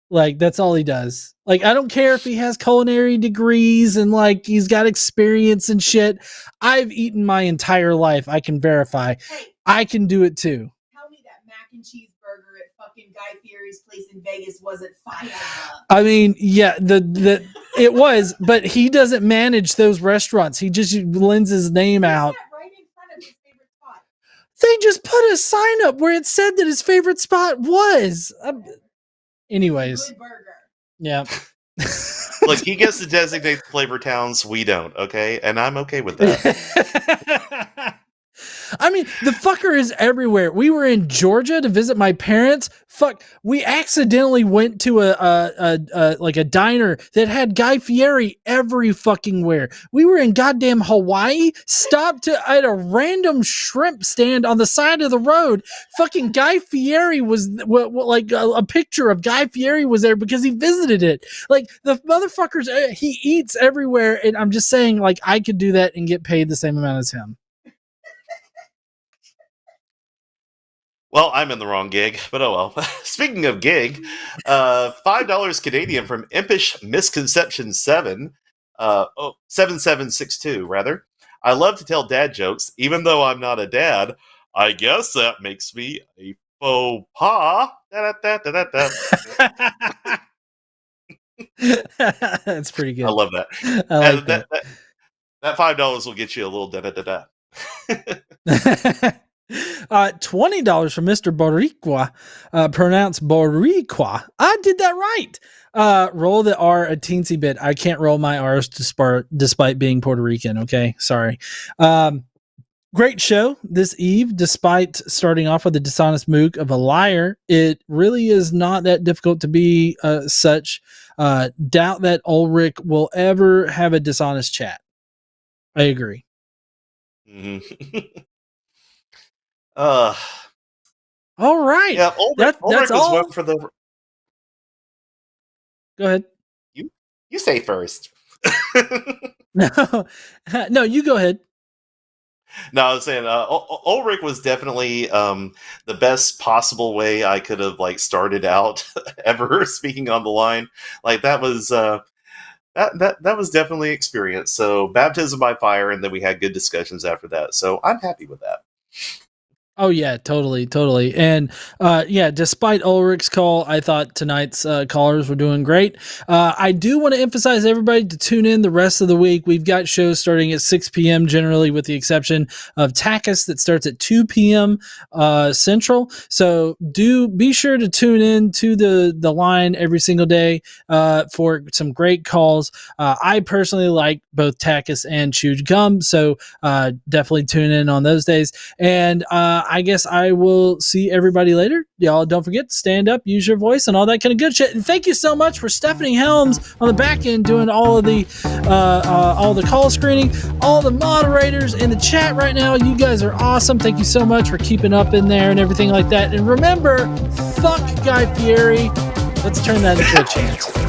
Like, that's all he does. Like, I don't care if he has culinary degrees and like he's got experience and shit. I've eaten my entire life. I can verify. Hey, I can do it too. tell me that mac and cheese burger at fucking Guy Fieri's place in Vegas wasn't fire. I mean, yeah, it was, but he doesn't manage those restaurants. He just lends his name out. Right in front of his favorite spot. They just put a sign up where it said that his favorite spot was. Anyways, Good burger. yeah. Look, he gets to designate the flavor towns. We don't, okay? And I'm okay with that. I mean, the fucker is everywhere. We were in Georgia to visit my parents. Fuck, we accidentally went to a diner that had Guy Fieri every fucking where. We were in goddamn Hawaii, stopped at a random shrimp stand on the side of the road. Fucking Guy Fieri was like a picture of Guy Fieri was there because he visited it. Like, the motherfuckers, he eats everywhere, and I'm just saying, like, I could do that and get paid the same amount as him. Well, I'm in the wrong gig, but oh well. Speaking of gig, $5 Canadian from Impish Misconception 7762 rather. I love to tell dad jokes, even though I'm not a dad. I guess that makes me a faux pas. Da-da-da-da-da-da. That's pretty good. I love that. I like that. That $5 will get you a little da-da-da-da. $20 from Mr. Boricua, pronounced Boricua. I did that right. Roll the R a teensy bit. I can't roll my R's despite being Puerto Rican. Okay, sorry. Great show this eve. Despite starting off with a dishonest mook of a liar, it really is not that difficult to be such. Doubt that Ulrich will ever have a dishonest chat. I agree. Mm-hmm. All right. Yeah, Ulrich that's was all. one for the. Go ahead. You say first. No, you go ahead. No, I was saying Ulrich was definitely the best possible way I could have like started out ever speaking on the line. Like that was that was definitely experience. So baptism by fire, and then we had good discussions after that. So I'm happy with that. Oh yeah, totally. And yeah, despite Ulrich's call, I thought tonight's callers were doing great. I do want to emphasize everybody to tune in the rest of the week. We've got shows starting at 6 p.m. generally, with the exception of TACIS that starts at 2 p.m. Central. So do be sure to tune in to the line every single day for some great calls. I personally like both TACIS and Chewed Gum, so definitely tune in on those days. And I guess I will see everybody later. Y'all don't forget to stand up, use your voice, and all that kind of good shit. And thank you so much for Stephanie Helms on the back end doing all the call screening, all the moderators in the chat right now. You guys are awesome. Thank you so much for keeping up in there and everything like that. And remember, fuck Guy Fieri. Let's turn that into a chant.